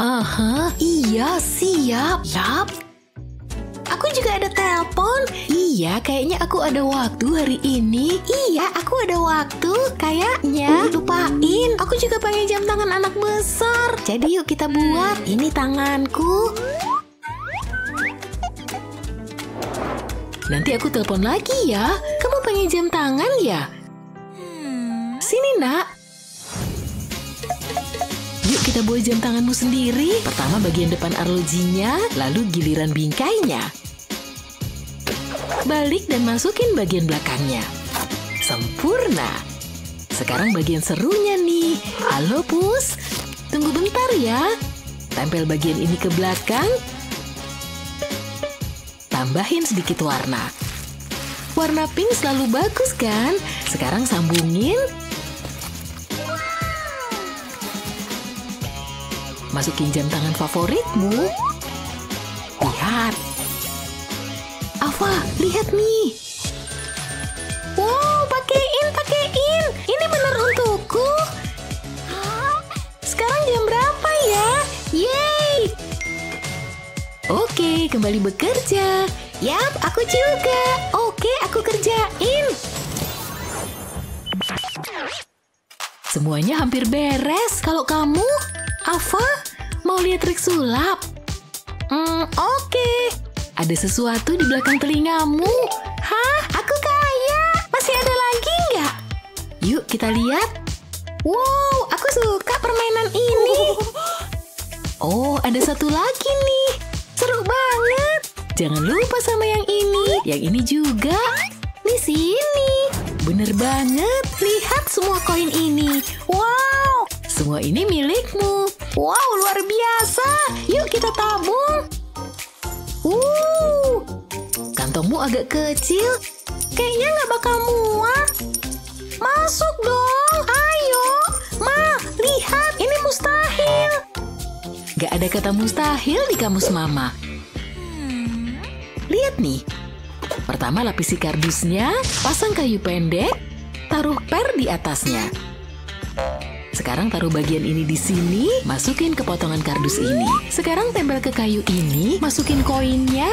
Aha, iya, siap. Yap. Aku juga ada telepon. Iya, kayaknya aku ada waktu hari ini. Iya, aku ada waktu. Kayaknya lupain. Aku juga pengen jam tangan anak besar. Jadi yuk kita buat. Ini tanganku. Nanti aku telepon lagi ya. Kamu pengen jam tangan ya? Sini nak. Yuk kita buat jam tanganmu sendiri. Pertama bagian depan arlojinya, lalu giliran bingkainya. Balik dan masukin bagian belakangnya. Sempurna. Sekarang bagian serunya nih. Halo Pus, tunggu bentar ya. Tempel bagian ini ke belakang. Tambahin sedikit warna. Warna pink selalu bagus kan? Sekarang sambungin. Masukin jam tangan favoritmu. Lihat. Afa, lihat nih. Wow, pakein. Ini benar untukku. Sekarang jam berapa ya? Yeay. Oke, kembali bekerja. Yap, aku juga. Oke, aku kerjain. Semuanya hampir beres. Kalau kamu, Afa, mau lihat trik sulap? Oke. Ada sesuatu di belakang telingamu. Hah? Aku kaya. Masih ada lagi nggak? Yuk kita lihat. Wow, aku suka permainan ini. Oh, ada satu lagi nih. Seru banget. Jangan lupa sama yang ini. Yang ini juga. Di sini. Bener banget. Lihat semua koin ini. Wow. Semua ini milikmu. Wow, luar biasa. Yuk kita tabung. Kantongmu agak kecil. Kayaknya nggak bakal muat. Masuk dong. Ayo. Ma, lihat. Ini mustahil. Gak ada kata mustahil di kamus Mama. Lihat nih. Pertama lapisi kardusnya, pasang kayu pendek, taruh per di atasnya. Sekarang taruh bagian ini di sini, masukin ke potongan kardus ini. Sekarang tempel ke kayu ini, masukin koinnya,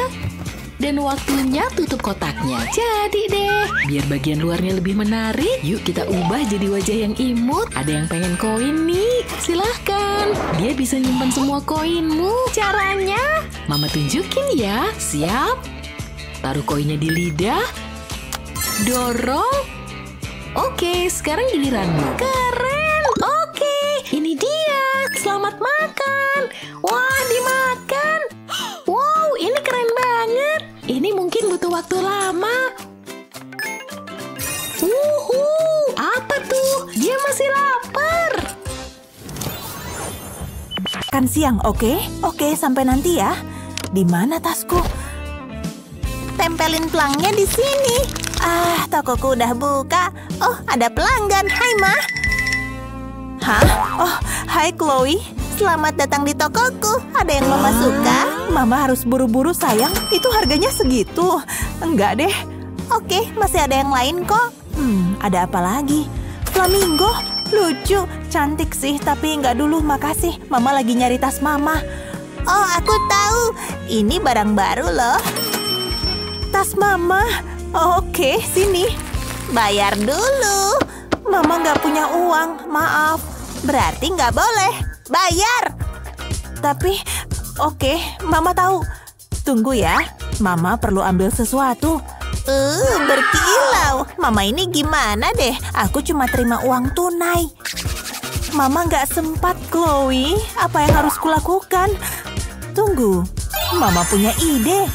dan waktunya tutup kotaknya. Jadi deh, biar bagian luarnya lebih menarik, yuk kita ubah jadi wajah yang imut. Ada yang pengen koin nih? Silahkan. Dia bisa nyimpan semua koinmu. Caranya, Mama tunjukin ya. Siap? Taruh koinnya di lidah. Dorong. Oke, sekarang giliranmu. Keren. Oke, ini dia. Selamat makan. Wah, dimakan. Wow, ini keren banget. Ini mungkin butuh waktu lama. Apa tuh? Dia masih lapar. Kan siang, oke? Oke, sampai nanti ya. Di mana tasku? Tempelin pelangnya di sini. Tokoku udah buka. Oh, ada pelanggan. Hai, Ma. Hah? Oh, hai Chloe. Selamat datang di tokoku. Ada yang Mama suka? Mama harus buru-buru sayang. Itu harganya segitu. Enggak deh. Oke, masih ada yang lain kok. Ada apa lagi? Flamingo. Lucu. Cantik sih, tapi enggak dulu. Makasih. Mama lagi nyari tas Mama. Oh, aku tahu. Ini barang baru loh. Tas Mama. Oke, sini. Bayar dulu. Mama nggak punya uang. Maaf. Berarti nggak boleh. Bayar. Tapi, oke, Mama tahu. Tunggu ya. Mama perlu ambil sesuatu. Berkilau. Mama ini gimana deh? Aku cuma terima uang tunai. Mama nggak sempat, Chloe. Apa yang harus kulakukan? Tunggu. Mama punya ide.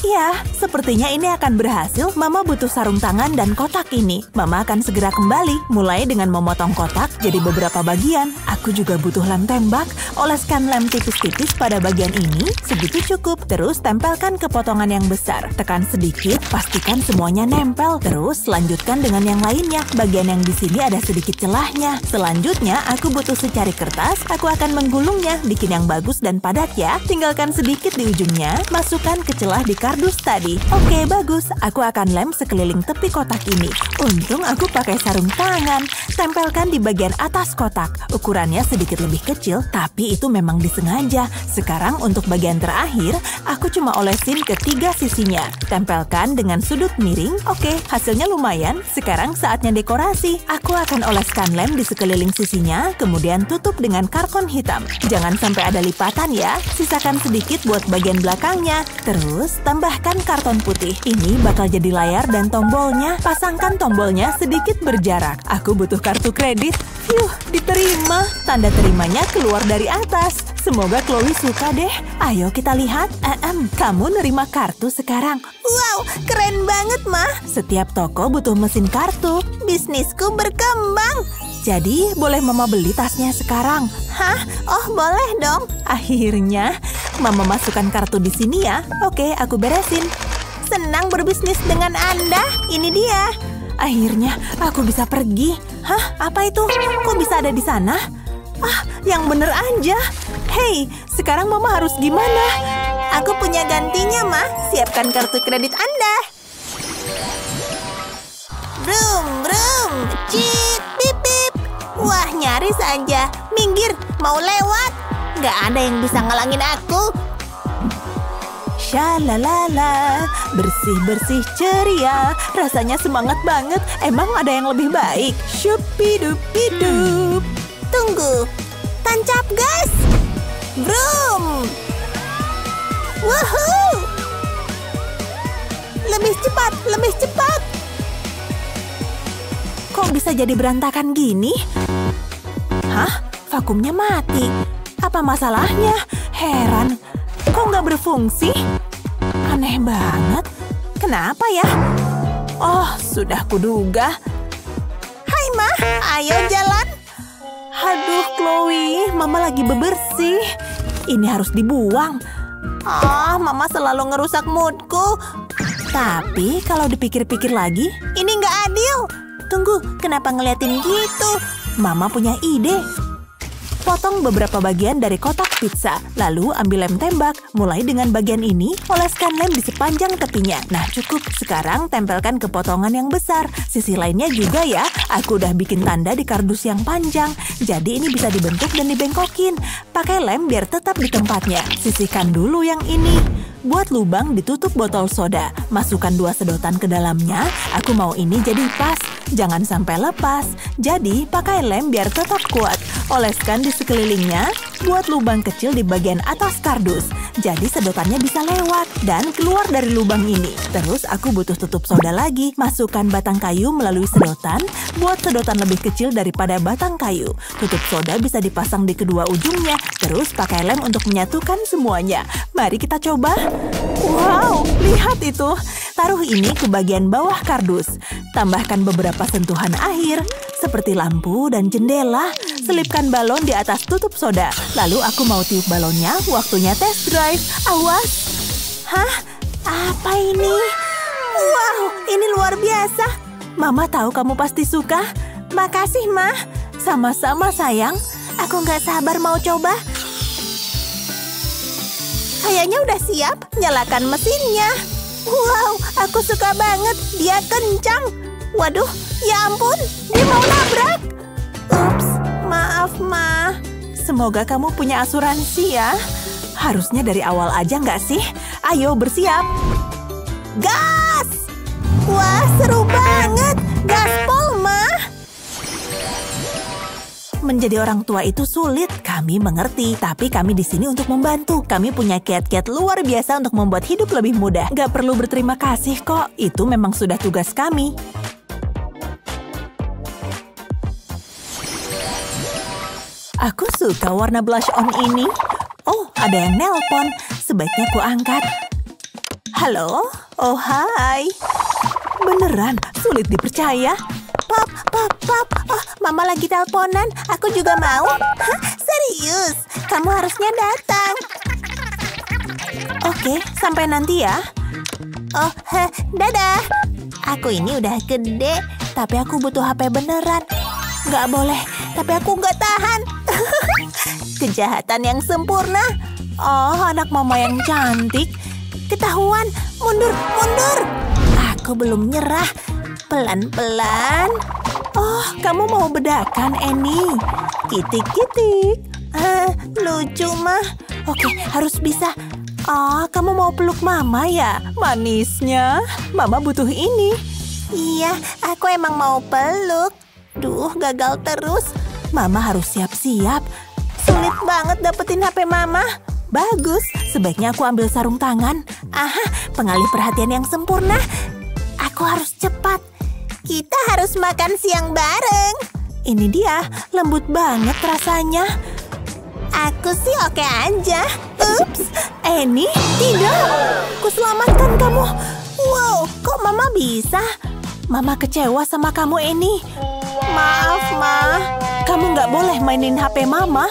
Ya, sepertinya ini akan berhasil. Mama butuh sarung tangan dan kotak ini. Mama akan segera kembali, mulai dengan memotong kotak jadi beberapa bagian. Aku juga butuh lem tembak. Oleskan lem tipis-tipis pada bagian ini, segitu cukup. Terus tempelkan ke potongan yang besar. Tekan sedikit, pastikan semuanya nempel. Terus lanjutkan dengan yang lainnya. Bagian yang di sini ada sedikit celahnya. Selanjutnya, aku butuh secari kertas. Aku akan menggulungnya, bikin yang bagus dan padat ya. Tinggalkan sedikit di ujungnya. Masukkan ke celah di kardus kardus tadi. Oke, bagus. Aku akan lem sekeliling tepi kotak ini. Untung aku pakai sarung tangan. Tempelkan di bagian atas kotak. Ukurannya sedikit lebih kecil, tapi itu memang disengaja. Sekarang untuk bagian terakhir, aku cuma olesin ke 3 sisinya. Tempelkan dengan sudut miring. Oke, hasilnya lumayan. Sekarang saatnya dekorasi. Aku akan oleskan lem di sekeliling sisinya, kemudian tutup dengan karton hitam. Jangan sampai ada lipatan ya. Sisakan sedikit buat bagian belakangnya. Terus, tambahkan karton putih. Ini bakal jadi layar dan tombolnya. Pasangkan tombolnya sedikit berjarak. Aku butuh kartu kredit. Diterima. Tanda terimanya keluar dari atas. Semoga Chloe suka deh. Ayo kita lihat. Kamu nerima kartu sekarang. Wow, keren banget, Ma. Setiap toko butuh mesin kartu. Bisnisku berkembang. Jadi, boleh Mama beli tasnya sekarang? Hah? Oh, boleh dong. Akhirnya, Mama masukkan kartu di sini ya. Oke, aku beresin. Senang berbisnis dengan Anda. Ini dia. Akhirnya, aku bisa pergi. Hah? Apa itu? Kok bisa ada di sana? Yang bener aja. Hei, sekarang Mama harus gimana? Aku punya gantinya, Ma. Siapkan kartu kredit Anda. Brum, brum. Cip, bip, bip. Wah, nyaris aja. Minggir, mau lewat. Nggak ada yang bisa ngalangin aku. Shalalala, bersih-bersih ceria. Rasanya semangat banget. Emang ada yang lebih baik? Shupidupidup. Tunggu. Tancap gas. Brum. Woohoo. Lebih cepat, lebih cepat. Kok bisa jadi berantakan gini? Hah? Vakumnya mati. Apa masalahnya? Heran. Kok nggak berfungsi? Aneh banget. Kenapa ya? Oh, sudah kuduga. Hai, Ma. Ayo jalan. Aduh, Chloe. Mama lagi bebersih. Ini harus dibuang. Mama selalu ngerusak moodku. Tapi kalau dipikir-pikir lagi, ini nggak adil. Tunggu, kenapa ngeliatin gitu? Mama punya ide. Potong beberapa bagian dari kotak pizza, lalu ambil lem tembak. Mulai dengan bagian ini, oleskan lem di sepanjang tepinya. Nah, cukup. Sekarang tempelkan ke potongan yang besar. Sisi lainnya juga ya. Aku udah bikin tanda di kardus yang panjang. Jadi ini bisa dibentuk dan dibengkokin. Pakai lem biar tetap di tempatnya. Sisihkan dulu yang ini. Buat lubang ditutup botol soda. Masukkan 2 sedotan ke dalamnya. Aku mau ini jadi pas. Jangan sampai lepas. Jadi, pakai lem biar tetap kuat. Oleskan di sekelilingnya. Buat lubang kecil di bagian atas kardus. Jadi sedotannya bisa lewat dan keluar dari lubang ini. Terus aku butuh tutup soda lagi. Masukkan batang kayu melalui sedotan. Buat sedotan lebih kecil daripada batang kayu. Tutup soda bisa dipasang di kedua ujungnya. Terus pakai lem untuk menyatukan semuanya. Mari kita coba. Wow, lihat itu. Taruh ini ke bagian bawah kardus. Tambahkan beberapa sentuhan akhir, seperti lampu dan jendela. Selipkan balon di atas tutup soda. Lalu aku mau tiup balonnya, waktunya test drive. Awas! Hah? Apa ini? Wow, ini luar biasa. Mama tahu kamu pasti suka. Makasih, Ma. Sama-sama, sayang. Aku nggak sabar mau coba. Kayaknya udah siap. Nyalakan mesinnya. Wow, aku suka banget. Dia kencang. Waduh, ya ampun. Dia mau nabrak. Ups, maaf, Ma. Semoga kamu punya asuransi ya. Harusnya dari awal aja nggak sih? Ayo bersiap. Gas! Wah, seru banget. Gaspol, Ma. Menjadi orang tua itu sulit, kami mengerti. Tapi kami di sini untuk membantu. Kami punya kiat-kiat luar biasa untuk membuat hidup lebih mudah. Gak perlu berterima kasih kok, itu memang sudah tugas kami. Aku suka warna blush on ini. Oh, ada yang nelpon. Sebaiknya ku angkat. Halo? Oh, hai. Beneran, sulit dipercaya. Pop, pop, pop. Oh, Mama lagi teleponan. Aku juga mau. Hah, serius? Kamu harusnya datang. Oke, sampai nanti ya. Oh, dadah. Aku ini udah gede, tapi aku butuh HP beneran. Nggak boleh, tapi aku nggak tahan. Kejahatan yang sempurna. Oh, anak Mama yang cantik. Ketahuan, Mundur, mundur. Aku belum nyerah. Pelan-pelan. Oh, kamu mau bedakan, Annie? Kitik-kitik. Lucu, mah. Oke, harus bisa. Oh, kamu mau peluk Mama ya? Manisnya. Mama butuh ini. Iya, aku emang mau peluk. Duh, gagal terus. Mama harus siap-siap. Sulit banget dapetin HP Mama. Bagus, sebaiknya aku ambil sarung tangan. Aha, pengalih perhatian yang sempurna. Aku harus cepat. Kita harus makan siang bareng. Ini dia, lembut banget rasanya. Aku sih oke aja. Ups, Annie, tidak. Kuselamatkan kamu. Wow, kok Mama bisa? Mama kecewa sama kamu, Annie. Maaf, Ma. Kamu nggak boleh mainin HP Mama.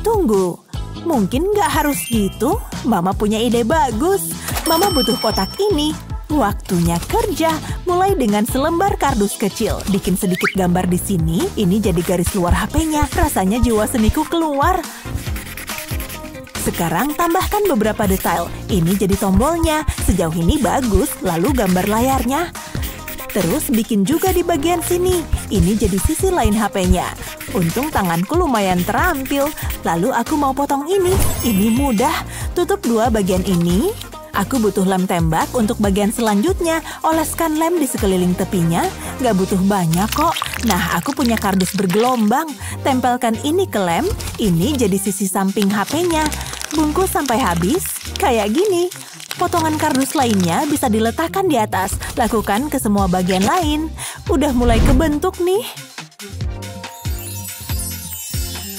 Tunggu, mungkin nggak harus gitu. Mama punya ide bagus. Mama butuh kotak ini. Waktunya kerja. Mulai dengan selembar kardus kecil. Bikin sedikit gambar di sini. Ini jadi garis luar HP-nya. Rasanya jiwa seniku keluar. Sekarang tambahkan beberapa detail. Ini jadi tombolnya. Sejauh ini bagus. Lalu gambar layarnya. Terus bikin juga di bagian sini. Ini jadi sisi lain HP-nya. Untung tanganku lumayan terampil. Lalu aku mau potong ini. Ini mudah. Tutup dua bagian ini. Aku butuh lem tembak untuk bagian selanjutnya. Oleskan lem di sekeliling tepinya. Gak butuh banyak kok. Nah, aku punya kardus bergelombang. Tempelkan ini ke lem. Ini jadi sisi samping HP-nya. Bungkus sampai habis. Kayak gini. Potongan kardus lainnya bisa diletakkan di atas. Lakukan ke semua bagian lain. Udah mulai kebentuk nih.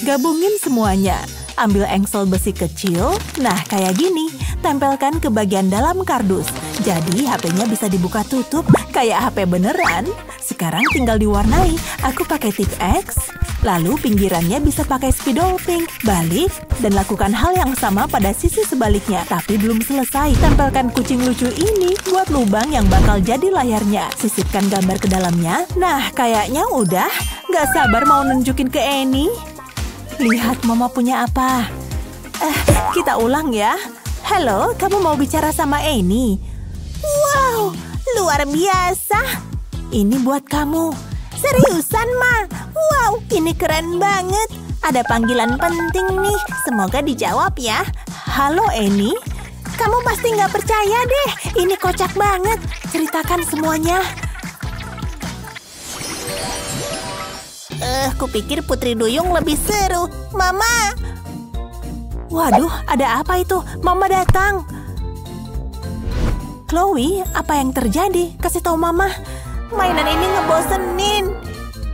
Gabungin semuanya. Ambil engsel besi kecil. Nah, kayak gini. Tempelkan ke bagian dalam kardus. Jadi, HP-nya bisa dibuka tutup. Kayak HP beneran. Sekarang tinggal diwarnai. Aku pakai tip X. Lalu pinggirannya bisa pakai spidol pink. Balik. Dan lakukan hal yang sama pada sisi sebaliknya. Tapi belum selesai. Tempelkan kucing lucu ini. Buat lubang yang bakal jadi layarnya. Sisipkan gambar ke dalamnya. Nah, kayaknya udah. Gak sabar mau nunjukin ke Annie. Lihat Mama punya apa. Kita ulang ya. Halo, kamu mau bicara sama Annie? Wow, luar biasa. Ini buat kamu. Seriusan, Ma? Wow, ini keren banget. Ada panggilan penting nih. Semoga dijawab ya. Halo, Annie. Kamu pasti nggak percaya deh. Ini kocak banget. Ceritakan semuanya. Kupikir Putri Duyung lebih seru. Mama! Waduh, ada apa itu? Mama datang. Chloe, apa yang terjadi? Kasih tahu Mama. Mainan ini ngebosenin.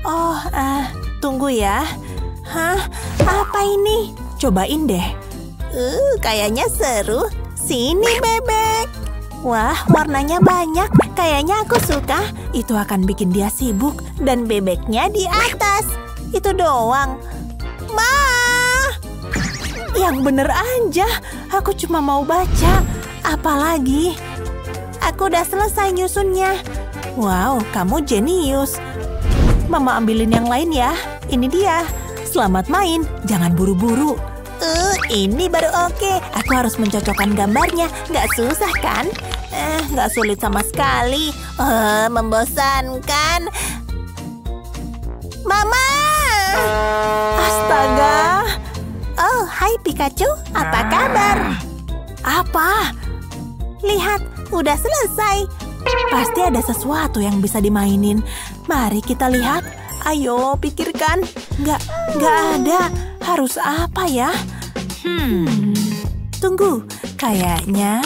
Oh, tunggu ya. Hah? Apa ini? Cobain deh. Kayaknya seru. Sini, bebek. Wah, warnanya banyak. Kayaknya aku suka. Itu akan bikin dia sibuk. Dan bebeknya di atas. Itu doang. Ma! Yang bener aja. Aku cuma mau baca. Apalagi? Aku udah selesai nyusunnya. Wow, kamu jenius. Mama ambilin yang lain ya. Ini dia. Selamat main. Jangan buru-buru. Ini baru oke. Aku harus mencocokkan gambarnya. Nggak susah kan? Nggak sulit sama sekali. Membosankan. Mama! Astaga. Oh, hai Pikachu. Apa kabar? Apa? Lihat, udah selesai. Pasti ada sesuatu yang bisa dimainin. Mari kita lihat. Ayo, pikirkan. Nggak ada. Harus apa ya? Tunggu. Kayaknya...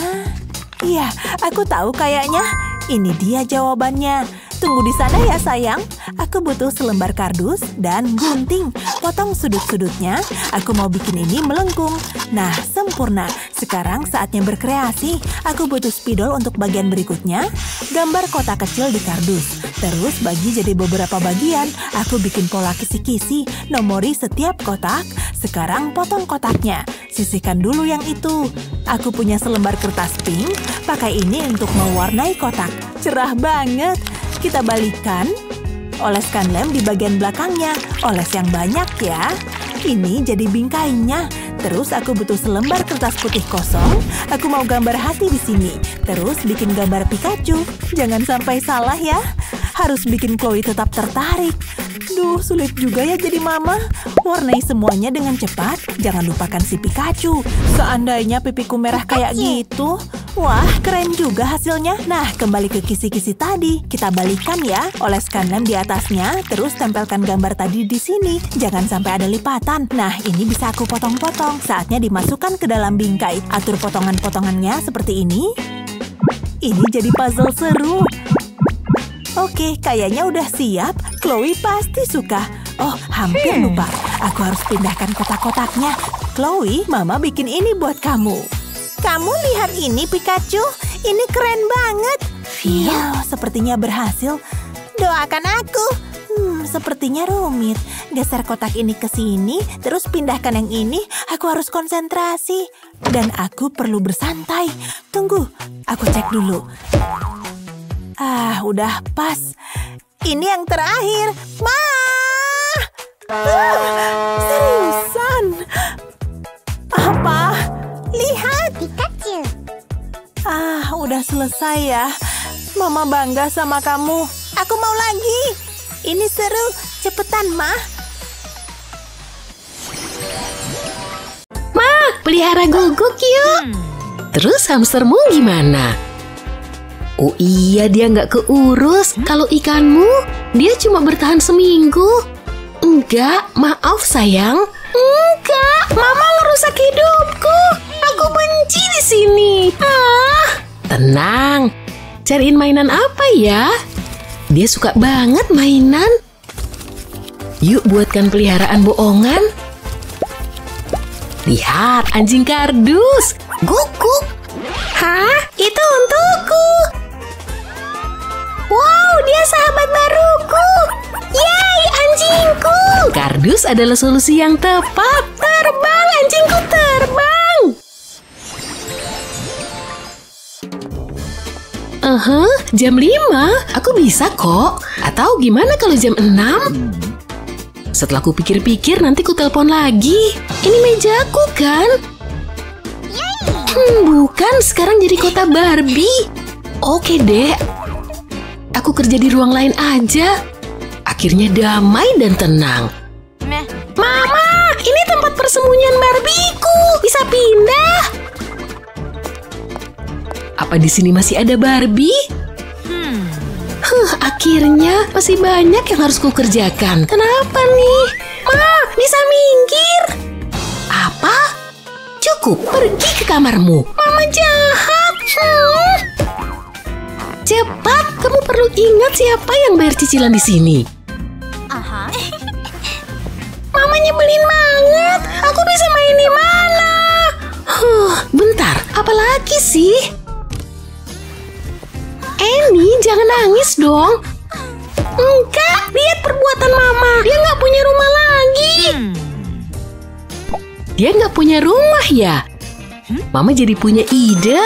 Iya, aku tahu kayaknya. Ini dia jawabannya. Tunggu di sana ya sayang. Aku butuh selembar kardus dan gunting. Potong sudut-sudutnya. Aku mau bikin ini melengkung. Nah, sempurna. Sekarang saatnya berkreasi. Aku butuh spidol untuk bagian berikutnya. Gambar kotak kecil di kardus. Terus bagi jadi beberapa bagian. Aku bikin pola kisi-kisi. Nomori setiap kotak. Sekarang potong kotaknya. Sisihkan dulu yang itu. Aku punya selembar kertas pink. Pakai ini untuk mewarnai kotak. Cerah banget. Kita balikkan. Oleskan lem di bagian belakangnya. Oles yang banyak ya. Ini jadi bingkainya. Terus aku butuh selembar kertas putih kosong. Aku mau gambar hati di sini. Terus bikin gambar Pikachu. Jangan sampai salah ya. Harus bikin Chloe tetap tertarik. Duh, sulit juga ya jadi mama. Warnai semuanya dengan cepat. Jangan lupakan si Pikachu. Seandainya pipiku merah kayak gitu. Wah, keren juga hasilnya. Nah, kembali ke kisi-kisi tadi. Kita balikan ya. Oleskan lem di atasnya, terus tempelkan gambar tadi di sini. Jangan sampai ada lipatan. Nah, ini bisa aku potong-potong. Saatnya dimasukkan ke dalam bingkai. Atur potongan-potongannya seperti ini. Ini jadi puzzle seru. Oke, kayaknya udah siap. Chloe pasti suka. Oh, hampir lupa. Aku harus pindahkan kotak-kotaknya. Chloe, Mama bikin ini buat kamu. Kamu lihat ini, Pikachu. Ini keren banget. Sepertinya berhasil. Doakan aku. Sepertinya rumit. Geser kotak ini ke sini, terus pindahkan yang ini. Aku harus konsentrasi. Dan aku perlu bersantai. Tunggu, aku cek dulu. Udah pas. Ini yang terakhir. Seriusan? Apa? Lihat. Pikachu. Udah selesai ya. Mama bangga sama kamu. Aku mau lagi. Ini seru. Cepetan, Ma. Ma, pelihara guguk yuk. Terus hamstermu gimana? Oh iya, dia nggak keurus. Kalau ikanmu, dia cuma bertahan seminggu. Enggak, maaf sayang. Enggak, Mama ngerusak hidupku. Aku benci di sini. Tenang. Cariin mainan apa ya? Dia suka banget mainan. Yuk buatkan peliharaan bohongan. Lihat, anjing kardus. Guguk. Hah? Itu untukku. Wow, dia sahabat baruku. Yay, anjingku. Kardus adalah solusi yang tepat. Terbang, anjingku terbang. Jam 5? Aku bisa kok. Atau gimana kalau jam 6? Setelah ku pikir-pikir, nanti ku telepon lagi. Ini mejaku kan? Bukan, sekarang jadi kota Barbie. Oke deh. Aku kerja di ruang lain aja. Akhirnya damai dan tenang. Mama, ini tempat persembunyian Barbieku. Bisa pindah. Apa di sini masih ada Barbie? Akhirnya masih banyak yang harus ku kerjakan. Kenapa nih? Ma, bisa minggir. Apa? Cukup, pergi ke kamarmu. Mama jahat. Cepat, kamu perlu ingat siapa yang bayar cicilan di sini. Mama nyebelin banget. Aku bisa main di mana? Bentar, apa lagi sih? Annie, jangan nangis dong. Enggak, lihat perbuatan Mama. Dia nggak punya rumah lagi. Dia nggak punya rumah ya? Mama jadi punya ide.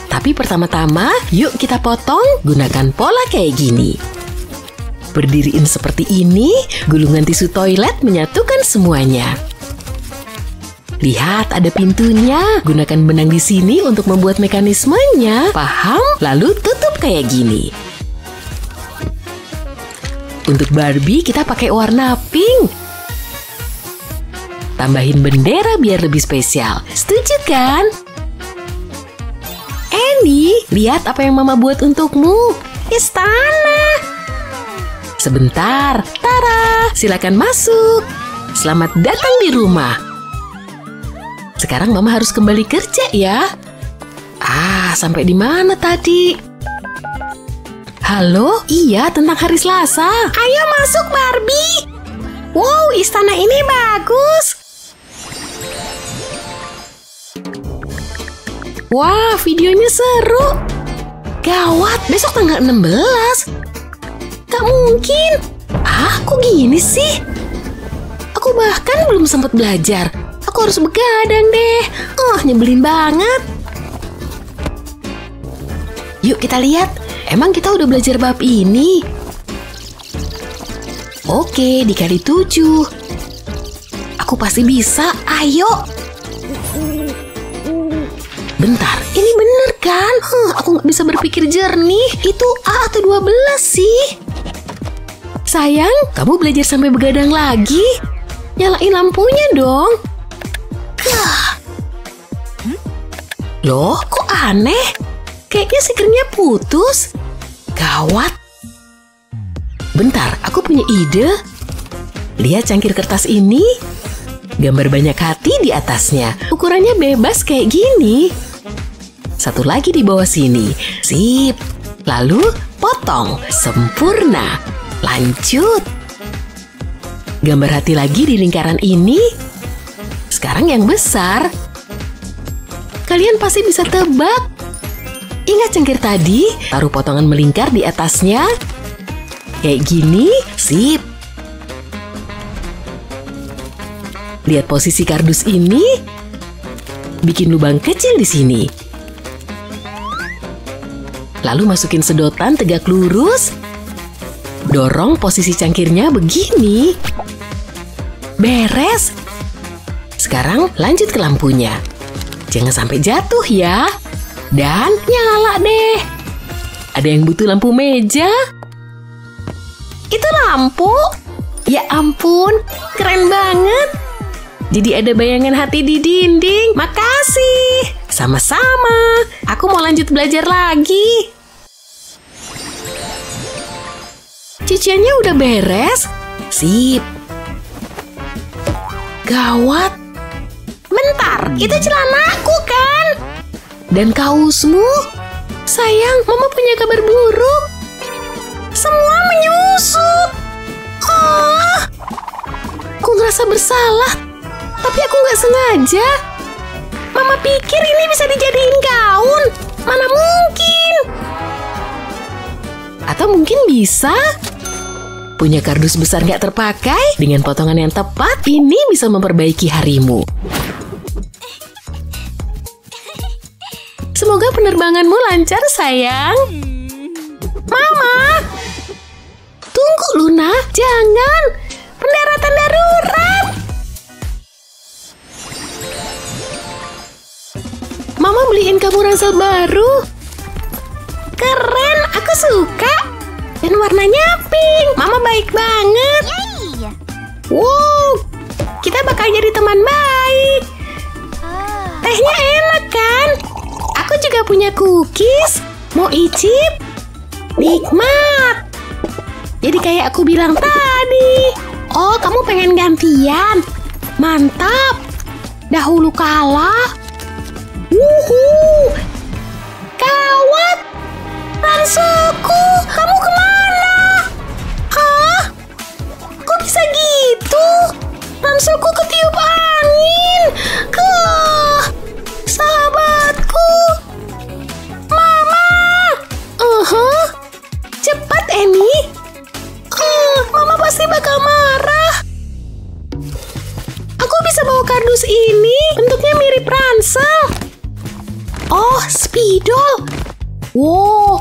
Tapi pertama-tama, yuk kita potong. Gunakan pola kayak gini. Berdiriin seperti ini, gulungan tisu toilet menyatukan semuanya. Lihat, ada pintunya. Gunakan benang di sini untuk membuat mekanismenya. Paham? Lalu tutup kayak gini. Untuk Barbie, kita pakai warna pink. Tambahin bendera biar lebih spesial. Setuju kan? Annie, lihat apa yang Mama buat untukmu. Istana. Sebentar. Tara, silakan masuk. Selamat datang di rumah. Sekarang Mama harus kembali kerja ya. Sampai di mana tadi? Halo? Iya, tentang hari Selasa. Ayo masuk, Barbie. Wow, istana ini bagus. Wah, videonya seru. Gawat, besok tanggal 16. Gak mungkin. Kok gini sih? Aku bahkan belum sempat belajar. Aku harus begadang deh. Nyebelin banget. Yuk kita lihat. Emang kita udah belajar bab ini? Oke, dikali 7. Aku Aku pasti bisa, ayo. Bentar, ini bener kan? Aku nggak bisa berpikir jernih. Itu A atau 12 sih? Sayang, kamu belajar sampai begadang lagi? Nyalain lampunya dong. Loh, kok aneh? Kayaknya sekernya putus. Gawat. Bentar, aku punya ide. Lihat cangkir kertas ini. Gambar banyak hati di atasnya. Ukurannya bebas kayak gini. Satu lagi di bawah sini. Sip. Lalu potong. Sempurna. Lanjut. Gambar hati lagi di lingkaran ini. Sekarang yang besar. Kalian pasti bisa tebak. Ingat cangkir tadi? Taruh potongan melingkar di atasnya. Kayak gini. Sip. Lihat posisi kardus ini. Bikin lubang kecil di sini. Lalu masukin sedotan tegak lurus. Dorong posisi cangkirnya begini. Beres. Sekarang lanjut ke lampunya. Jangan sampai jatuh ya. Dan nyala deh. Ada yang butuh lampu meja? Itu lampu? Ya ampun, keren banget. Jadi ada bayangan hati di dinding. Makasih. Sama-sama. Aku mau lanjut belajar lagi. Cuciannya udah beres? Sip. Gawat. Bentar, itu celanaku kan? Dan kaosmu? Sayang, Mama punya kabar buruk. Semua menyusut. Aku ngerasa bersalah. Tapi aku nggak sengaja. Mama pikir ini bisa dijadiin gaun. Mana mungkin? Atau mungkin bisa? Punya kardus besar nggak terpakai? Dengan potongan yang tepat, ini bisa memperbaiki harimu. Semoga penerbanganmu lancar, sayang. Mama! Tunggu, Luna. Jangan. Pendaratan darurat. Mama beliin kamu ransel baru. Keren, aku suka. Dan warnanya pink. Mama baik banget. Wow, kita bakal jadi teman baik. Tehnya enak kan? Aku juga punya cookies. Mau icip? Nikmat. Jadi kayak aku bilang tadi. Oh, kamu pengen gantian? Mantap. Dahulu kala. Wuhu. Gawat. Ranselku, kamu kemana? Hah? Kok bisa gitu? Ranselku ketiup angin. Sahabatku. Mama. Cepat, Annie. Mama pasti bakal marah. Aku bisa bawa kardus ini. Bentuknya mirip ransel. Oh, spidol. Wow.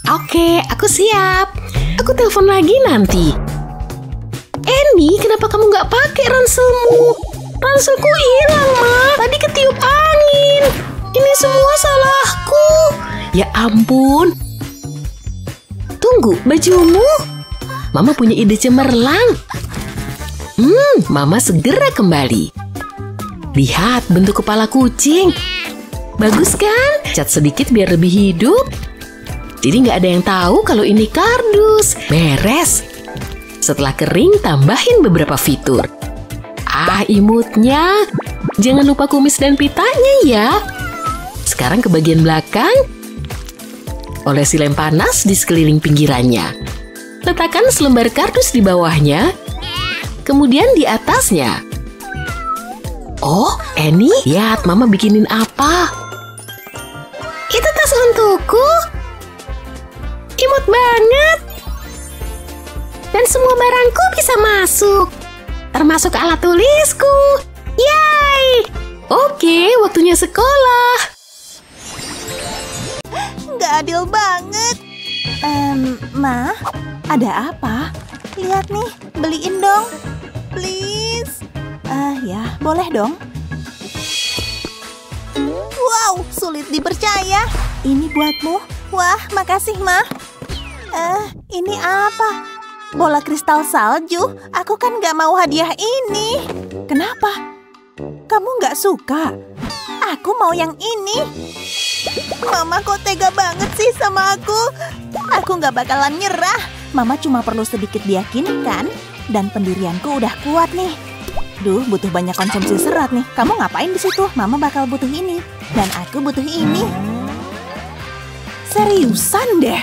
Oke, aku siap. Aku telepon lagi nanti. Annie, kenapa kamu nggak pakai ranselmu? Ranselku hilang, Ma. Tadi ketiup angin. Ini semua salahku. Ya ampun. Tunggu, bajumu. Mama punya ide cemerlang. Mama segera kembali. Lihat bentuk kepala kucing. Bagus kan? Cat sedikit biar lebih hidup. Jadi nggak ada yang tahu kalau ini kardus. Beres. Setelah kering, tambahin beberapa fitur. Imutnya. Jangan lupa kumis dan pitanya ya. Sekarang ke bagian belakang. Olesi lem panas di sekeliling pinggirannya. Letakkan selembar kardus di bawahnya. Kemudian di atasnya. Oh, Annie, lihat Mama bikinin apa? Itu tas untukku. Imut banget. Dan semua barangku bisa masuk. Termasuk alat tulisku. Yay! Oke, waktunya sekolah. Nggak adil banget. Ma, ada apa? Lihat nih, beliin dong. Please. Ya, boleh dong. Wow, sulit dipercaya. Ini buatmu. Wah, makasih, Ma. Ini apa? Bola kristal salju? Aku kan nggak mau hadiah ini. Kenapa? Kamu nggak suka? Aku mau yang ini. Mama kok tega banget sih sama aku? Aku nggak bakalan nyerah. Mama cuma perlu sedikit diyakinkan. Dan pendirianku udah kuat nih. Duh, butuh banyak konsumsi serat nih. Kamu ngapain di situ? Mama bakal butuh ini. Dan aku butuh ini. Seriusan deh.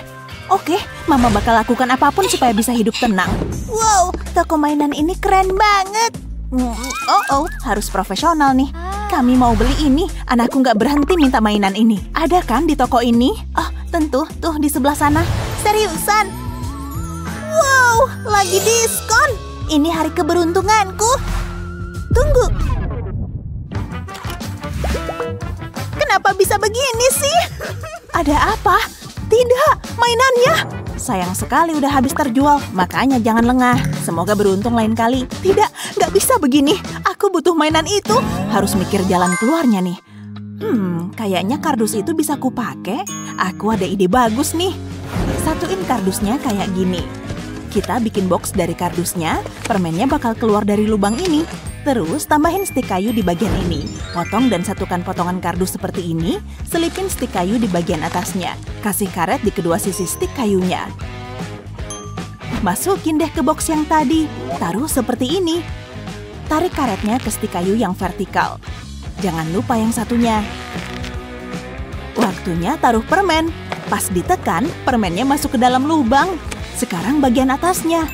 Oke, Mama bakal lakukan apapun supaya bisa hidup tenang. Wow, toko mainan ini keren banget. Harus profesional nih. Kami mau beli ini. Anakku nggak berhenti minta mainan ini. Ada kan di toko ini? Oh, tentu. Tuh di sebelah sana. Seriusan? Wow, lagi diskon. Ini hari keberuntunganku. Tunggu. Kenapa bisa begini sih? Ada apa? Tidak, mainannya. Sayang sekali udah habis terjual. Makanya jangan lengah. Semoga beruntung lain kali. Tidak, nggak bisa begini. Aku butuh mainan itu. Harus mikir jalan keluarnya nih. Kayaknya kardus itu bisa kupakai. Aku ada ide bagus nih. Satuin kardusnya kayak gini. Kita bikin box dari kardusnya. Permennya bakal keluar dari lubang ini. Terus tambahin stik kayu di bagian ini. Potong dan satukan potongan kardus seperti ini. Selipin stik kayu di bagian atasnya. Kasih karet di kedua sisi stik kayunya. Masukin deh ke box yang tadi. Taruh seperti ini. Tarik karetnya ke stik kayu yang vertikal. Jangan lupa yang satunya. Waktunya taruh permen. Pas ditekan, permennya masuk ke dalam lubang. Sekarang bagian atasnya.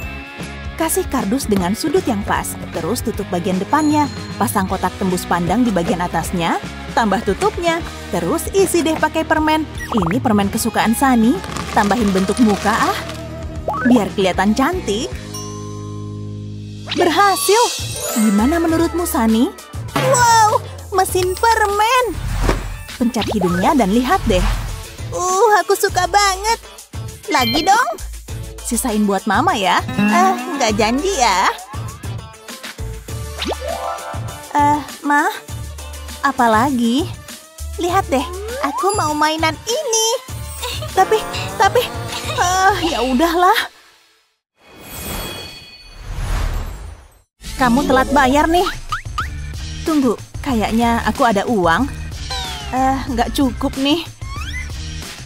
Kasih kardus dengan sudut yang pas, terus tutup bagian depannya. Pasang kotak tembus pandang di bagian atasnya, tambah tutupnya. Terus isi deh pakai permen. Ini permen kesukaan Sunny. Tambahin bentuk muka biar kelihatan cantik. Berhasil! Gimana menurutmu, Sunny? Wow, mesin permen! Pencet hidungnya dan lihat deh. Aku suka banget. Lagi dong. Sisain buat Mama ya. Nggak janji ya. Ma, apa lagi? Lihat deh, aku mau mainan ini. Tapi, ya udahlah. Kamu telat bayar nih. Tunggu, kayaknya aku ada uang. Nggak cukup nih.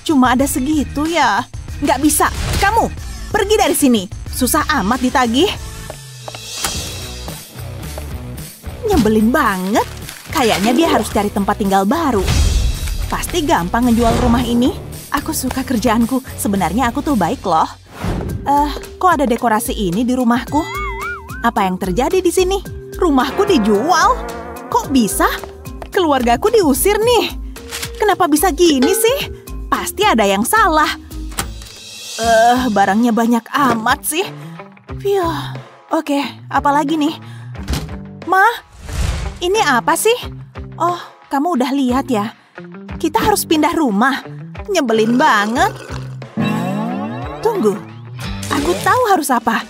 Cuma ada segitu ya. Nggak bisa, kamu pergi dari sini. Susah amat ditagih. Nyebelin banget. Kayaknya dia harus cari tempat tinggal baru. Pasti gampang ngejual rumah ini. Aku suka kerjaanku. Sebenarnya aku tuh baik loh. Kok ada dekorasi ini di rumahku? Apa yang terjadi di sini? Rumahku dijual? Kok bisa? Keluargaku diusir nih. Kenapa bisa gini sih? Pasti ada yang salah. Barangnya banyak amat sih. Oke, apa lagi nih? Ma, ini apa sih? Oh, kamu udah lihat ya? Kita harus pindah rumah. Nyebelin banget. Tunggu, aku tahu harus apa.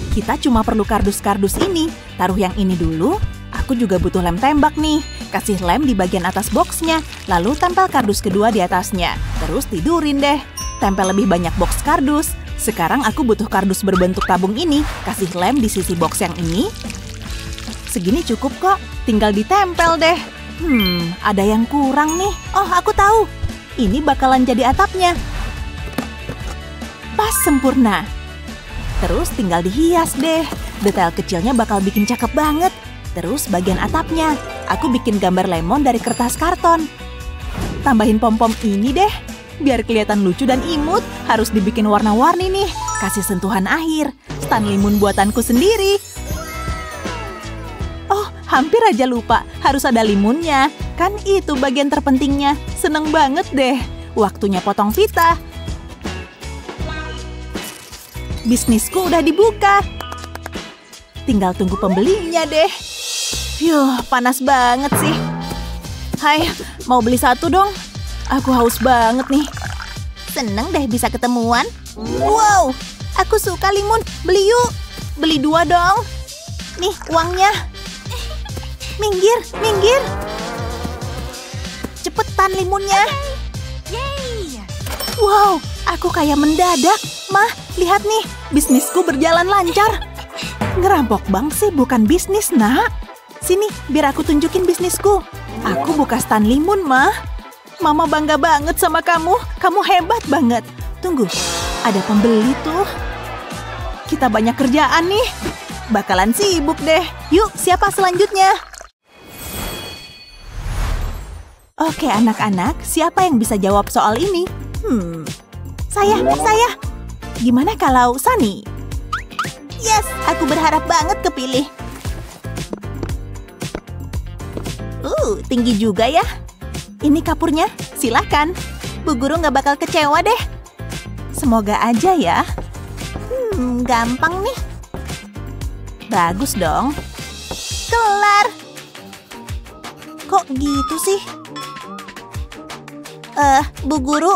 Kita cuma perlu kardus-kardus ini. Taruh yang ini dulu. Aku juga butuh lem tembak nih. Kasih lem di bagian atas boxnya. Lalu tempel kardus kedua di atasnya. Terus tidurin deh. Tempel lebih banyak box kardus. Sekarang aku butuh kardus berbentuk tabung ini. Kasih lem di sisi box yang ini. Segini cukup kok. Tinggal ditempel deh. Ada yang kurang nih. Oh, aku tahu. Ini bakalan jadi atapnya. Pas sempurna. Terus tinggal dihias deh. Detail kecilnya bakal bikin cakep banget. Terus bagian atapnya. Aku bikin gambar lemon dari kertas karton. Tambahin pom-pom ini deh. Biar kelihatan lucu dan imut, harus dibikin warna-warni nih. Kasih sentuhan akhir. Stan limun buatanku sendiri. Oh, hampir aja lupa. Harus ada limunnya. Kan itu bagian terpentingnya. Seneng banget deh. Waktunya potong pita. Bisnisku udah dibuka. Tinggal tunggu pembelinya deh. Panas banget sih. Hai, mau beli satu dong? Aku haus banget nih. Seneng deh bisa ketemuan. Wow, aku suka limun. Beli yuk. Beli 2 dong. Nih uangnya. Minggir, minggir. Cepetan limunnya. Wow, aku kayak mendadak. Mah, lihat nih, bisnisku berjalan lancar. Ngerampok bank sih bukan bisnis, nak. Sini, biar aku tunjukin bisnisku. Aku buka stand limun, Mah. Mama bangga banget sama kamu. Kamu hebat banget. Tunggu, ada pembeli tuh. Kita banyak kerjaan nih. Bakalan sibuk deh. Yuk, siapa selanjutnya? Oke, anak-anak, siapa yang bisa jawab soal ini? Saya. Gimana kalau Sunny? Yes, aku berharap banget kepilih. Tinggi juga ya. Ini kapurnya, silahkan. Bu Guru nggak bakal kecewa deh. Semoga aja ya. Gampang nih. Bagus dong. Kelar. Kok gitu sih? Bu Guru,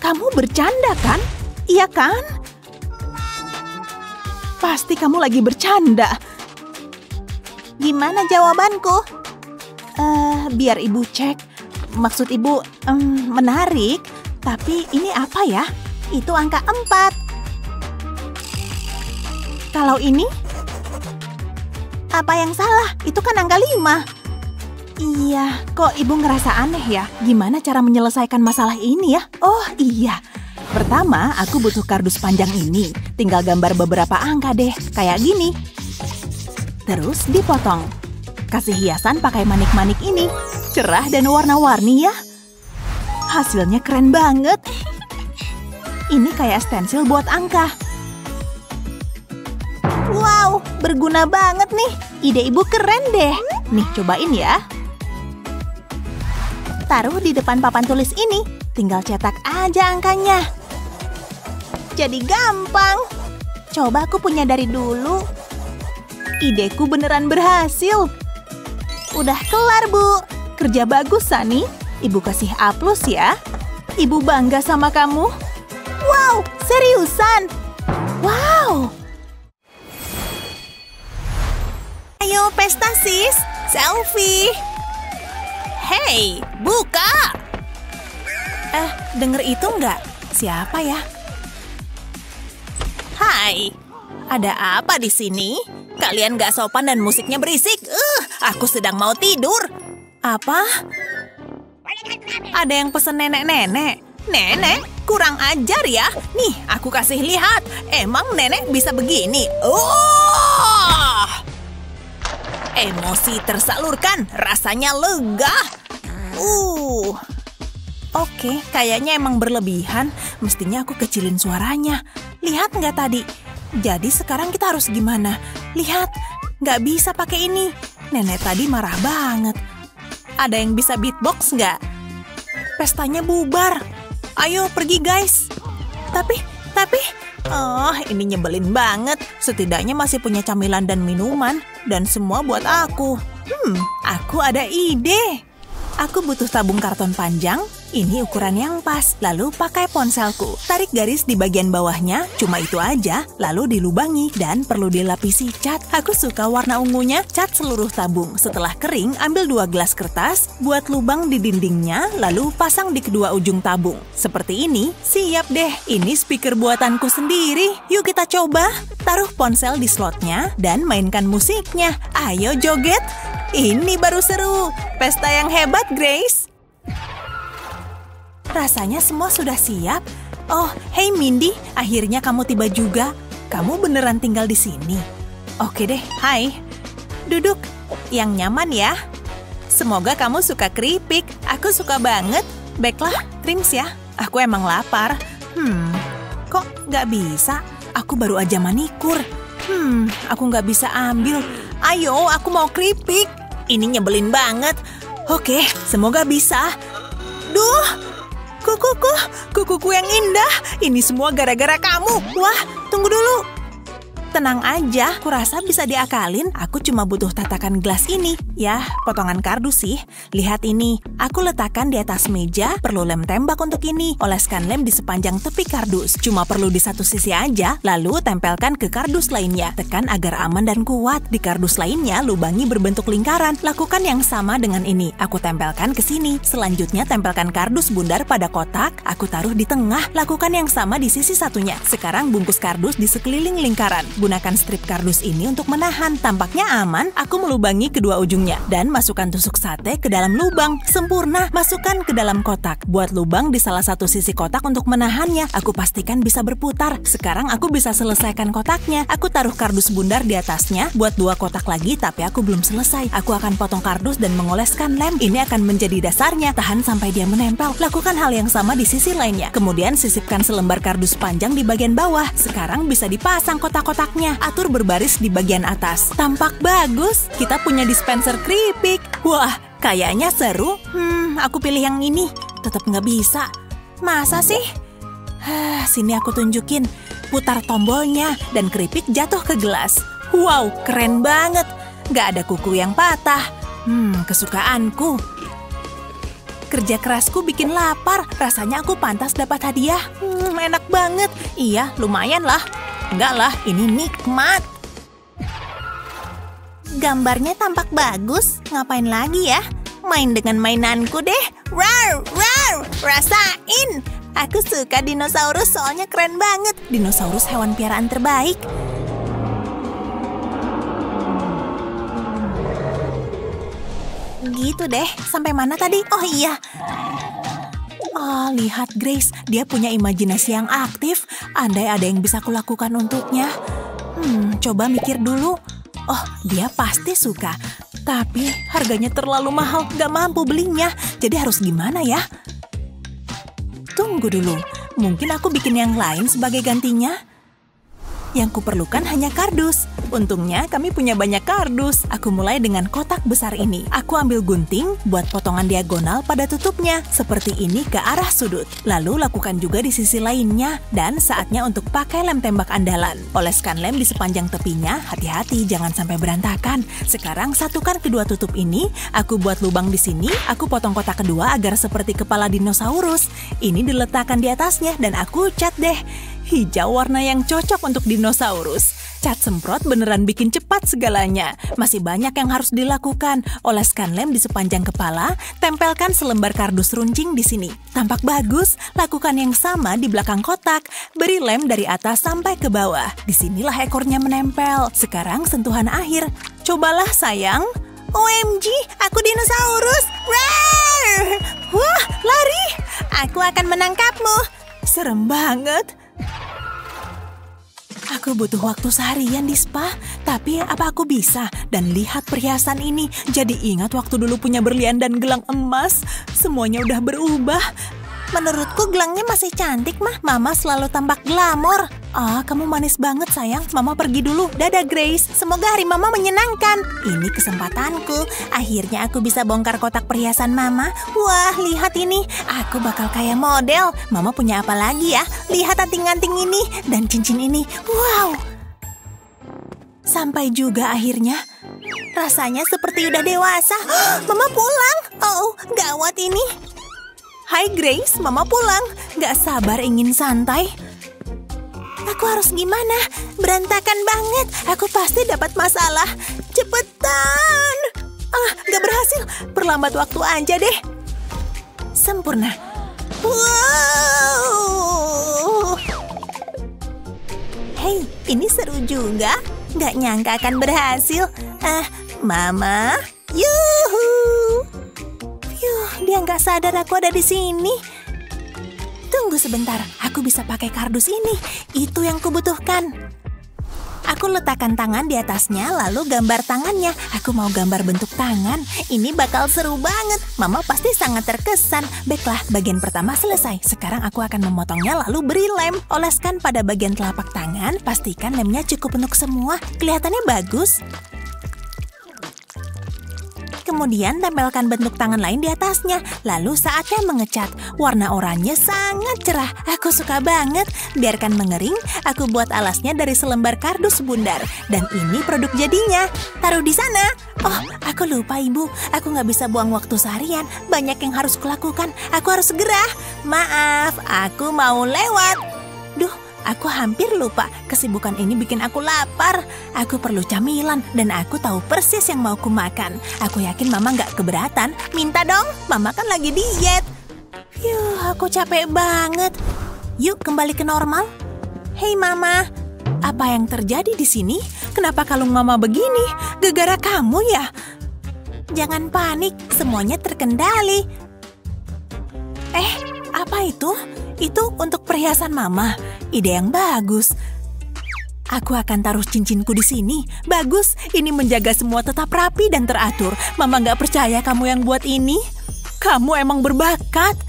kamu bercanda kan? Iya kan? Pasti kamu lagi bercanda. Gimana jawabanku? Biar ibu cek. Maksud ibu, menarik. Tapi ini apa ya? Itu angka 4. Kalau ini? Apa yang salah? Itu kan angka 5. Iya, kok ibu ngerasa aneh ya? Gimana cara menyelesaikan masalah ini ya? Oh iya. Pertama, aku butuh kardus panjang ini. Tinggal gambar beberapa angka deh, kayak gini. Terus dipotong. Kasih hiasan pakai manik-manik ini. Cerah dan warna-warni ya. Hasilnya keren banget. Ini kayak stensil buat angka. Wow, berguna banget nih. Ide ibu keren deh. Nih, cobain ya. Taruh di depan papan tulis ini. Tinggal cetak aja angkanya. Jadi gampang. Coba aku punya dari dulu. Ideku beneran berhasil. Udah kelar, Bu. Kerja bagus, Sunny. Ibu kasih A+ ya. Ibu bangga sama kamu. Wow, seriusan. Wow. Ayo pesta, sis. Selfie. Hey, buka. Denger itu nggak? Siapa ya? Hai, ada apa di sini? Kalian nggak sopan dan musiknya berisik. Aku sedang mau tidur. Apa? Ada yang pesen nenek-nenek. Nenek, kurang ajar ya. Nih, aku kasih lihat. Emang nenek bisa begini? Emosi tersalurkan, rasanya lega. Oke, kayaknya emang berlebihan. Mestinya aku kecilin suaranya. Lihat nggak tadi? Jadi sekarang kita harus gimana? Lihat, nggak bisa pakai ini. Nenek tadi marah banget. Ada yang bisa beatbox nggak? Pestanya bubar. Ayo pergi guys. Tapi, ini nyebelin banget. Setidaknya masih punya camilan dan minuman. Dan semua buat aku. Aku ada ide. Aku butuh tabung karton panjang. Ini ukuran yang pas. Lalu pakai ponselku. Tarik garis di bagian bawahnya. Cuma itu aja. Lalu dilubangi. Dan perlu dilapisi cat. Aku suka warna ungunya. Cat seluruh tabung. Setelah kering, ambil 2 gelas kertas. Buat lubang di dindingnya. Lalu pasang di kedua ujung tabung. Seperti ini. Siap deh. Ini speaker buatanku sendiri. Yuk kita coba. Taruh ponsel di slotnya. Dan mainkan musiknya. Ayo joget. Ini baru seru. Pesta yang hebat, Grace. Rasanya semua sudah siap. Oh, hey Mindy, akhirnya kamu tiba juga. Kamu beneran tinggal di sini? Oke deh, hai. Duduk, yang nyaman ya. Semoga kamu suka keripik. Aku suka banget. Baiklah, Trims ya. Aku emang lapar. Kok nggak bisa? Aku baru aja manikur. Aku nggak bisa ambil. Ayo, aku mau keripik. Ini nyebelin banget. Oke, semoga bisa. Duh! Kukuku yang indah. Ini semua gara-gara kamu. Wah, tunggu dulu. Tenang aja, kurasa bisa diakalin. Aku cuma butuh tatakan gelas ini. Yah, potongan kardus sih. Lihat ini, aku letakkan di atas meja, perlu lem tembak untuk ini. Oleskan lem di sepanjang tepi kardus. Cuma perlu di satu sisi aja, lalu tempelkan ke kardus lainnya. Tekan agar aman dan kuat. Di kardus lainnya, lubangi berbentuk lingkaran. Lakukan yang sama dengan ini. Aku tempelkan ke sini. Selanjutnya, tempelkan kardus bundar pada kotak. Aku taruh di tengah. Lakukan yang sama di sisi satunya. Sekarang bungkus kardus di sekeliling lingkaran. Gunakan strip kardus ini untuk menahan. Tampaknya aman. Aku melubangi kedua ujungnya dan masukkan tusuk sate ke dalam lubang. Sempurna. Masukkan ke dalam kotak. Buat lubang di salah satu sisi kotak untuk menahannya. Aku pastikan bisa berputar. Sekarang aku bisa selesaikan kotaknya. Aku taruh kardus bundar di atasnya. Buat 2 kotak lagi, tapi aku belum selesai. Aku akan potong kardus dan mengoleskan lem. Ini akan menjadi dasarnya. Tahan sampai dia menempel. Lakukan hal yang sama di sisi lainnya. Kemudian sisipkan selembar kardus panjang di bagian bawah. Sekarang bisa dipasang kotak-kotaknya. Atur berbaris di bagian atas. Tampak bagus. Kita punya dispenser keripik. Wah, kayaknya seru. Aku pilih yang ini. Tetap nggak bisa. Masa sih? Sini aku tunjukin. Putar tombolnya dan keripik jatuh ke gelas. Wow, keren banget. Nggak ada kuku yang patah. Kesukaanku. Kerja kerasku bikin lapar. Rasanya aku pantas dapat hadiah. Enak banget. Iya, lumayan lah. Enggak lah, ini nikmat. Gambarnya tampak bagus. Ngapain lagi ya? Main dengan mainanku deh. Rar, rar, rasain. Aku suka dinosaurus soalnya keren banget. Dinosaurus hewan piaraan terbaik. Gitu deh. Sampai mana tadi? Oh iya. Oh, lihat Grace, dia punya imajinasi yang aktif. Andai ada yang bisa kulakukan untuknya. Coba mikir dulu. Oh, dia pasti suka. Tapi harganya terlalu mahal, gak mampu belinya. Jadi harus gimana ya? Tunggu dulu, mungkin aku bikin yang lain sebagai gantinya. Yang kuperlukan hanya kardus. Untungnya kami punya banyak kardus. Aku mulai dengan kotak besar ini. Aku ambil gunting, buat potongan diagonal pada tutupnya. Seperti ini ke arah sudut. Lalu lakukan juga di sisi lainnya. Dan saatnya untuk pakai lem tembak andalan. Oleskan lem di sepanjang tepinya. Hati-hati, jangan sampai berantakan. Sekarang satukan kedua tutup ini. Aku buat lubang di sini. Aku potong kotak kedua agar seperti kepala dinosaurus. Ini diletakkan di atasnya dan aku cat deh. Hijau warna yang cocok untuk dinosaurus. Cat semprot beneran bikin cepat segalanya. Masih banyak yang harus dilakukan. Oleskan lem di sepanjang kepala, tempelkan selembar kardus runcing di sini. Tampak bagus. Lakukan yang sama di belakang kotak. Beri lem dari atas sampai ke bawah. Disinilah ekornya menempel. Sekarang sentuhan akhir. Cobalah sayang. OMG, aku dinosaurus. Rawr! Wah, lari. Aku akan menangkapmu. Serem banget. Aku butuh waktu seharian di spa, tapi apa aku bisa? Dan lihat perhiasan ini, jadi ingat waktu dulu punya berlian dan gelang emas. Semuanya udah berubah. Menurutku gelangnya masih cantik, mah. Mama selalu tampak glamor. Kamu manis banget, sayang. Mama pergi dulu. Dadah, Grace. Semoga hari Mama menyenangkan. Ini kesempatanku. Akhirnya aku bisa bongkar kotak perhiasan Mama. Wah, lihat ini. Aku bakal kayak model. Mama punya apa lagi ya? Lihat anting-anting ini dan cincin ini. Wow. Sampai juga akhirnya. Rasanya seperti udah dewasa. Mama pulang. Oh, gawat ini. Hai Grace, Mama pulang. Gak sabar ingin santai. Aku harus gimana? Berantakan banget. Aku pasti dapat masalah. Cepetan. Gak berhasil. Perlambat waktu aja deh. Sempurna. Wow. Hei, ini seru juga. Gak nyangka akan berhasil. Mama. Yuhu. Dia nggak sadar aku ada di sini. Tunggu sebentar, aku bisa pakai kardus ini. Itu yang kubutuhkan. Aku letakkan tangan di atasnya, lalu gambar tangannya. Aku mau gambar bentuk tangan. Ini bakal seru banget. Mama pasti sangat terkesan. Baiklah, bagian pertama selesai. Sekarang aku akan memotongnya lalu beri lem. Oleskan pada bagian telapak tangan. Pastikan lemnya cukup untuk semua. Kelihatannya bagus. Kemudian tempelkan bentuk tangan lain di atasnya. Lalu saatnya mengecat. Warna oranye sangat cerah. Aku suka banget. Biarkan mengering, aku buat alasnya dari selembar kardus bundar. Dan ini produk jadinya. Taruh di sana. Oh, aku lupa ibu. Aku nggak bisa buang waktu seharian. Banyak yang harus kulakukan. Aku harus segera. Maaf, aku mau lewat. Duh, aku hampir lupa. Kesibukan ini bikin aku lapar. Aku perlu camilan dan aku tahu persis yang mau ku makan. Aku yakin mama nggak keberatan. Minta dong, mama kan lagi diet. Aku capek banget. Yuk kembali ke normal. Hei mama, apa yang terjadi di sini? Kenapa kalung mama begini? Gara-gara kamu ya? Jangan panik, semuanya terkendali. Apa itu? Itu untuk perhiasan mama. Ide yang bagus. Aku akan taruh cincinku di sini. Bagus, ini menjaga semua tetap rapi dan teratur. Mama nggak percaya kamu yang buat ini. Kamu emang berbakat.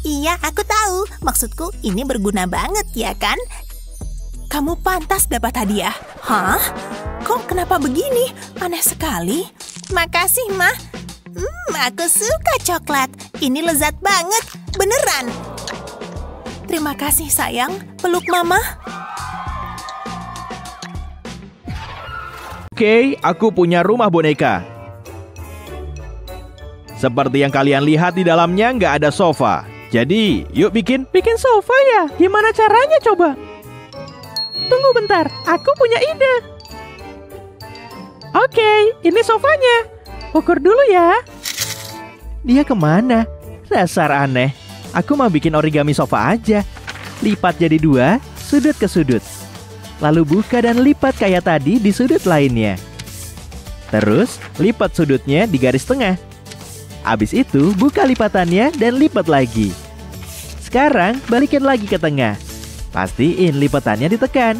Iya, aku tahu. Maksudku ini berguna banget, ya kan? Kamu pantas dapat hadiah. Hah? Kok kenapa begini? Aneh sekali. Makasih, Ma. Aku suka coklat. Ini lezat banget. Beneran. Terima kasih, sayang. Peluk Mama. Oke, aku punya rumah boneka. Seperti yang kalian lihat di dalamnya nggak ada sofa. Jadi, yuk bikin sofa ya? Gimana caranya coba? Tunggu bentar, aku punya ide. Oke, ini sofanya. Ukur dulu ya. Dia kemana? Dasar aneh. Aku mau bikin origami sofa aja. Lipat jadi 2, sudut ke sudut. Lalu buka dan lipat kayak tadi di sudut lainnya. Terus, lipat sudutnya di garis tengah. Abis itu, buka lipatannya dan lipat lagi. Sekarang, balikin lagi ke tengah. Pastiin lipatannya ditekan.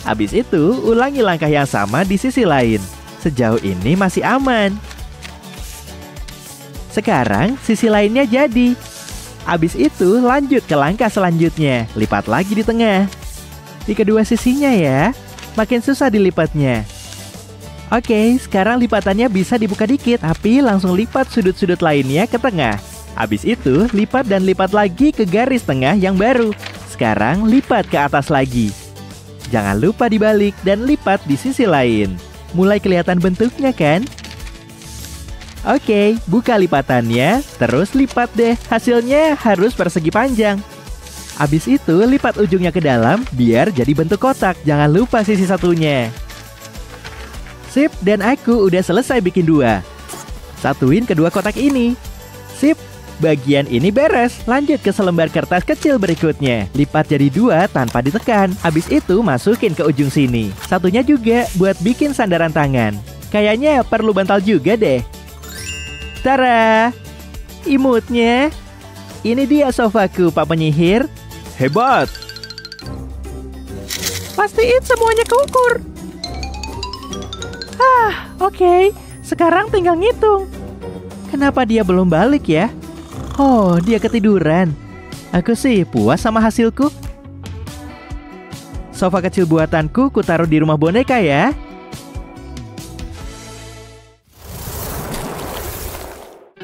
Habis itu, ulangi langkah yang sama di sisi lain. Sejauh ini masih aman. Sekarang, sisi lainnya jadi. Habis itu, lanjut ke langkah selanjutnya. Lipat lagi di tengah. Di kedua sisinya ya. Makin susah dilipatnya. Oke, sekarang lipatannya bisa dibuka dikit, tapi langsung lipat sudut-sudut lainnya ke tengah. Habis itu, lipat dan lipat lagi ke garis tengah yang baru. Sekarang lipat ke atas lagi. Jangan lupa dibalik dan lipat di sisi lain. Mulai kelihatan bentuknya kan? Oke, buka lipatannya, terus lipat deh. Hasilnya harus persegi panjang. Habis itu, lipat ujungnya ke dalam biar jadi bentuk kotak. Jangan lupa sisi satunya. Sip, dan aku udah selesai bikin 2. Satuin kedua kotak ini. Sip. Bagian ini beres, lanjut ke selembar kertas kecil berikutnya. Lipat jadi 2 tanpa ditekan. Habis itu masukin ke ujung sini. Satunya juga buat bikin sandaran tangan. Kayaknya perlu bantal juga deh. Tara! Imutnya. Ini dia sofaku, Pak Penyihir. Hebat! Pastiin semuanya keukur. Oke. Sekarang tinggal ngitung. Kenapa dia belum balik ya? Oh, dia ketiduran. Aku sih puas sama hasilku. Sofa kecil buatanku kutaruh di rumah boneka ya.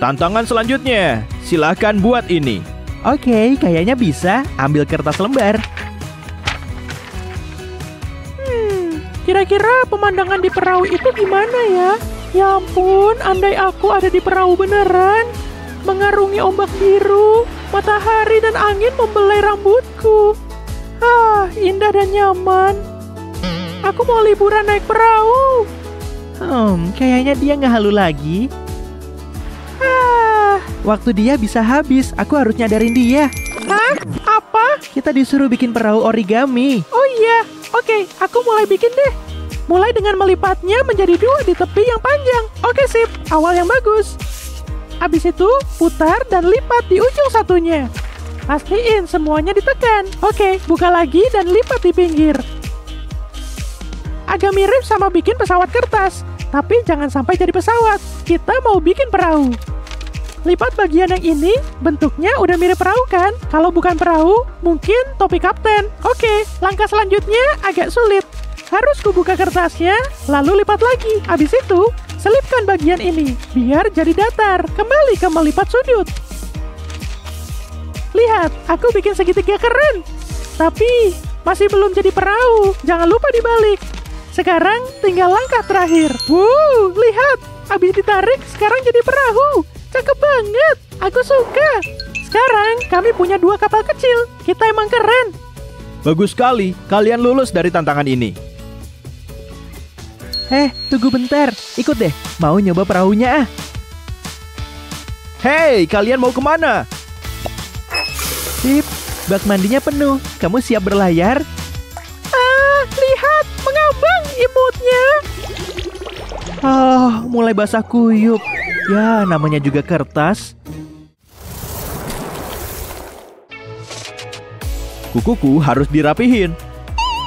Tantangan selanjutnya. Silahkan buat ini. Oke, kayaknya bisa. Ambil kertas lembar. Kira-kira pemandangan di perahu itu gimana ya? Ya ampun, andai aku ada di perahu beneran. Mengarungi ombak biru, matahari dan angin membelai rambutku. Indah dan nyaman. Aku mau liburan naik perahu. Kayaknya dia nggak halu lagi. Waktu dia bisa habis, aku harus nyadarin dia. Hah? Apa? Kita disuruh bikin perahu origami. Oh iya, oke, aku mulai bikin deh. Mulai dengan melipatnya menjadi 2 di tepi yang panjang. Oke sip, awal yang bagus. Habis itu, putar dan lipat di ujung satunya. Pastiin semuanya ditekan. Oke, buka lagi dan lipat di pinggir. Agak mirip sama bikin pesawat kertas. Tapi jangan sampai jadi pesawat. Kita mau bikin perahu. Lipat bagian yang ini, bentuknya udah mirip perahu kan? Kalau bukan perahu, mungkin topi kapten. Oke, langkah selanjutnya agak sulit. Harus kubuka kertasnya, lalu lipat lagi. Habis itu, Selipkan bagian ini, biar jadi datar. Kembali ke melipat sudut. Lihat, aku bikin segitiga keren. Tapi, masih belum jadi perahu. Jangan lupa dibalik. Sekarang, tinggal langkah terakhir. Wow, lihat. Habis ditarik, sekarang jadi perahu. Cakep banget. Aku suka. Sekarang, kami punya 2 kapal kecil. Kita emang keren. Bagus sekali, kalian lulus dari tantangan ini. Tunggu bentar. Ikut deh, mau nyoba perahunya ah. Hei, kalian mau kemana? Sip, bak mandinya penuh. Kamu siap berlayar? Lihat, mengambang imutnya. Mulai basah kuyup. Ya, namanya juga kertas. Kukuku harus dirapihin.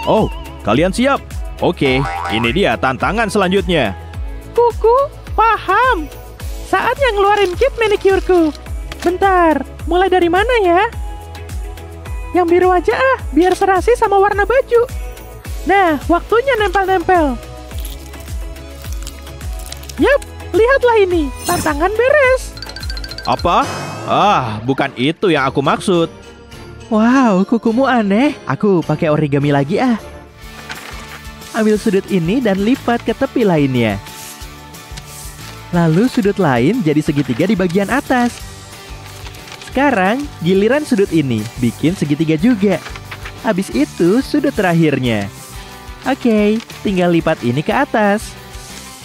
Oh, kalian siap? Oke, ini dia tantangan selanjutnya. Kuku, paham. Saatnya ngeluarin kit manicureku. Bentar, mulai dari mana ya? Yang biru aja ah, biar serasi sama warna baju. Nah, waktunya nempel-nempel. Yap, lihatlah ini. Tantangan beres. Apa? Bukan itu yang aku maksud. Wow, kukumu aneh. Aku pakai origami lagi ah. Ambil sudut ini dan lipat ke tepi lainnya. Lalu sudut lain jadi segitiga di bagian atas. Sekarang giliran sudut ini bikin segitiga juga. Habis itu sudut terakhirnya. Oke, tinggal lipat ini ke atas.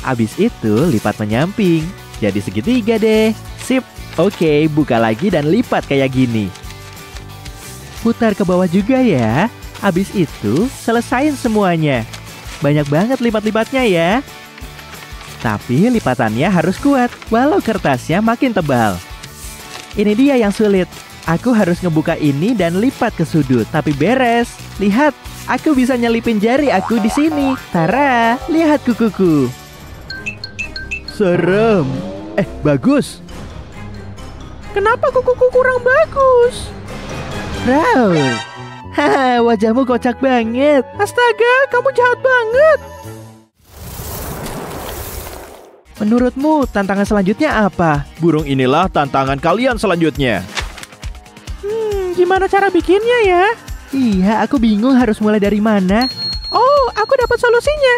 Habis itu lipat menyamping. Jadi segitiga deh. Sip. Oke, buka lagi dan lipat kayak gini. Putar ke bawah juga ya. Habis itu selesain semuanya. Banyak banget lipat-lipatnya ya. Tapi lipatannya harus kuat, walau kertasnya makin tebal. Ini dia yang sulit. Aku harus ngebuka ini dan lipat ke sudut, tapi beres. Lihat, aku bisa nyelipin jari aku di sini. Tara, lihat kukuku. Serem. Bagus. Kenapa kukuku kurang bagus? Raul. Haha, wajahmu kocak banget. Astaga, kamu jahat banget. Menurutmu tantangan selanjutnya apa? Burung inilah tantangan kalian selanjutnya. Gimana cara bikinnya ya? Iya, aku bingung harus mulai dari mana. Oh, aku dapat solusinya.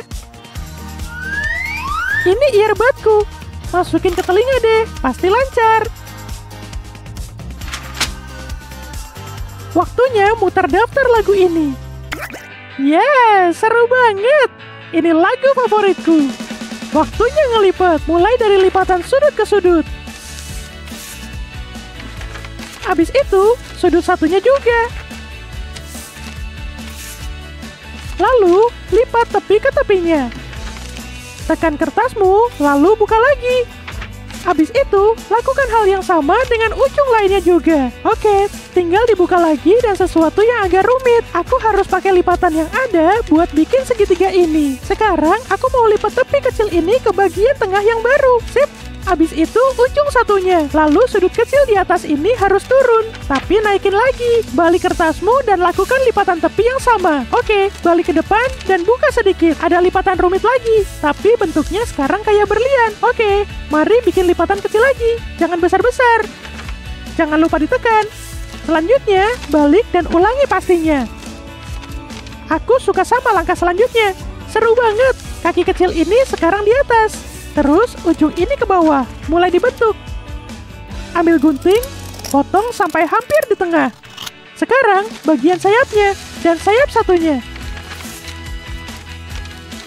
Ini earbudku. Masukin ke telinga deh, pasti lancar. Waktunya muter daftar lagu ini. Seru banget. Ini lagu favoritku. Waktunya ngelipat, mulai dari lipatan sudut ke sudut. Habis itu, sudut satunya juga. Lalu, lipat tepi ke tepinya. Tekan kertasmu, lalu buka lagi. Habis itu, lakukan hal yang sama dengan ujung lainnya juga. Oke, tinggal dibuka lagi dan sesuatu yang agak rumit. Aku harus pakai lipatan yang ada buat bikin segitiga ini. Sekarang, aku mau lipat tepi kecil ini ke bagian tengah yang baru. Sip! Habis itu, ujung satunya. Lalu sudut kecil di atas ini harus turun. Tapi naikin lagi. Balik kertasmu dan lakukan lipatan tepi yang sama. Oke, balik ke depan dan buka sedikit. Ada lipatan rumit lagi. Tapi bentuknya sekarang kayak berlian. Oke, mari bikin lipatan kecil lagi. Jangan besar-besar. Jangan lupa ditekan. Selanjutnya, balik dan ulangi pastinya. Aku suka sama langkah selanjutnya. Seru banget. Kaki kecil ini sekarang di atas. Terus ujung ini ke bawah, mulai dibentuk. Ambil gunting, potong sampai hampir di tengah. Sekarang bagian sayapnya dan sayap satunya.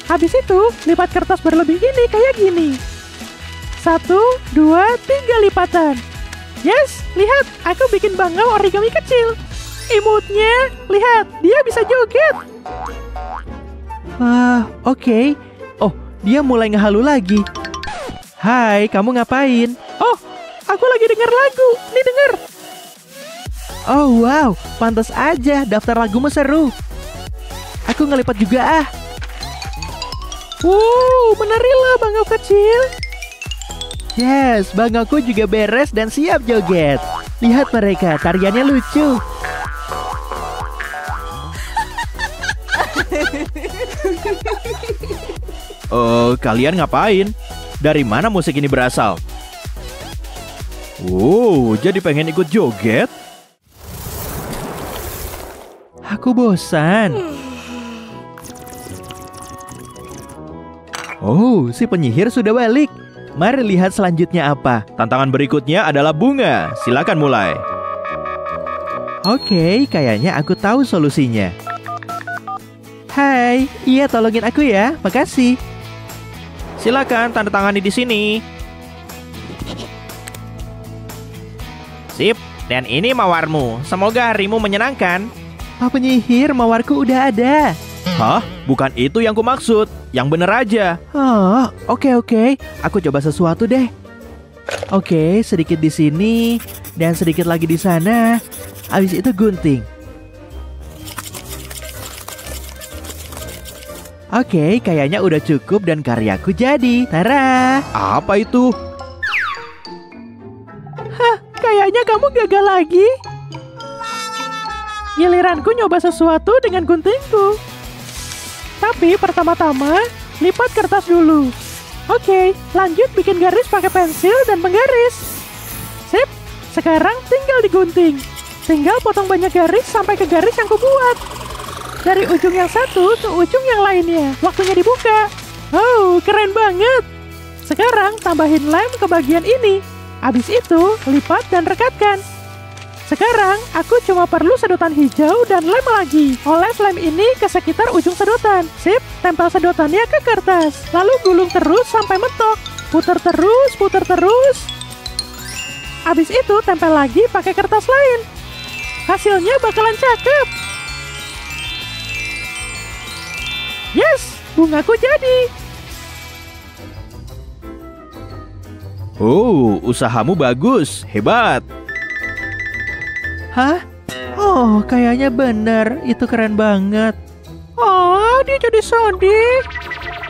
Habis itu, lipat kertas berlebih ini kayak gini. 1, 2, 3 lipatan. Yes, lihat, aku bikin bangau origami kecil. Imutnya, lihat, dia bisa joget. Oke. Oh, dia mulai ngehalu lagi. Hai, kamu ngapain? Oh, aku lagi denger lagu. Nih denger. Oh wow, pantas aja daftar lagumu seru. Aku ngelipat juga ah. Menarilah bangau kecil. Yes, bangauku juga beres dan siap joget. Lihat mereka, tariannya lucu. Kalian ngapain? Dari mana musik ini berasal? Wow, jadi pengen ikut joget? Aku bosan. Oh, si penyihir sudah balik. Mari lihat selanjutnya apa. Tantangan berikutnya adalah bunga. Silakan mulai. Oke, kayaknya aku tahu solusinya. Hai, iya tolongin aku ya, makasih. Silakan tanda tangani di sini. Sip, dan ini mawarmu. Semoga harimu menyenangkan. Pak penyihir, mawarku udah ada. Hah? Bukan itu yang kumaksud. Yang bener aja. Oh, oke. Aku coba sesuatu deh. Oke, sedikit di sini dan sedikit lagi di sana. Habis itu gunting. Oke, kayaknya udah cukup dan karyaku jadi. Tara! Apa itu? Hah, kayaknya kamu gagal lagi. Giliranku nyoba sesuatu dengan guntingku. Tapi pertama-tama, lipat kertas dulu. Oke, lanjut bikin garis pakai pensil dan penggaris. Sip, sekarang tinggal digunting. Tinggal potong banyak garis sampai ke garis yang kubuat. Dari ujung yang satu ke ujung yang lainnya. Waktunya dibuka. Oh, keren banget. Sekarang tambahin lem ke bagian ini. Habis itu, lipat dan rekatkan. Sekarang, aku cuma perlu sedotan hijau dan lem lagi. Oles lem ini ke sekitar ujung sedotan. Sip, tempel sedotannya ke kertas. Lalu gulung terus sampai mentok. Putar terus. Habis itu, tempel lagi pakai kertas lain. Hasilnya bakalan cakep. Yes, bungaku jadi. Oh, usahamu bagus. Hebat. Hah? Oh, kayaknya bener. Itu keren banget. Oh, dia jadi sedih.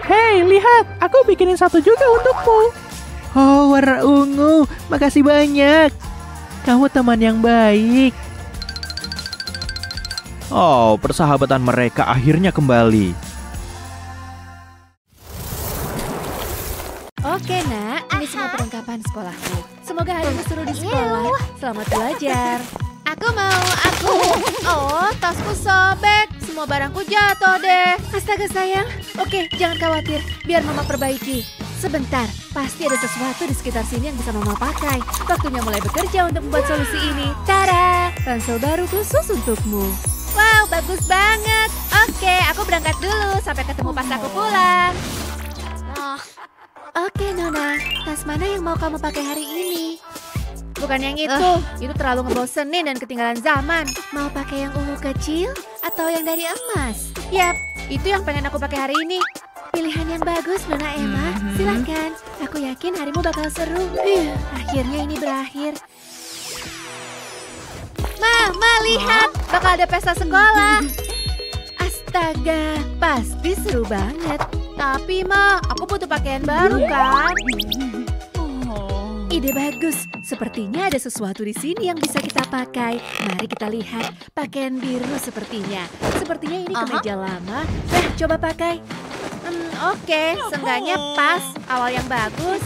Hei, lihat. Aku bikinin satu juga untukmu. Oh, warna ungu. Makasih banyak. Kamu teman yang baik. Oh, persahabatan mereka akhirnya kembali. Oke nak, ini semua perlengkapan sekolahku. Semoga harimu seru di sekolah. Selamat belajar. Aku. Oh, tasku sobek. Semua barangku jatuh deh. Astaga sayang. Oke, jangan khawatir. Biar mama perbaiki. Sebentar, pasti ada sesuatu di sekitar sini yang bisa mama pakai. Waktunya mulai bekerja untuk membuat solusi ini. Tara, ransel baru khusus untukmu. Wow, bagus banget. Oke, aku berangkat dulu. Sampai ketemu pas aku pulang. Oke, Nona. Tas mana yang mau kamu pakai hari ini? Bukan yang itu. Itu terlalu ngebosenin dan ketinggalan zaman. Mau pakai yang ungu kecil atau yang dari emas? Yap, itu yang pengen aku pakai hari ini. Pilihan yang bagus, Nona Emma. Silakan. Aku yakin harimu bakal seru. Akhirnya ini berakhir. Ma, lihat. Bakal ada pesta sekolah. Astaga, pasti seru banget. Tapi, Ma, aku butuh pakaian baru, kan? Ide bagus. Sepertinya ada sesuatu di sini yang bisa kita pakai. Mari kita lihat. Pakaian biru sepertinya. Sepertinya ini kemeja lama. Coba pakai. Oke, seenggaknya pas. Awal yang bagus.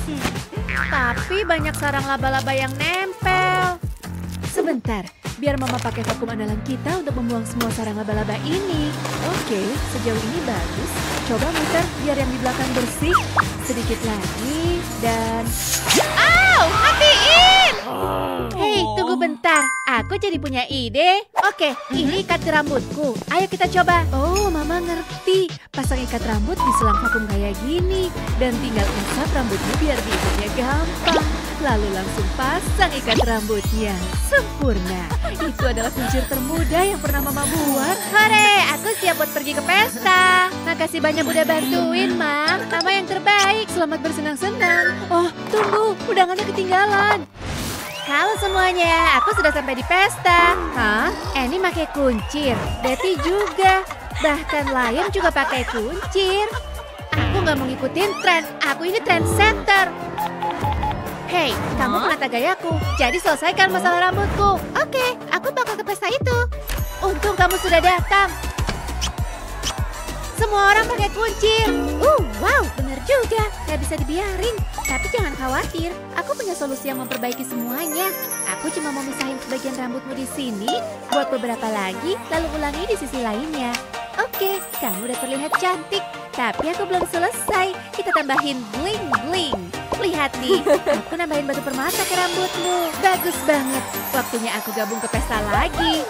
Tapi banyak sarang laba-laba yang nempel. Sebentar. Biar mama pakai vakum andalan kita untuk membuang semua sarang laba-laba ini. Oke, sejauh ini bagus. Coba muter biar yang di belakang bersih. Sedikit lagi dan... Matiin! Hei, tunggu bentar. Aku jadi punya ide. Oke, ini ikat ke rambutku. Ayo kita coba. Oh, mama ngerti. Pasang ikat rambut di selang vakum kayak gini. Dan tinggal usap rambutnya biar diikatnya gampang. Lalu langsung pasang ikat rambutnya. Sempurna. Itu adalah kuncir termudah yang pernah mama buat. Hore, aku siap buat pergi ke pesta. Makasih banyak udah bantuin, Mam. Mama yang terbaik. Selamat bersenang-senang. Oh, tunggu. Undangannya ketinggalan. Halo semuanya, aku sudah sampai di pesta. Hah? Annie pakai kuncir. Betty juga. Bahkan Lion juga pakai kuncir. Aku nggak mau ngikutin tren. Aku ini trendsetter. Hei, kamu menata gayaku. Jadi selesaikan masalah rambutku. Oke, aku bakal ke pesta itu. Untung kamu sudah datang. semua orang pakai kuncir. Wow, bener juga. Gak bisa dibiarin. Tapi jangan khawatir, aku punya solusi yang memperbaiki semuanya. Aku cuma mau misahin sebagian rambutmu di sini, buat beberapa lagi, lalu ulangi di sisi lainnya. Oke, kamu udah terlihat cantik. Tapi aku belum selesai. Kita tambahin bling-bling. Lihat nih, aku nambahin batu permata ke rambutmu. Bagus banget. Waktunya aku gabung ke pesta lagi.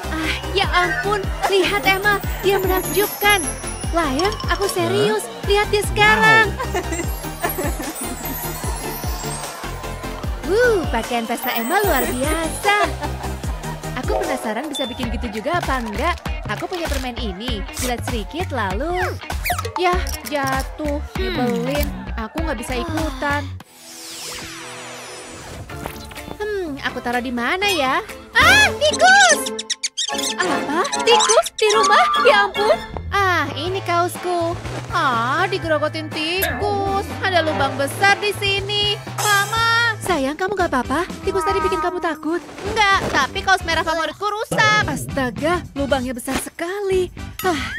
Ya ampun. Lihat Emma, dia menakjubkan. Lion, aku serius. Lihat dia sekarang. Pakaian pesta Emma luar biasa. Aku penasaran bisa bikin gitu juga apa enggak. Aku punya permen ini. Jilat sedikit lalu... Yah, jatuh. Nyebelin. Aku nggak bisa ikutan. Aku taruh di mana ya? Tikus! Apa? Tikus di rumah? Ya ampun. Ini kaosku. Digerogotin tikus. Ada lubang besar di sini. Mama. Sayang, kamu gak apa-apa? Tikus tadi bikin kamu takut? Enggak, tapi kaos merah favoritku rusak. Astaga, lubangnya besar sekali.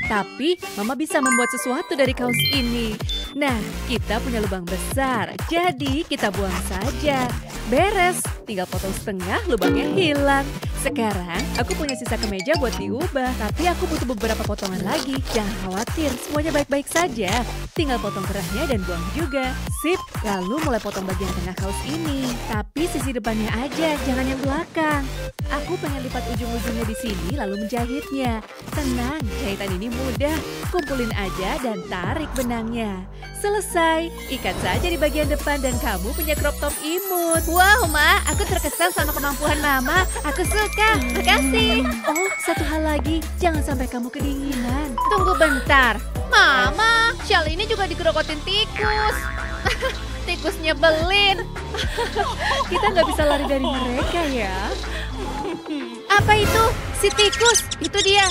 Tapi Mama bisa membuat sesuatu dari kaos ini. Nah, kita punya lubang besar, jadi kita buang saja. Beres, tinggal potong setengah, lubangnya hilang. Sekarang, aku punya sisa kemeja buat diubah, tapi aku butuh beberapa potongan lagi. Jangan khawatir, semuanya baik-baik saja. Tinggal potong kerahnya dan buang juga. Sip, lalu mulai potong bagian tengah kaos ini. Tapi sisi depannya aja, jangan yang belakang. Aku pengen lipat ujung-ujungnya di sini lalu menjahitnya. Tenang, jahitan ini mudah. Kumpulin aja dan tarik benangnya. Selesai, ikat saja di bagian depan dan kamu punya crop top imut. Wow, Ma, aku terkesan sama kemampuan Mama. Aku suka, makasih. Oh, satu hal lagi, jangan sampai kamu kedinginan. Tunggu bentar. Mama, shawl ini juga digerogotin tikus. Tikus nyebelin. Kita nggak bisa lari dari mereka ya. Apa itu? Si tikus, itu dia.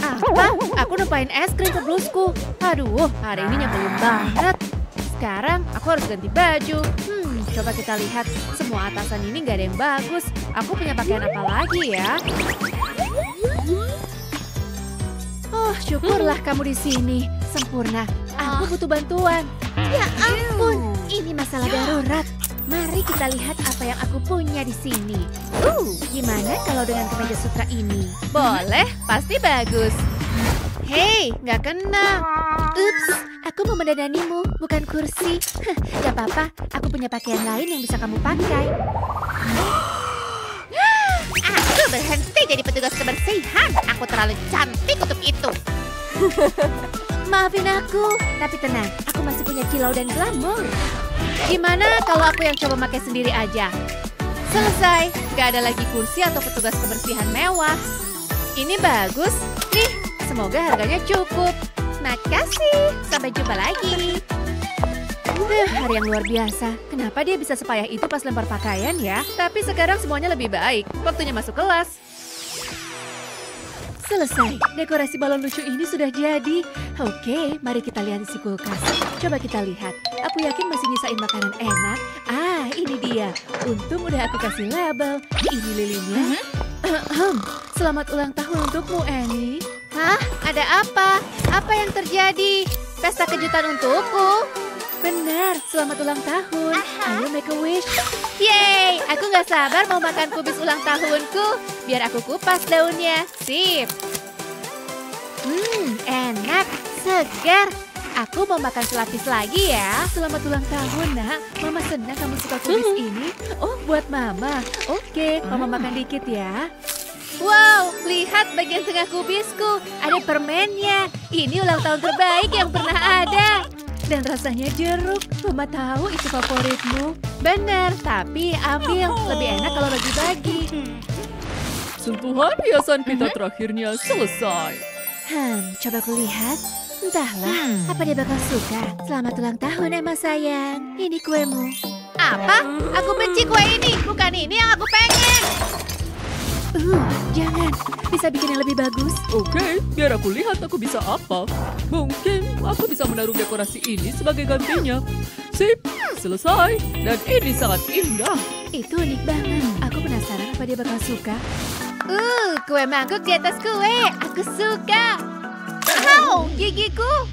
Apa? Aku numpain es krim ke blusku. Aduh, hari ini nyebelin banget. Sekarang aku harus ganti baju. Coba kita lihat. Semua atasan ini nggak ada yang bagus. Aku punya pakaian apa lagi ya? Oh, syukurlah kamu di sini. Sempurna. Aku butuh bantuan. Ya ampun, ini masalah darurat. Mari kita lihat apa yang aku punya di sini. Gimana kalau dengan kemeja sutra ini? Boleh, pasti bagus. Hei, nggak kena. Ups, aku mau mendandanimu, bukan kursi. Gak apa-apa, aku punya pakaian lain yang bisa kamu pakai. Aku berhenti jadi petugas kebersihan. Aku terlalu cantik untuk itu. Maafin aku, tapi tenang, aku masih punya kilau dan glamor. Gimana kalau aku yang coba pakai sendiri aja? Selesai, gak ada lagi kursi atau petugas kebersihan mewah. Ini bagus, nih, semoga harganya cukup. Makasih, sampai jumpa lagi. Hari yang luar biasa. Kenapa dia bisa sepayah itu pas lempar pakaian ya? Tapi sekarang semuanya lebih baik. Waktunya masuk kelas. Selesai, dekorasi balon lucu ini sudah jadi. Oke, mari kita lihat isi kulkas. Coba kita lihat. Aku yakin masih nyisain makanan enak. Ini dia. Untung udah aku kasih label. Ini lilinnya. Selamat ulang tahun untukmu, Annie. Hah? Ada apa? Apa yang terjadi? Pesta kejutan untukku? Benar, selamat ulang tahun. Ayo make a wish. Yeay, aku gak sabar mau makan kubis ulang tahunku. Biar aku kupas daunnya. Sip. Enak, segar. Aku mau makan selapis lagi ya. Selamat ulang tahun, Nak. Mama senang kamu suka kubis ini. Oh, buat Mama. Oke, Mama makan dikit ya. Wow, lihat bagian tengah kubisku. Ada permennya. Ini ulang tahun terbaik yang pernah ada. Dan rasanya jeruk. Mama tahu itu favoritmu. Benar, tapi ambil. Lebih enak kalau bagi-bagi. Sentuhan hiasan kita terakhirnya selesai. Coba ku lihat. Entahlah, apa dia bakal suka. Selamat ulang tahun, Emma sayang. Ini kuemu. Apa? Aku benci kue ini. Bukan ini yang aku pengen. Jangan. Bisa bikin yang lebih bagus. Oke, biar aku lihat aku bisa apa. Mungkin aku bisa menaruh dekorasi ini sebagai gantinya. Sip, selesai. Dan ini sangat indah. Itu unik banget. Aku penasaran apa dia bakal suka. Kue mangkuk di atas kue. Aku suka. Oh, gigiku.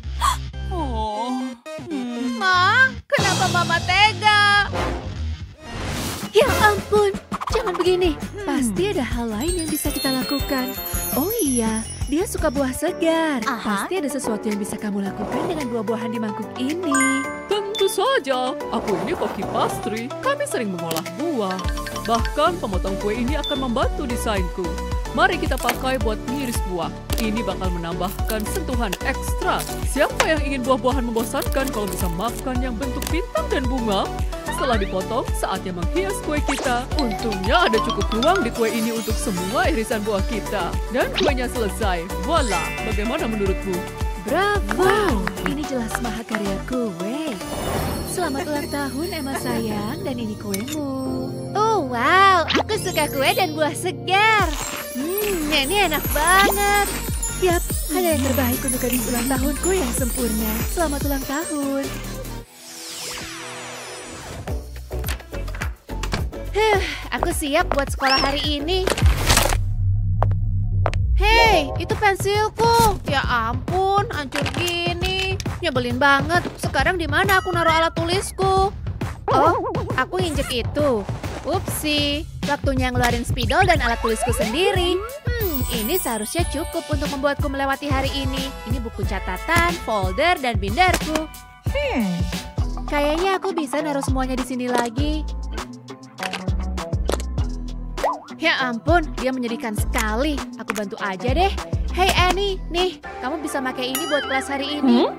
Ma, kenapa Mama tega? Ya ampun, jangan begini. Pasti ada hal lain yang bisa kita lakukan. Oh iya, dia suka buah segar. Pasti ada sesuatu yang bisa kamu lakukan dengan buah-buahan di mangkuk ini. Tentu saja, aku ini koki pastry. Kami sering mengolah buah. Bahkan pemotong kue ini akan membantu desainku. Mari kita pakai buat mengiris buah. Ini bakal menambahkan sentuhan ekstra. Siapa yang ingin buah-buahan membosankan kalau bisa makan yang bentuk bintang dan bunga? Setelah dipotong, saatnya menghias kue kita. Untungnya ada cukup ruang di kue ini untuk semua irisan buah kita. Dan kuenya selesai. Voila, bagaimana menurutmu? Bravo, ini jelas mahakarya kue. Selamat ulang tahun Emma sayang, dan ini kuemu. Oh wow, aku suka kue dan buah segar. Ini enak banget. Yap, hanya yang terbaik untuk gadis ulang tahunku yang sempurna. Selamat ulang tahun. Aku siap buat sekolah hari ini. Hei, itu pensilku. Ya ampun, hancur gini. Nyebelin banget. Sekarang di mana aku naruh alat tulisku? Oh, aku injek itu. Upsi, waktunya ngeluarin spidol dan alat tulisku sendiri. Ini seharusnya cukup untuk membuatku melewati hari ini. Ini buku catatan, folder, dan binderku. Kayaknya aku bisa naruh semuanya di sini lagi. Ya ampun, dia menyedihkan sekali. Aku bantu aja deh. Hey Annie, nih, kamu bisa pakai ini buat kelas hari ini.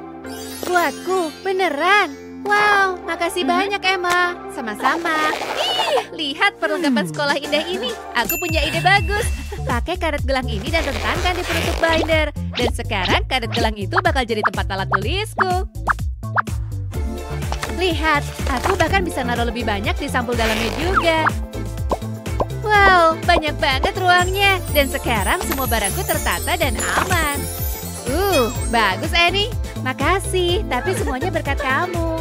Buatku, beneran. Wow, makasih banyak Emma. Sama-sama. Lihat perlengkapan sekolah indah ini. Aku punya ide bagus. Pakai karet gelang ini dan rentangkan di penutup binder. Dan sekarang karet gelang itu bakal jadi tempat alat tulisku. Lihat, aku bahkan bisa naruh lebih banyak di sampul dalamnya juga. Wow, banyak banget ruangnya. Dan sekarang semua barangku tertata dan aman. Bagus Annie. Makasih, tapi semuanya berkat kamu.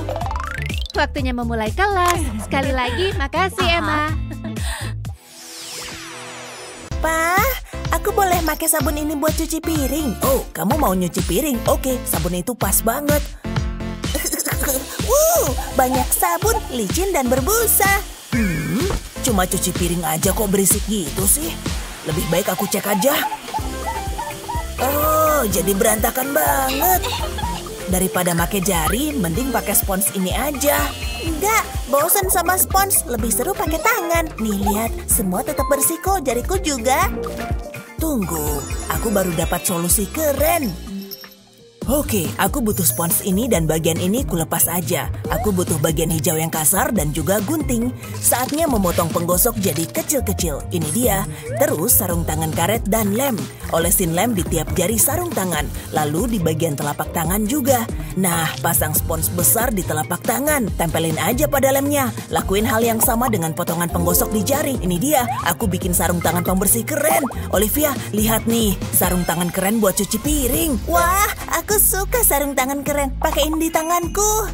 Waktunya memulai kelas. Sekali lagi, makasih Emma. Pa, aku boleh pakai sabun ini buat cuci piring? Oh, kamu mau nyuci piring? Oke, sabun itu pas banget. Banyak sabun, licin dan berbusa. Cuma cuci piring aja kok berisik gitu sih. Lebih baik aku cek aja. Oh, jadi berantakan banget. Daripada pakai jari, mending pakai spons ini aja. Enggak, bosan sama spons. Lebih seru pakai tangan. Nih lihat, semua tetap bersih kok, jariku juga. Tunggu, aku baru dapat solusi keren. Oke, aku butuh spons ini dan bagian ini kulepas aja. Aku butuh bagian hijau yang kasar dan juga gunting. Saatnya memotong penggosok jadi kecil-kecil. Ini dia. Terus sarung tangan karet dan lem. Olesin lem di tiap jari sarung tangan. Lalu di bagian telapak tangan juga. Nah, pasang spons besar di telapak tangan. Tempelin aja pada lemnya. Lakuin hal yang sama dengan potongan penggosok di jari. Ini dia. Aku bikin sarung tangan pembersih keren. Olivia, lihat nih. Sarung tangan keren buat cuci piring. Wah, aku suka sarung tangan keren. Pakein di tanganku.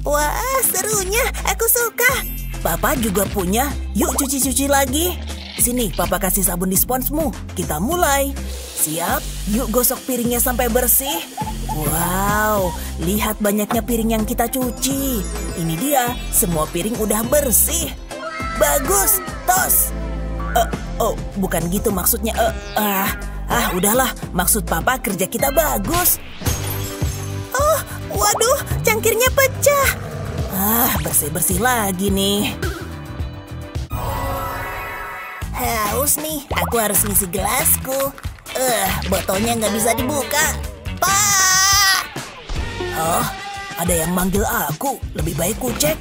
Wah, serunya. Aku suka. Papa juga punya. Yuk cuci-cuci lagi. Sini, Papa kasih sabun di sponsmu. Kita mulai. Siap? Yuk gosok piringnya sampai bersih. Wow, lihat banyaknya piring yang kita cuci. Ini dia, semua piring udah bersih. Bagus, tos. Bukan gitu maksudnya. Udahlah, maksud Papa kerja kita bagus. Oh, waduh, cangkirnya pecah. Bersih-bersih lagi nih. Haus nih, aku harus ngisi gelasku. Botolnya nggak bisa dibuka. Pak! Oh, ada yang manggil aku. Lebih baik ku cek.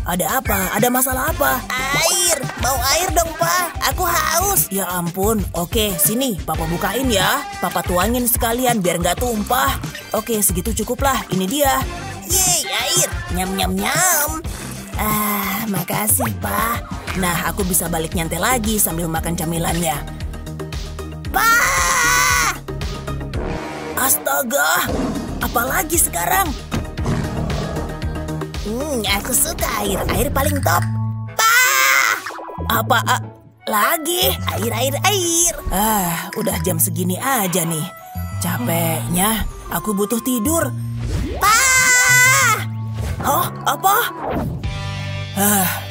Ada apa? Ada masalah apa? Air! Mau air dong, Pak. Aku haus. Ya ampun. Oke, sini. Papa bukain ya. Papa tuangin sekalian biar nggak tumpah. Oke, segitu cukup lah. Ini dia. Yeay, air. Nyam-nyam-nyam. Makasih, Pak. Nah, aku bisa balik nyantai lagi sambil makan camilannya. Pak! Astaga. Apalagi sekarang? Aku suka air. Air paling top. Pak! Apa? Lagi? Air. Udah jam segini aja nih. Capeknya, aku butuh tidur. Pak! Hah? Apa?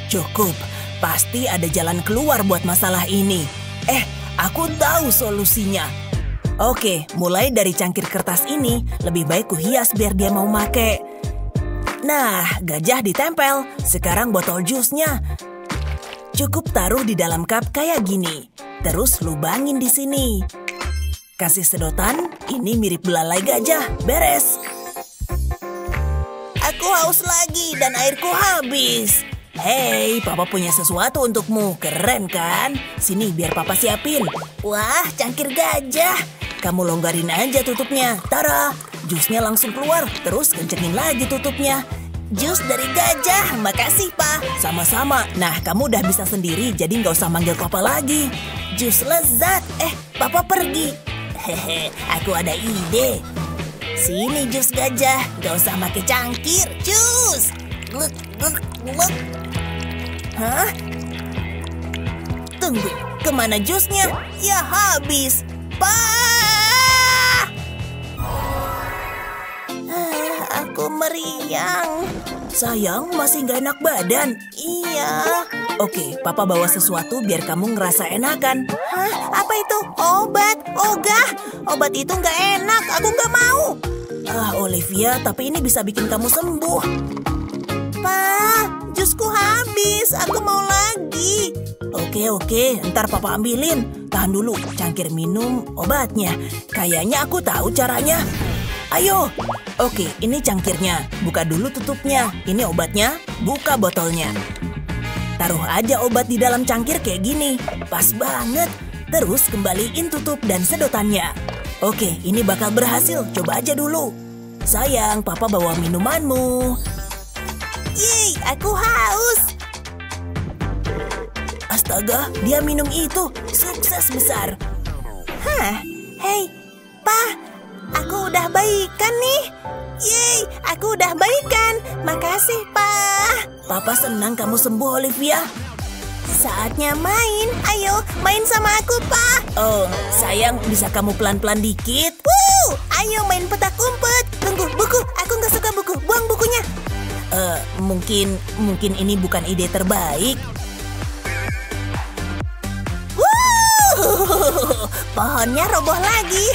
Cukup. Pasti ada jalan keluar buat masalah ini. Aku tahu solusinya. Oke, mulai dari cangkir kertas ini, lebih baik kuhias biar dia mau make. Nah, gajah ditempel. Sekarang botol jusnya. Cukup taruh di dalam cup kayak gini. Terus lubangin di sini. Kasih sedotan, ini mirip belalai gajah. Beres. Aku haus lagi dan airku habis. Hei, Papa punya sesuatu untukmu. Keren kan? Sini biar Papa siapin. Wah, cangkir gajah. Kamu longgarin aja tutupnya. Tara, jusnya langsung keluar. Terus kencengin lagi tutupnya. Jus dari gajah. Makasih, Pa. Sama-sama. Nah, kamu udah bisa sendiri, jadi nggak usah manggil Papa lagi. Jus lezat. Papa pergi. Hehe, aku ada ide. Sini jus gajah. Nggak usah pakai cangkir. Jus. Gluk. Hah? Tunggu, kemana jusnya? Ya habis. Aku meriang. Sayang, masih gak enak badan. Iya. Oke, Papa bawa sesuatu biar kamu ngerasa enakan. Hah? Apa itu? Obat? Ogah? Obat itu gak enak. Aku gak mau. Olivia, tapi ini bisa bikin kamu sembuh. Pa, jusku habis. Aku mau lagi. Oke, ntar Papa ambilin. Tahan dulu, cangkir minum obatnya. Kayaknya aku tahu caranya. Ayo. Oke, ini cangkirnya. Buka dulu tutupnya. Ini obatnya. Buka botolnya. Taruh aja obat di dalam cangkir kayak gini. Pas banget. Terus kembaliin tutup dan sedotannya. Oke, ini bakal berhasil. Coba aja dulu. Sayang, Papa bawa minumanmu. Yeay, aku haus. Astaga, dia minum itu. Sukses besar. Hei, Pa, aku udah baikan nih. Yeay, aku udah baikan. Makasih, Pa. Papa senang kamu sembuh, Olivia. Saatnya main. Ayo, main sama aku, Pa. Oh, sayang, bisa kamu pelan-pelan dikit? Ayo main petak umpet. Tunggu, buku. Aku nggak suka buku. Buang bukunya. Mungkin ini bukan ide terbaik. Pohonnya roboh lagi.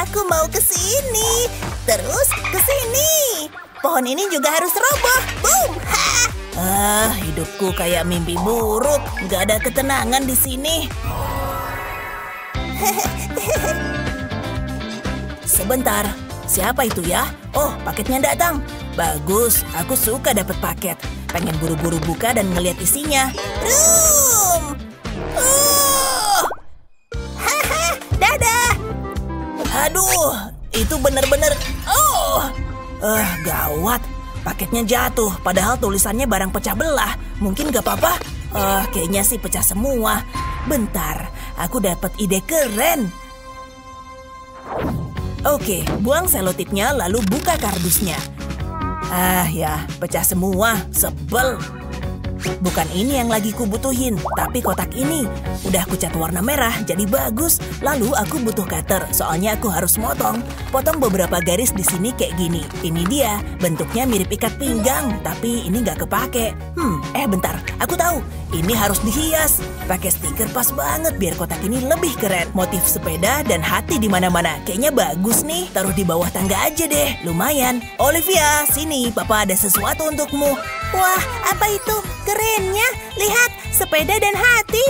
Aku mau ke sini. Terus ke sini. Pohon ini juga harus roboh. Boom. Hidupku kayak mimpi buruk. Gak ada ketenangan di sini. Sebentar. Siapa itu ya? Oh, paketnya datang. Bagus, aku suka dapat paket. Pengen buru-buru buka dan ngeliat isinya. Dadah. Aduh, itu bener-bener. Gawat. Paketnya jatuh, padahal tulisannya barang pecah belah. Mungkin gak apa-apa? Kayaknya sih pecah semua. Bentar, aku dapat ide keren. Oke, buang selotipnya lalu buka kardusnya. Ya, pecah semua. Sebel. Bukan ini yang lagi kubutuhin, tapi kotak ini. Udah aku cat warna merah, jadi bagus. Lalu aku butuh cutter, soalnya aku harus potong beberapa garis di sini kayak gini. Ini dia, bentuknya mirip ikat pinggang, tapi ini nggak kepake. Bentar, aku tahu. Ini harus dihias. Pakai stiker pas banget biar kotak ini lebih keren. Motif sepeda dan hati di mana-mana. Kayaknya bagus nih. Taruh di bawah tangga aja deh. Lumayan. Olivia, sini. Papa ada sesuatu untukmu. Wah, apa itu? Kerennya. Lihat, sepeda dan hati.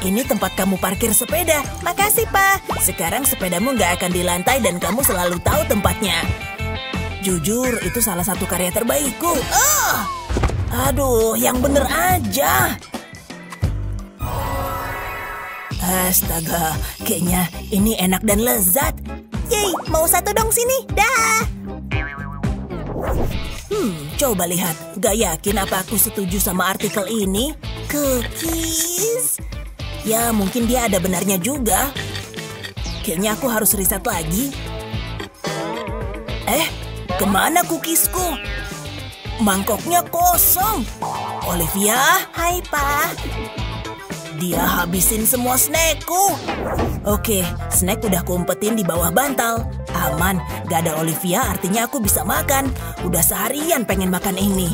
Ini tempat kamu parkir sepeda. Makasih, Pa. Sekarang sepedamu nggak akan di lantai dan kamu selalu tahu tempatnya. Jujur, itu salah satu karya terbaikku. Aduh, yang bener aja. Astaga, kayaknya ini enak dan lezat. Yeay, mau satu dong sini. Dah. Coba lihat. Gak yakin apa aku setuju sama artikel ini. Cookies. Ya, mungkin dia ada benarnya juga. Kayaknya aku harus riset lagi. Kemana cookiesku? Mangkoknya kosong. Olivia? Hai, Pa. Dia habisin semua snackku. Oke, snack udah kuumpetin di bawah bantal. Aman, gak ada Olivia artinya aku bisa makan. Udah seharian pengen makan ini.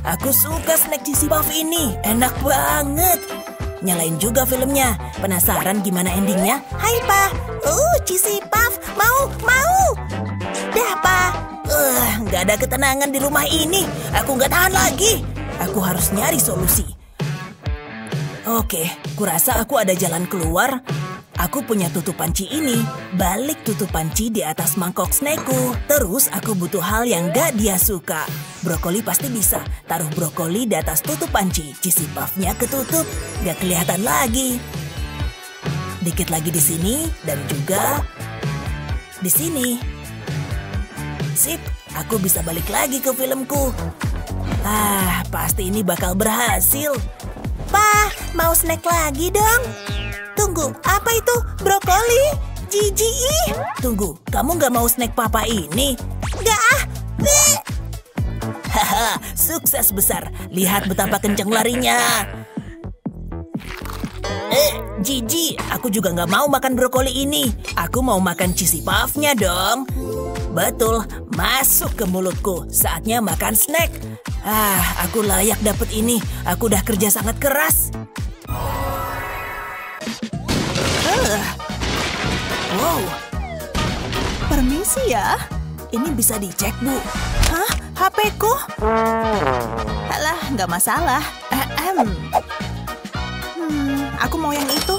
Aku suka snack cheesy puff ini, enak banget. Nyalain juga filmnya. Penasaran gimana endingnya? Hai, Pa. Cheesy puff. Mau. Dah, Pa. Gak ada ketenangan di rumah ini. Aku gak tahan lagi. Aku harus nyari solusi. Oke, kurasa aku ada jalan keluar. Aku punya tutup panci ini. Balik tutup panci di atas mangkok snackku. Terus aku butuh hal yang gak dia suka. Brokoli pasti bisa. Taruh brokoli di atas tutup panci. Cheesy puff-nya ketutup. Gak kelihatan lagi. Dikit lagi di sini dan juga di sini. Sip, aku bisa balik lagi ke filmku. Pasti ini bakal berhasil. Pa, mau snack lagi dong? Tunggu, apa itu? Brokoli? Jijik. Tunggu, kamu gak mau snack papa ini? Gak ah. Haha, sukses besar. Lihat betapa kencang larinya. Jijik, aku juga gak mau makan brokoli ini. Aku mau makan cheesy puff-nya dong. Betul, masuk ke mulutku. Saatnya makan snack. Aku layak dapet ini. Aku udah kerja sangat keras. Wow. Permisi ya. Ini bisa dicek, Bu. Hah? HP-ku? Alah, nggak masalah. Aku mau yang itu.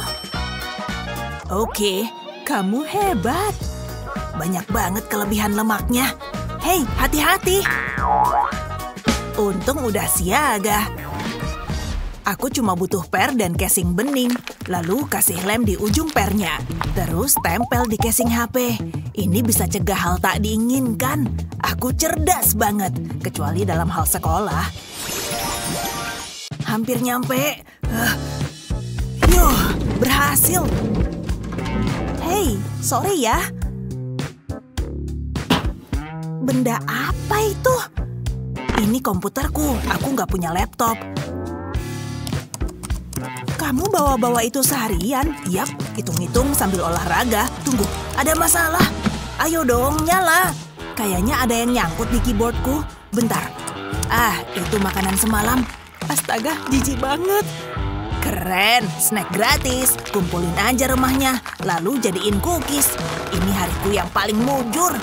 Oke, kamu hebat. Banyak banget kelebihan lemaknya. Hei, hati-hati. Untung udah siaga. Aku cuma butuh per dan casing bening. Lalu kasih lem di ujung pernya. Terus tempel di casing HP. Ini bisa cegah hal tak diinginkan. Aku cerdas banget. Kecuali dalam hal sekolah. Hampir nyampe. Berhasil. Hei, sorry ya. Benda apa itu? Ini komputerku, aku nggak punya laptop. Kamu bawa-bawa itu seharian? Yap, hitung-hitung sambil olahraga. Tunggu, ada masalah. Ayo dong, nyala. Kayaknya ada yang nyangkut di keyboardku. Bentar. Itu makanan semalam. Astaga, jijik banget. Keren, snack gratis. Kumpulin aja remahnya, lalu jadiin cookies. Ini hariku yang paling mujur.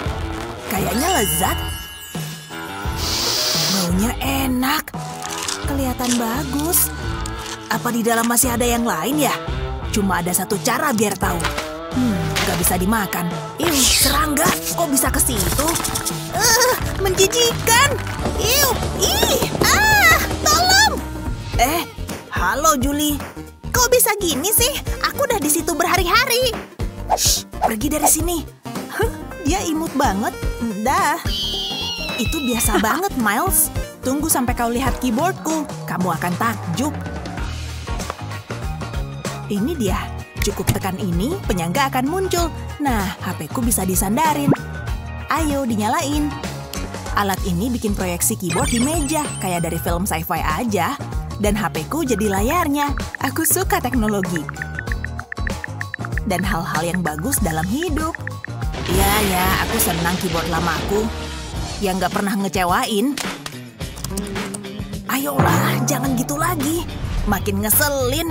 Kayaknya lezat. Baunya enak. Kelihatan bagus. Apa di dalam masih ada yang lain ya? Cuma ada satu cara biar tahu. Gak bisa dimakan. Serangga, kok bisa ke situ? Menjijikan. Tolong. Halo Julie. Kok bisa gini sih? Aku udah di situ berhari-hari. Shh, pergi dari sini. Dia imut banget. Dah. Itu biasa banget, Miles. Tunggu sampai kau lihat keyboardku. Kamu akan takjub. Ini dia. Cukup tekan ini, penyangga akan muncul. Nah, HP-ku bisa disandarin. Ayo, dinyalain. Alat ini bikin proyeksi keyboard di meja, kayak dari film sci-fi aja. Dan HP-ku jadi layarnya. Aku suka teknologi. Dan hal-hal yang bagus dalam hidup. Ya, aku senang keyboard lamaku. Yang gak pernah ngecewain. Ayolah, jangan gitu lagi. Makin ngeselin.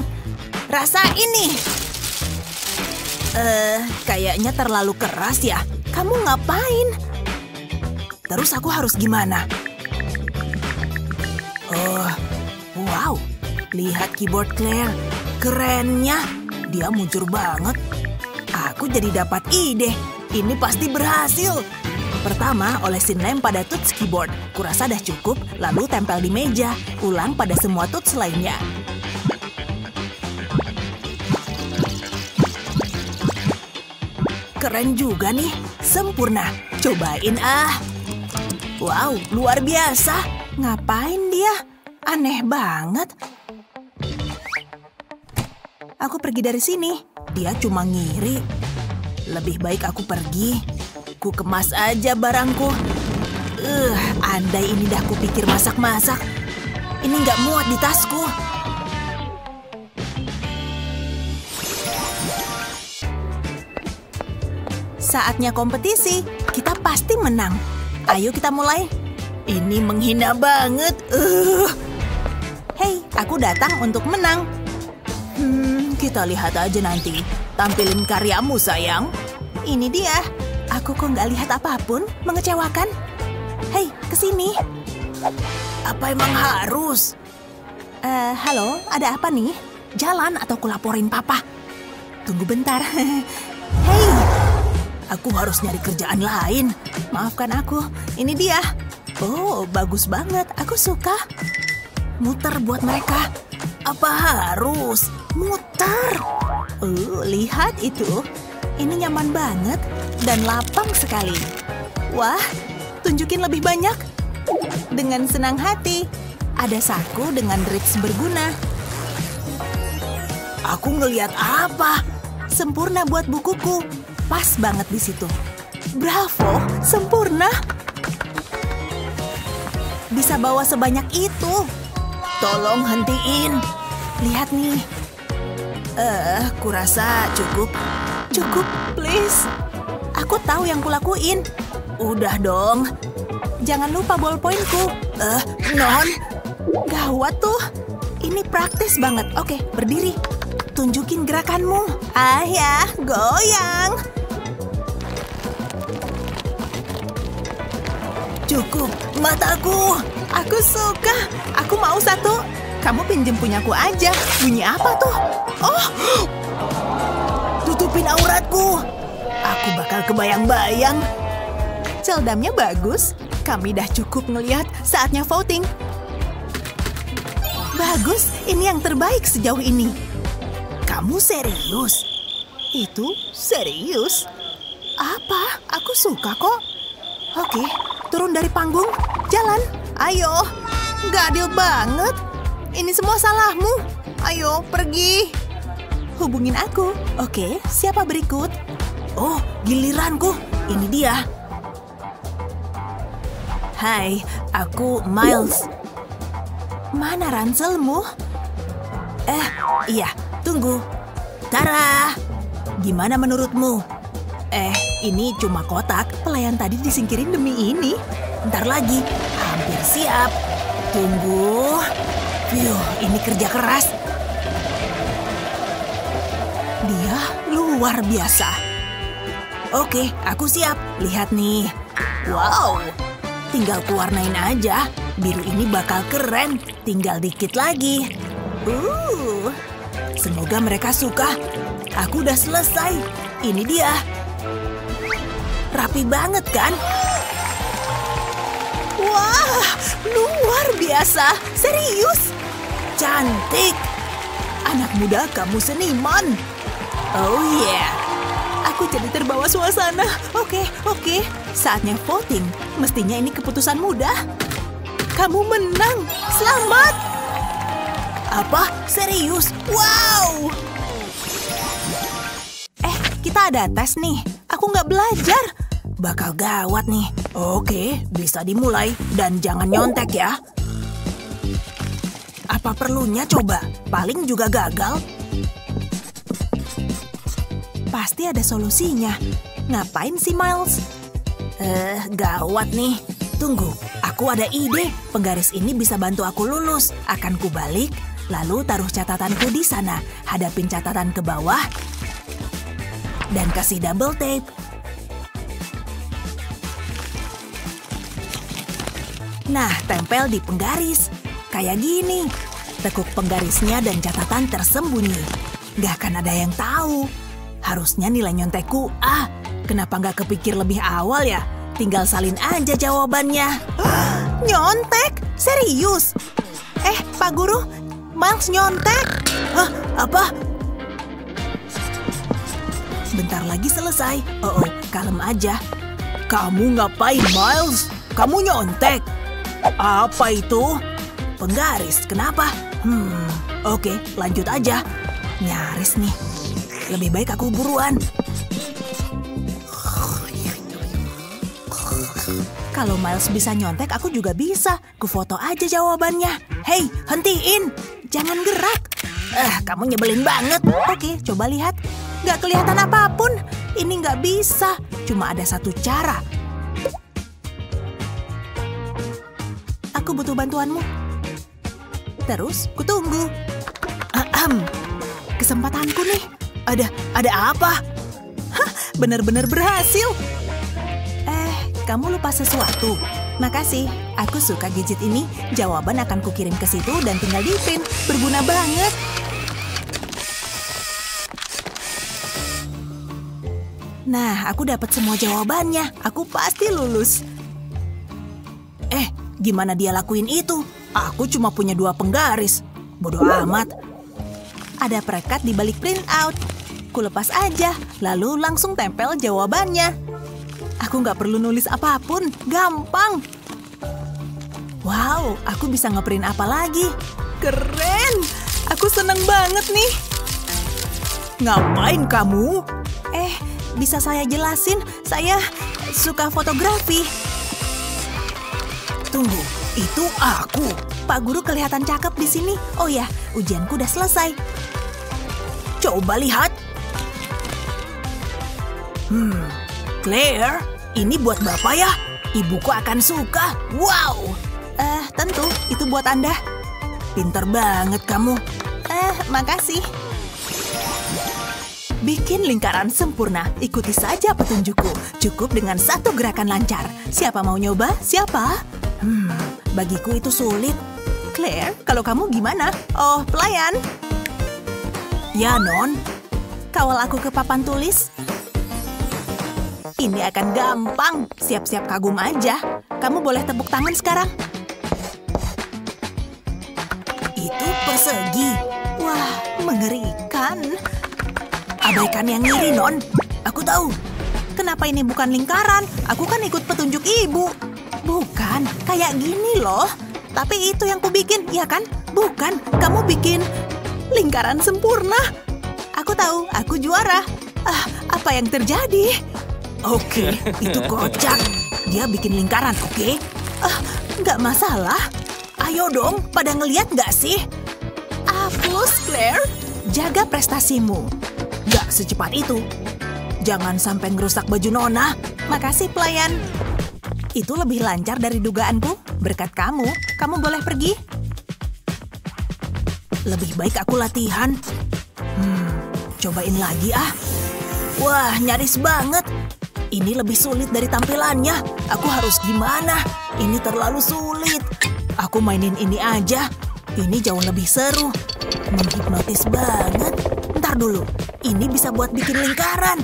Rasain nih. Kayaknya terlalu keras ya. Kamu ngapain? Terus aku harus gimana? Wow. Lihat keyboard Claire. Kerennya. Dia muncul banget. Aku jadi dapat ide. Ini pasti berhasil. Pertama, olesin lem pada touch keyboard. Kurasa dah cukup, lalu tempel di meja. Ulang pada semua touch lainnya. Keren juga nih, sempurna. Cobain Wow, luar biasa. Ngapain dia? Aneh banget. Aku pergi dari sini. Dia cuma ngiri. Lebih baik aku pergi. Ku kemas aja barangku. Andai ini dah kupikir masak-masak. Ini nggak muat di tasku. Saatnya kompetisi. Kita pasti menang. Ayo kita mulai. Ini menghina banget. Hei, aku datang untuk menang. Kita lihat aja nanti. Tampilin karyamu, sayang. Ini dia. Aku kok nggak lihat apapun. Mengecewakan. Hei, kesini. Apa emang harus? Halo, ada apa nih? Jalan atau kulaporin papa? Tunggu bentar. Hei, aku harus nyari kerjaan lain. Maafkan aku. Ini dia. Oh, bagus banget. Aku suka. Muter buat mereka. Apa harus? Muter. Lihat itu. Ini nyaman banget dan lapang sekali. Wah, tunjukin lebih banyak. Dengan senang hati. Ada saku dengan drits berguna. Aku ngeliat apa? Sempurna buat bukuku. Pas banget di situ. Bravo, sempurna. Bisa bawa sebanyak itu. Tolong hentiin. Lihat nih. Kurasa cukup. Cukup, please. Aku tahu yang kulakuin. Udah dong. Jangan lupa ballpointku. Non. Gawat tuh. Ini praktis banget. Oke, berdiri. Tunjukin gerakanmu. Ya, goyang. Cukup, mataku. Aku suka. Aku mau satu. Kamu pinjem punyaku aja. Bunyi apa tuh? Oh, tutupin auratku. Aku bakal kebayang-bayang. Celdamnya bagus. Kami dah cukup ngeliat. Saatnya voting. Bagus, ini yang terbaik sejauh ini. Kamu serius? Itu serius? Apa? Aku suka kok. Oke, turun dari panggung. Jalan. Ayo. Gak adil banget. Ini semua salahmu. Ayo, pergi. Hubungin aku. Oke, siapa berikut? Oh, giliranku. Ini dia. Hai, aku Miles. Mana ranselmu? Iya, tunggu. Tara, gimana menurutmu? Ini cuma kotak. Pelayan tadi disingkirin demi ini. Ntar lagi, hampir siap. Tunggu. Ini kerja keras. Dia luar biasa. Oke, aku siap. Lihat nih. Wow, tinggal kuwarnain aja. Biru ini bakal keren. Tinggal dikit lagi. Semoga mereka suka. Aku udah selesai. Ini dia. Rapi banget kan? Wah, luar biasa. Serius. Cantik. Anak muda, kamu seniman. Oh yeah. Aku jadi terbawa suasana. Oke. Saatnya voting. Mestinya ini keputusan mudah. Kamu menang. Selamat. Apa? Serius? Wow. Kita ada tes nih. Aku nggak belajar. Bakal gawat nih. Oke, bisa dimulai. Dan jangan nyontek ya. Apa perlunya coba? Paling juga gagal. Pasti ada solusinya. Ngapain sih Miles? Gawat nih. Tunggu, aku ada ide. Penggaris ini bisa bantu aku lulus. Akan kubalik, lalu taruh catatanku di sana. Hadapin catatan ke bawah. Dan kasih double tape. Nah, tempel di penggaris. Kayak gini. Tekuk penggarisnya dan catatan tersembunyi. Gak akan ada yang tahu. Harusnya nilai nyontekku A. Kenapa gak kepikir lebih awal ya? Tinggal salin aja jawabannya. Nyontek? Serius? Pak Guru, Miles nyontek. Apa? Bentar lagi selesai. Kalem aja. Kamu ngapain, Miles? Kamu nyontek. Apa itu? Penggaris, kenapa? Oke, lanjut aja. Nyaris nih. Lebih baik aku buruan. Kalau Miles bisa nyontek, aku juga bisa. Kufoto aja jawabannya. Hei, hentiin. Jangan gerak. Kamu nyebelin banget. Oke, coba lihat. Gak kelihatan apapun. ini nggak bisa. Cuma ada satu cara. Aku butuh bantuanmu. Terus, kutunggu. Kesempatanku nih. Ada apa? Hah, benar-benar berhasil. Kamu lupa sesuatu. Makasih, aku suka gadget ini. Jawaban akan kukirim ke situ dan tinggal di-print. Berguna banget. Nah, aku dapat semua jawabannya. Aku pasti lulus. Gimana dia lakuin itu? Aku cuma punya 2 penggaris. Bodoh amat. Ada perekat di balik printout. Kulepas aja, lalu langsung tempel jawabannya. Aku nggak perlu nulis apapun, gampang. Wow, aku bisa ngeprint apa lagi? Keren! Aku seneng banget nih. Ngapain kamu? Bisa saya jelasin? Saya suka fotografi. Tunggu, itu aku. Pak Guru kelihatan cakep di sini. Oh ya, ujianku udah selesai. Coba lihat. Claire, ini buat Bapak ya. Ibuku akan suka. Wow. Tentu, itu buat Anda. Pinter banget kamu. Makasih. Bikin lingkaran sempurna. Ikuti saja petunjukku. Cukup dengan 1 gerakan lancar. Siapa mau nyoba? Siapa? Bagiku itu sulit. Claire, kalau kamu gimana? Oh, pelayan. Ya, Non. Kawal aku ke papan tulis. Ini akan gampang. Siap-siap kagum aja. Kamu boleh tepuk tangan sekarang. Itu persegi. Wah, mengerikan. Abaikan yang ngiri, Non. Aku tahu. Kenapa ini bukan lingkaran? Aku kan ikut petunjuk ibu. Bukan, kayak gini loh. Tapi itu yang kubikin, ya kan? Bukan, kamu bikin lingkaran sempurna. Aku tahu, aku juara. Apa yang terjadi? Oke, itu kocak. Dia bikin lingkaran, oke? Nggak masalah. Ayo dong, pada ngeliat nggak sih? Plus, Claire, jaga prestasimu. Nggak secepat itu. Jangan sampai ngerusak baju Nona. Makasih, pelayan. Itu lebih lancar dari dugaanku. Berkat kamu, kamu boleh pergi. Lebih baik aku latihan. Cobain lagi ah. Wah, nyaris banget. Ini lebih sulit dari tampilannya. Aku harus gimana? Ini terlalu sulit. Aku mainin ini aja. Ini jauh lebih seru. Menghipnotis banget. Ntar dulu, ini bisa buat bikin lingkaran.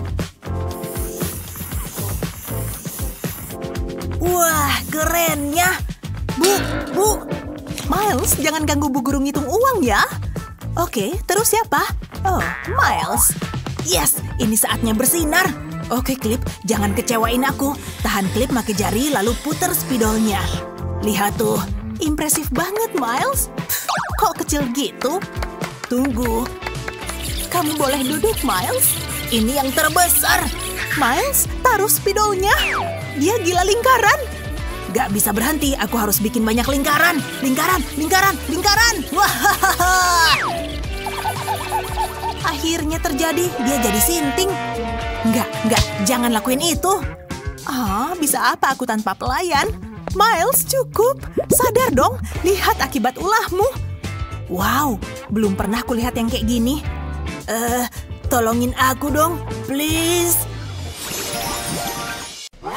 Wah, kerennya. Bu. Miles, jangan ganggu Bu Guru ngitung uang ya. Oke, terus siapa? Oh, Miles. Yes, ini saatnya bersinar. Oke, Clip, jangan kecewain aku. Tahan Clip pakai jari lalu puter spidolnya. Lihat tuh, impresif banget, Miles. Kok kecil gitu? Tunggu. Kamu boleh duduk, Miles. Ini yang terbesar. Miles, taruh spidolnya. Dia gila lingkaran. Gak bisa berhenti, aku harus bikin banyak lingkaran. Lingkaran. Wah. Akhirnya terjadi, dia jadi sinting. Enggak, jangan lakuin itu. Bisa apa aku tanpa pelayan? Miles, cukup. Sadar dong, lihat akibat ulahmu. Wow, belum pernah kulihat yang kayak gini. Tolongin aku dong, please.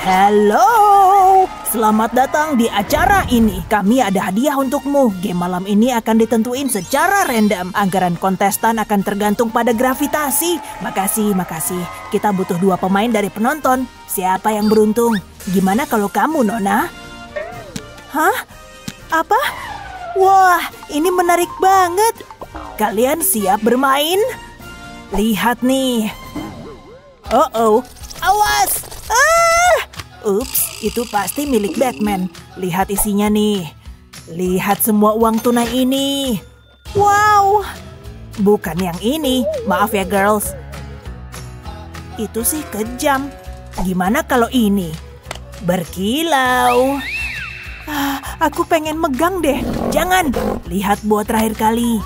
Halo, selamat datang di acara ini. Kami ada hadiah untukmu. Game malam ini akan ditentuin secara random. Anggaran kontestan akan tergantung pada gravitasi. Makasih. Kita butuh 2 pemain dari penonton. Siapa yang beruntung? Gimana kalau kamu, Nona? Hah? Apa? Wah, ini menarik banget. Kalian siap bermain? Lihat nih. Oh, awas! Ups, itu pasti milik Batman. Lihat isinya nih. Lihat semua uang tunai ini. Wow. Bukan yang ini. Maaf ya, girls. Itu sih kejam. Gimana kalau ini? Berkilau. Aku pengen megang deh. Jangan. Lihat buat terakhir kali.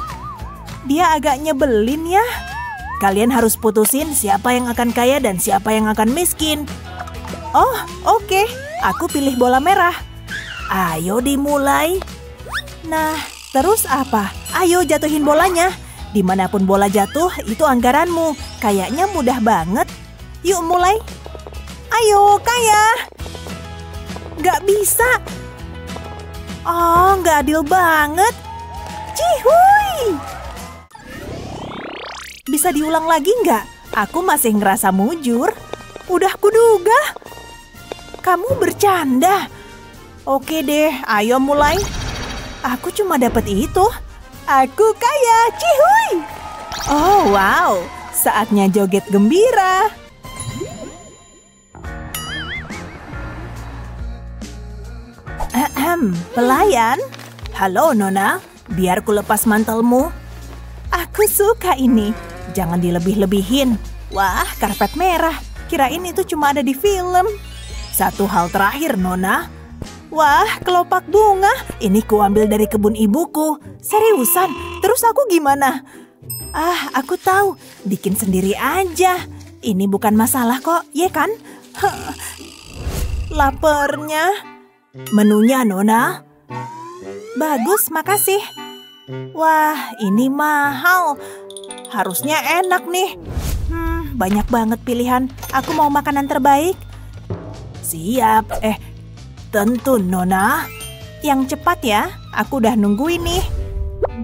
Dia agak nyebelin ya. Kalian harus putusin siapa yang akan kaya dan siapa yang akan miskin. Oh, oke. Aku pilih bola merah. Ayo dimulai. Nah, terus apa? Ayo jatuhin bolanya. Dimanapun bola jatuh, itu anggaranmu. Kayaknya mudah banget. Yuk mulai. Ayo, kaya. Gak bisa. Oh, gak adil banget. Cihuy. Bisa diulang lagi nggak? Aku masih ngerasa mujur. Udah kuduga. Kamu bercanda. Oke deh, ayo mulai. Aku cuma dapat itu. Aku kaya, cihuy. Oh wow, saatnya joget gembira. Pelayan. Halo Nona, biar ku lepas mantelmu. Aku suka ini. Jangan dilebih-lebihin. Wah, karpet merah. Kirain itu cuma ada di film. Satu hal terakhir, Nona. Wah, kelopak bunga. Ini kuambil dari kebun ibuku. Seriusan? Terus aku gimana? Ah, aku tahu. Bikin sendiri aja. Ini bukan masalah kok, ya kan? Lapernya. Menunya, Nona. Bagus, makasih. Wah, ini mahal. Harusnya enak nih. Banyak banget pilihan. Aku mau makanan terbaik. Siap. Tentu, Nona. Yang cepat ya. Aku udah nungguin nih.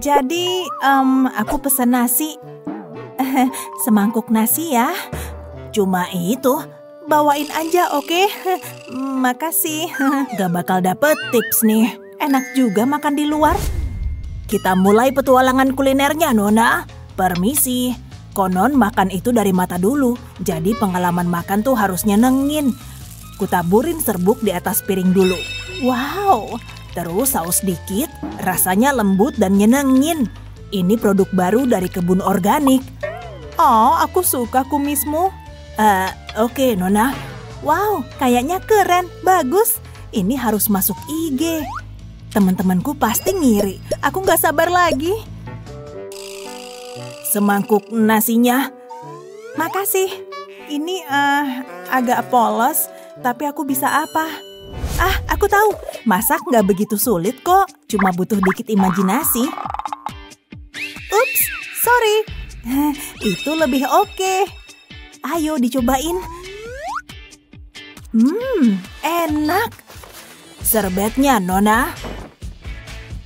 Jadi, aku pesen nasi. Semangkuk nasi ya. Cuma itu. Bawain aja, oke? Makasih. Gak bakal dapet tips nih. Enak juga makan di luar. Kita mulai petualangan kulinernya, Nona. Permisi. Konon makan itu dari mata dulu. Jadi pengalaman makan tuh harus nyenengin. Kutaburin serbuk di atas piring dulu. Wow. Terus saus dikit. Rasanya lembut dan nyenengin. Ini produk baru dari kebun organik. Oh, aku suka kumismu. Oke, Nona. Wow, kayaknya keren. Bagus. Ini harus masuk IG. Teman-temanku pasti ngiri. Aku gak sabar lagi. Semangkuk nasinya. Makasih. Ini agak polos, tapi aku bisa apa? Ah, aku tahu. Masak gak begitu sulit kok. Cuma butuh dikit imajinasi. Ups, sorry. Itu lebih oke. Ayo dicobain. Enak. Serbetnya, Nona.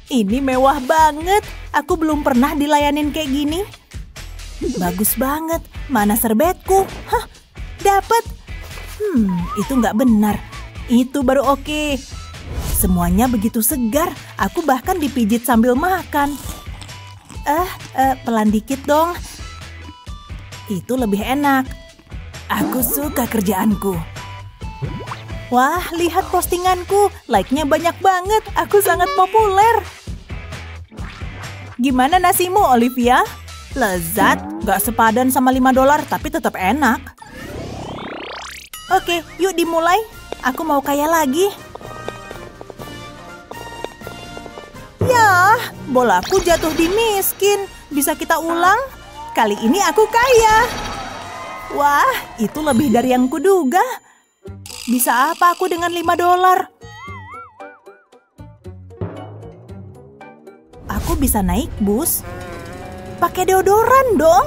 Ini mewah banget. Aku belum pernah dilayanin kayak gini. Bagus banget. Mana serbetku? Hah, dapet. Itu nggak benar. Itu baru oke. Semuanya begitu segar. Aku bahkan dipijit sambil makan. Pelan dikit dong. Itu lebih enak. Aku suka kerjaanku. Wah, lihat postinganku. Like-nya banyak banget. Aku sangat populer. Gimana nasimu, Olivia? Lezat, gak sepadan sama $5, tapi tetap enak. Oke, yuk dimulai. Aku mau kaya lagi. Ya, bolaku jatuh di miskin. Bisa kita ulang? Kali ini aku kaya. Wah, itu lebih dari yang kuduga. Bisa apa aku dengan $5? Aku bisa naik bus. Pakai deodoran dong.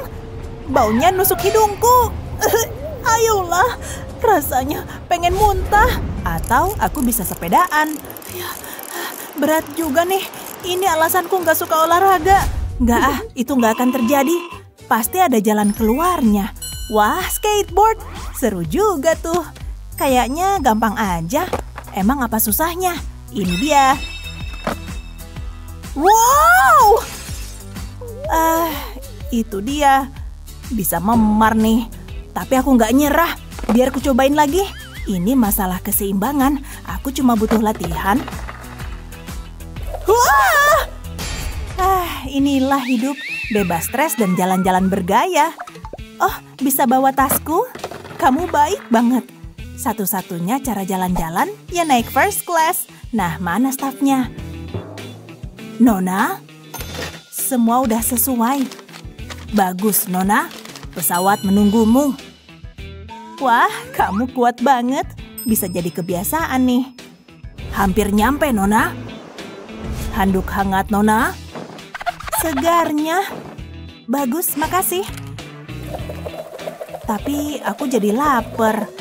Baunya nusuk hidungku. Ayolah, rasanya pengen muntah. Atau aku bisa sepedaan. Berat juga nih. Ini alasanku gak suka olahraga. Nggak, itu gak akan terjadi. Pasti ada jalan keluarnya. Wah, skateboard. Seru juga tuh. Kayaknya gampang aja. Emang apa susahnya? Ini dia. Wow! Itu dia. Bisa memar nih. Tapi aku nggak nyerah. Biar ku cobain lagi. Ini masalah keseimbangan. Aku cuma butuh latihan. Wah! Inilah hidup. Bebas stres dan jalan-jalan bergaya. Oh, bisa bawa tasku? Kamu baik banget. Satu-satunya cara jalan-jalan ya naik first class. Nah, mana stafnya? Nona? Semua udah sesuai. Bagus, Nona. pesawat menunggumu. Wah, kamu kuat banget. Bisa jadi kebiasaan nih. Hampir nyampe, Nona. Handuk hangat, Nona. Segarnya. Bagus, makasih. Tapi aku jadi lapar.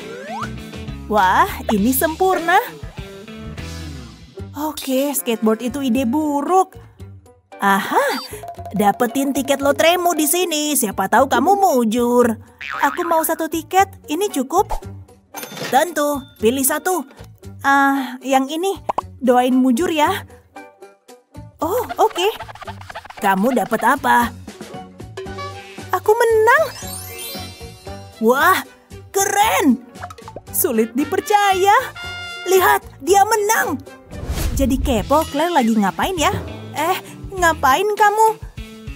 Wah, ini sempurna. Oke, skateboard itu ide buruk. Aha, dapetin tiket lotremu di sini. Siapa tahu kamu mujur. Aku mau 1 tiket. Ini cukup? Tentu, pilih 1. Yang ini. Doain mujur ya. Oh, oke. Kamu dapat apa? Aku menang. Wah, keren. Sulit dipercaya. Lihat, dia menang. Jadi kepo, Claire lagi ngapain ya? Ngapain kamu?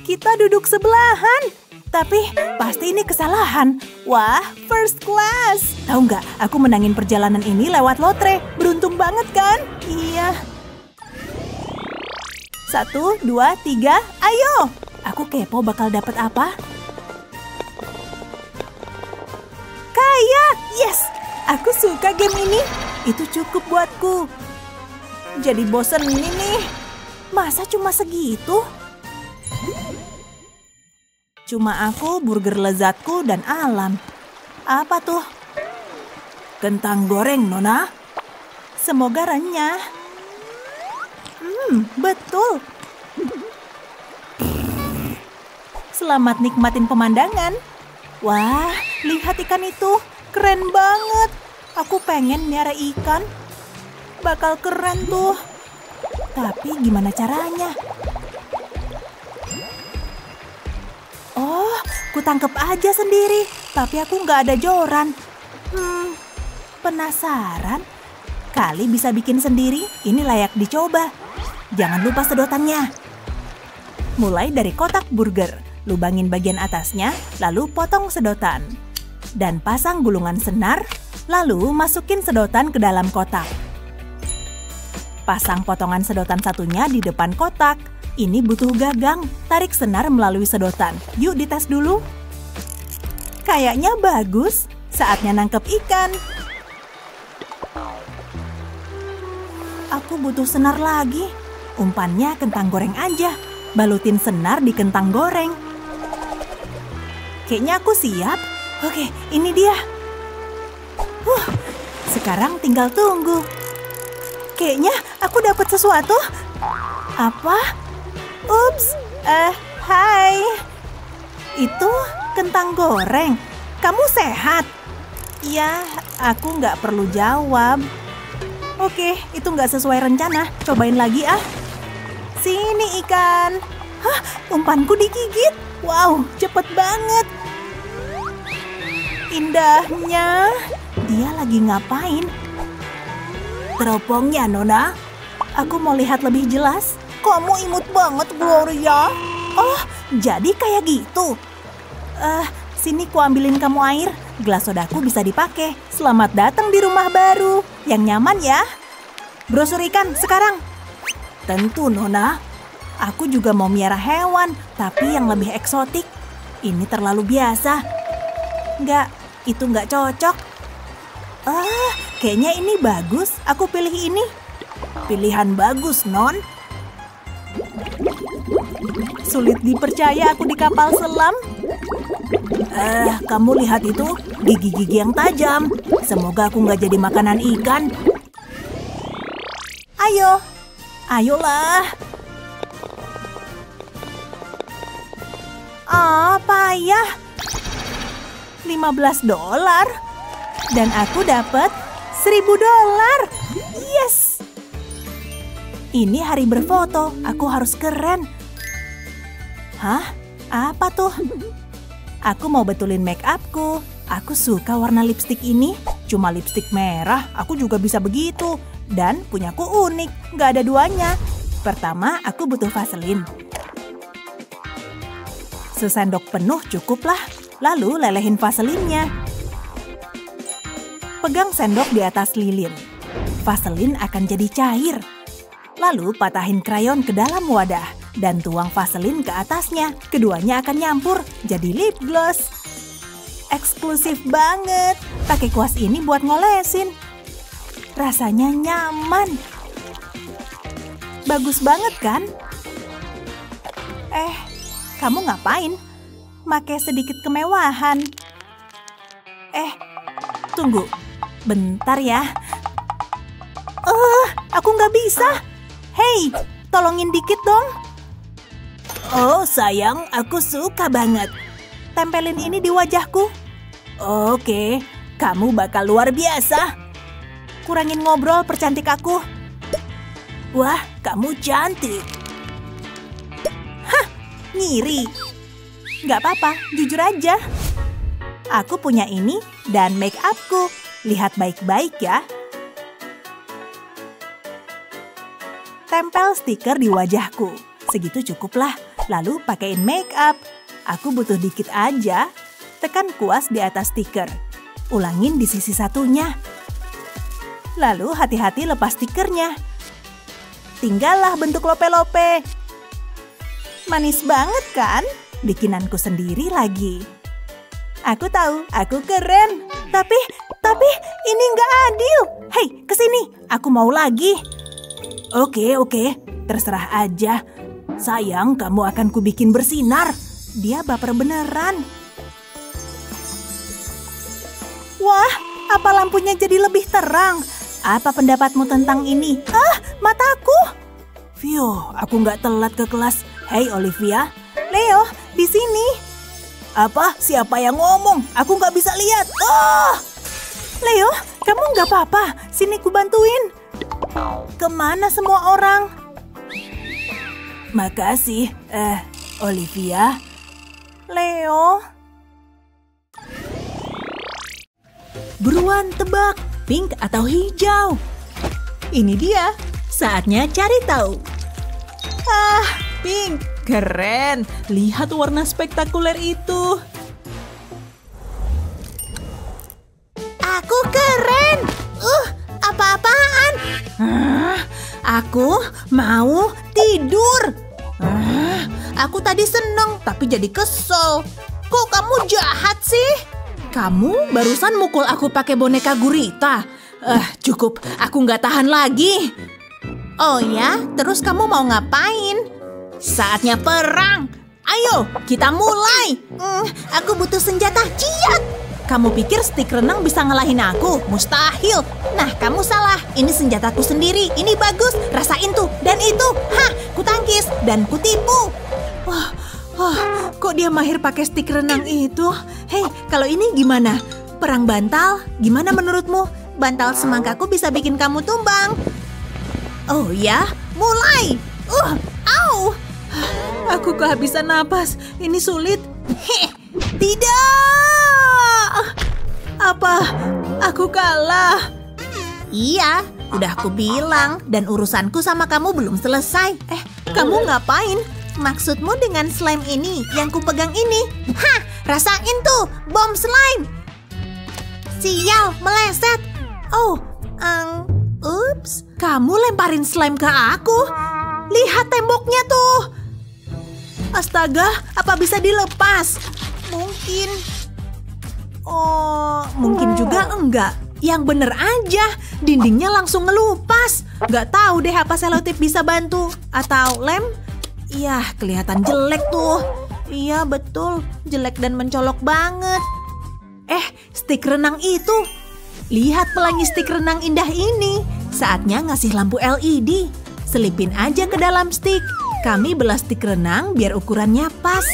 Kita duduk sebelahan. Tapi pasti ini kesalahan. Wah, first class. Tahu nggak, aku menangin perjalanan ini lewat lotre. Beruntung banget kan? Iya. 1, 2, 3, ayo. Aku kepo bakal dapat apa? Kaya, yes. Aku suka game ini. Itu cukup buatku. Jadi bosen ini nih. Masa cuma segitu? Cuma aku, burger lezatku, dan alam. Apa tuh? Kentang goreng, Nona. Semoga renyah. Betul. Selamat nikmatin pemandangan. Wah, lihat ikan itu. Keren banget. Aku pengen miara ikan. Bakal keren tuh. Tapi gimana caranya? Oh, kutangkep aja sendiri. Tapi aku nggak ada joran. Penasaran? Kali bisa bikin sendiri, ini layak dicoba. Jangan lupa sedotannya. Mulai dari kotak burger. Lubangin bagian atasnya, lalu potong sedotan. Dan pasang gulungan senar, lalu masukin sedotan ke dalam kotak. Pasang potongan sedotan satunya di depan kotak. Ini butuh gagang. Tarik senar melalui sedotan. Yuk dites dulu. Kayaknya bagus. Saatnya nangkep ikan. Aku butuh senar lagi. Umpannya kentang goreng aja. Balutin senar di kentang goreng. Kayaknya aku siap. Oke, ini dia. Sekarang tinggal tunggu. Kayaknya aku dapat sesuatu. Apa? Ups. Hai. Itu kentang goreng. Kamu sehat? Ya, aku nggak perlu jawab. Oke, itu nggak sesuai rencana. Cobain lagi ah. Sini ikan. Hah, umpanku digigit. Wow, cepet banget. Indahnya. Dia lagi ngapain? Teropongnya, Nona. Aku mau lihat lebih jelas. Kamu imut banget, Gloria. Oh, jadi kayak gitu. Sini ku ambilin kamu air. Gelas sodaku bisa dipakai. Selamat datang di rumah baru. Yang nyaman ya. Brosur ikan sekarang. Tentu, Nona. Aku juga mau miara hewan, tapi yang lebih eksotik. Ini terlalu biasa. Enggak, itu nggak cocok. Kayaknya ini bagus. Aku pilih ini. Pilihan bagus, Non. Sulit dipercaya aku di kapal selam. Kamu lihat itu, gigi-gigi yang tajam. Semoga aku nggak jadi makanan ikan. Ayo, ayolah. Payah. $15. Dan aku dapat $1.000. Yes. Ini hari berfoto. Aku harus keren. Hah? Apa tuh? Aku mau betulin make upku. Aku suka warna lipstik ini. Cuma lipstik merah. Aku juga bisa begitu. Dan punyaku unik. Gak ada duanya. Pertama, aku butuh vaselin. Sesendok penuh cukuplah. Lalu lelehin vaselinnya. Pegang sendok di atas lilin. Vaselin akan jadi cair. Lalu patahin krayon ke dalam wadah dan tuang vaselin ke atasnya. Keduanya akan nyampur jadi lip gloss. eksklusif banget. Pakai kuas ini buat ngolesin. Rasanya nyaman. Bagus banget kan? Kamu ngapain? Pakai sedikit kemewahan. Tunggu. Bentar ya. Aku nggak bisa. Hei, tolongin dikit dong. Oh sayang, aku suka banget. Tempelin ini di wajahku. Oke, kamu bakal luar biasa. Kurangin ngobrol, percantik aku. Wah, kamu cantik. Hah, ngiri. Nggak apa-apa, jujur aja. Aku punya ini dan make upku. Lihat baik-baik ya. Tempel stiker di wajahku. Segitu cukuplah. Lalu pakein make up. Aku butuh dikit aja. Tekan kuas di atas stiker. Ulangin di sisi satunya. Lalu hati-hati lepas stikernya. Tinggallah bentuk lope-lope. Manis banget kan? Bikinanku sendiri lagi. Aku tahu, aku keren. Tapi ini nggak adil. Hei, kesini. Aku mau lagi. Oke. Terserah aja. Sayang, kamu akan kubikin bersinar. Dia baper beneran. Wah, apa lampunya jadi lebih terang? Apa pendapatmu tentang ini? Mataku. Vio, aku nggak telat ke kelas. Hei Olivia. Leo, di sini. Apa? Siapa yang ngomong? Aku nggak bisa lihat. Leo, kamu nggak apa-apa. Sini ku bantuin. Kemana semua orang? Makasih, Olivia. Leo. Buruan tebak, pink atau hijau? Ini dia, saatnya cari tahu. Pink. Keren, lihat warna spektakuler itu. Aku keren. Apa-apaan? Aku mau tidur. Aku tadi seneng, tapi jadi kesel. Kok kamu jahat sih? Kamu barusan mukul aku pakai boneka gurita. Cukup, aku nggak tahan lagi. Oh ya, terus kamu mau ngapain? Saatnya perang. Ayo, kita mulai. Aku butuh senjata. Ciat. Kamu pikir stik renang bisa ngalahin aku? Mustahil. Nah, kamu salah. Ini senjataku sendiri. Ini bagus. Rasain tuh. Dan itu. Kutangkis. Dan kutipu. Kok dia mahir pakai stik renang itu? Hei, kalau ini gimana? Perang bantal? Gimana menurutmu? Bantal semangkaku bisa bikin kamu tumbang. Oh ya? Mulai. Au. Aku kehabisan napas. Ini sulit. Tidak. Apa? Aku kalah. Iya, udah aku bilang. Dan urusanku sama kamu belum selesai. Kamu ngapain? Maksudmu dengan slime ini yang kupegang ini? Rasain tuh, bom slime. Sial, meleset. Ups. Kamu lemparin slime ke aku. Lihat temboknya tuh. Astaga, apa bisa dilepas? Mungkin. Mungkin juga enggak. Yang bener aja, dindingnya langsung ngelupas. Gak tahu deh apa selotip bisa bantu. Atau lem? Yah, kelihatan jelek tuh. Iya, betul. Jelek dan mencolok banget. Stik renang itu. Lihat pelangi stik renang indah ini. Saatnya ngasih lampu LED. Selipin aja ke dalam stik. Kami belah stik renang biar ukurannya pas.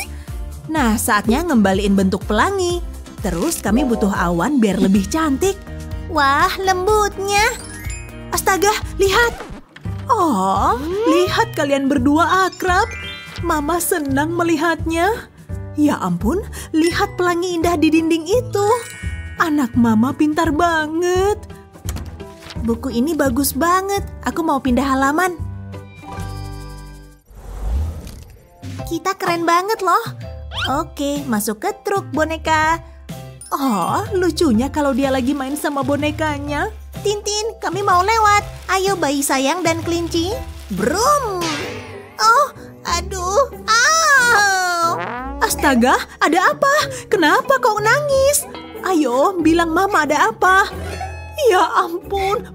Nah, saatnya ngembaliin bentuk pelangi. Terus kami butuh awan biar lebih cantik. Wah, lembutnya. Astaga, lihat. Lihat kalian berdua akrab. Mama senang melihatnya. Ya ampun, lihat pelangi indah di dinding itu. Anak mama pintar banget. Buku ini bagus banget. Aku mau pindah halaman. Kita keren banget loh. Oke, masuk ke truk boneka. Lucunya kalau dia lagi main sama bonekanya. Tintin, kami mau lewat. Ayo bayi sayang dan kelinci. Brum. Aduh. Astaga, ada apa? Kenapa kau nangis? Ayo, bilang Mama ada apa? Ya ampun,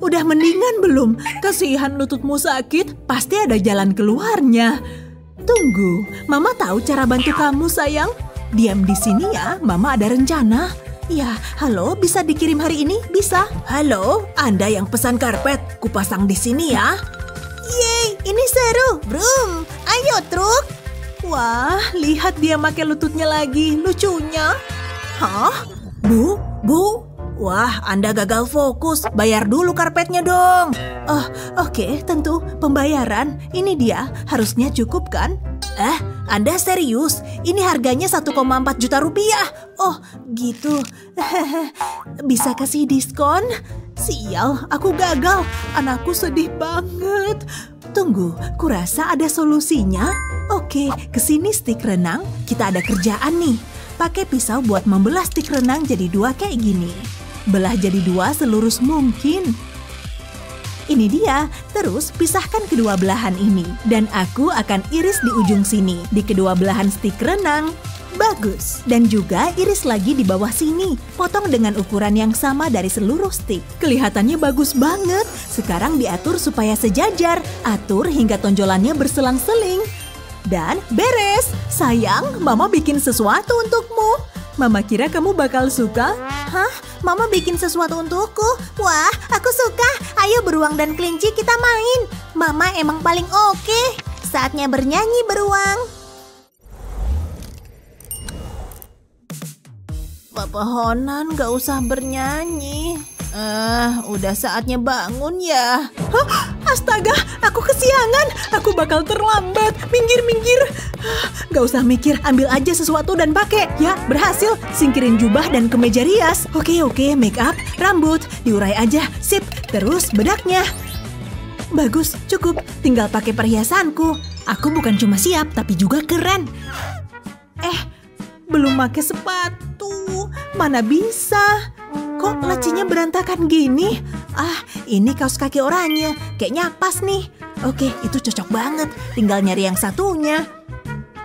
udah mendingan belum? Kasihan lututmu sakit, pasti ada jalan keluarnya. Tunggu, Mama tahu cara bantu kamu sayang. Diam di sini ya, Mama ada rencana. Ya, halo, bisa dikirim hari ini? Bisa. Halo, Anda yang pesan karpet, kupasang di sini ya. Yeay, ini seru. Brum, ayo truk. Wah, lihat dia pakai lututnya lagi, lucunya. Hah? Bu? Wah, Anda gagal fokus. Bayar dulu karpetnya dong. Oh, oke, tentu. Pembayaran. Ini dia. Harusnya cukup kan? Anda serius? Ini harganya 1,4 juta rupiah. Oh, gitu. Bisa kasih diskon? Sial, aku gagal. Anakku sedih banget. Tunggu, kurasa ada solusinya. Oke, kesini stik renang. Kita ada kerjaan nih. Pakai pisau buat membelah stik renang jadi 2 kayak gini. Belah jadi 2 selurus mungkin. Ini dia. Terus pisahkan kedua belahan ini. Dan aku akan iris di ujung sini. Di kedua belahan stik renang. Bagus. Dan juga iris lagi di bawah sini. Potong dengan ukuran yang sama dari seluruh stik. Kelihatannya bagus banget. Sekarang diatur supaya sejajar. Atur hingga tonjolannya berselang-seling. Dan beres. Sayang, Mama bikin sesuatu untukmu. Mama kira kamu bakal suka. Hah? Mama bikin sesuatu untukku? Wah, aku suka. Ayo beruang dan kelinci kita main. Mama emang paling oke. Saatnya bernyanyi beruang. Pepohonan gak usah bernyanyi. Udah saatnya bangun ya. Hah? Astaga, aku kesiangan. Aku bakal terlambat. Minggir. Gak usah mikir, ambil aja sesuatu dan pakai. Ya, berhasil. Singkirin jubah dan kemeja rias. Oke, make up, rambut, diurai aja. Sip, terus bedaknya. Bagus, cukup. Tinggal pakai perhiasanku. Aku bukan cuma siap, tapi juga keren. Belum pakai sepatu. Mana bisa? Kok lacinya berantakan gini? Ini kaos kaki oranye. Kayaknya pas nih. Oke, itu cocok banget. Tinggal nyari yang satunya.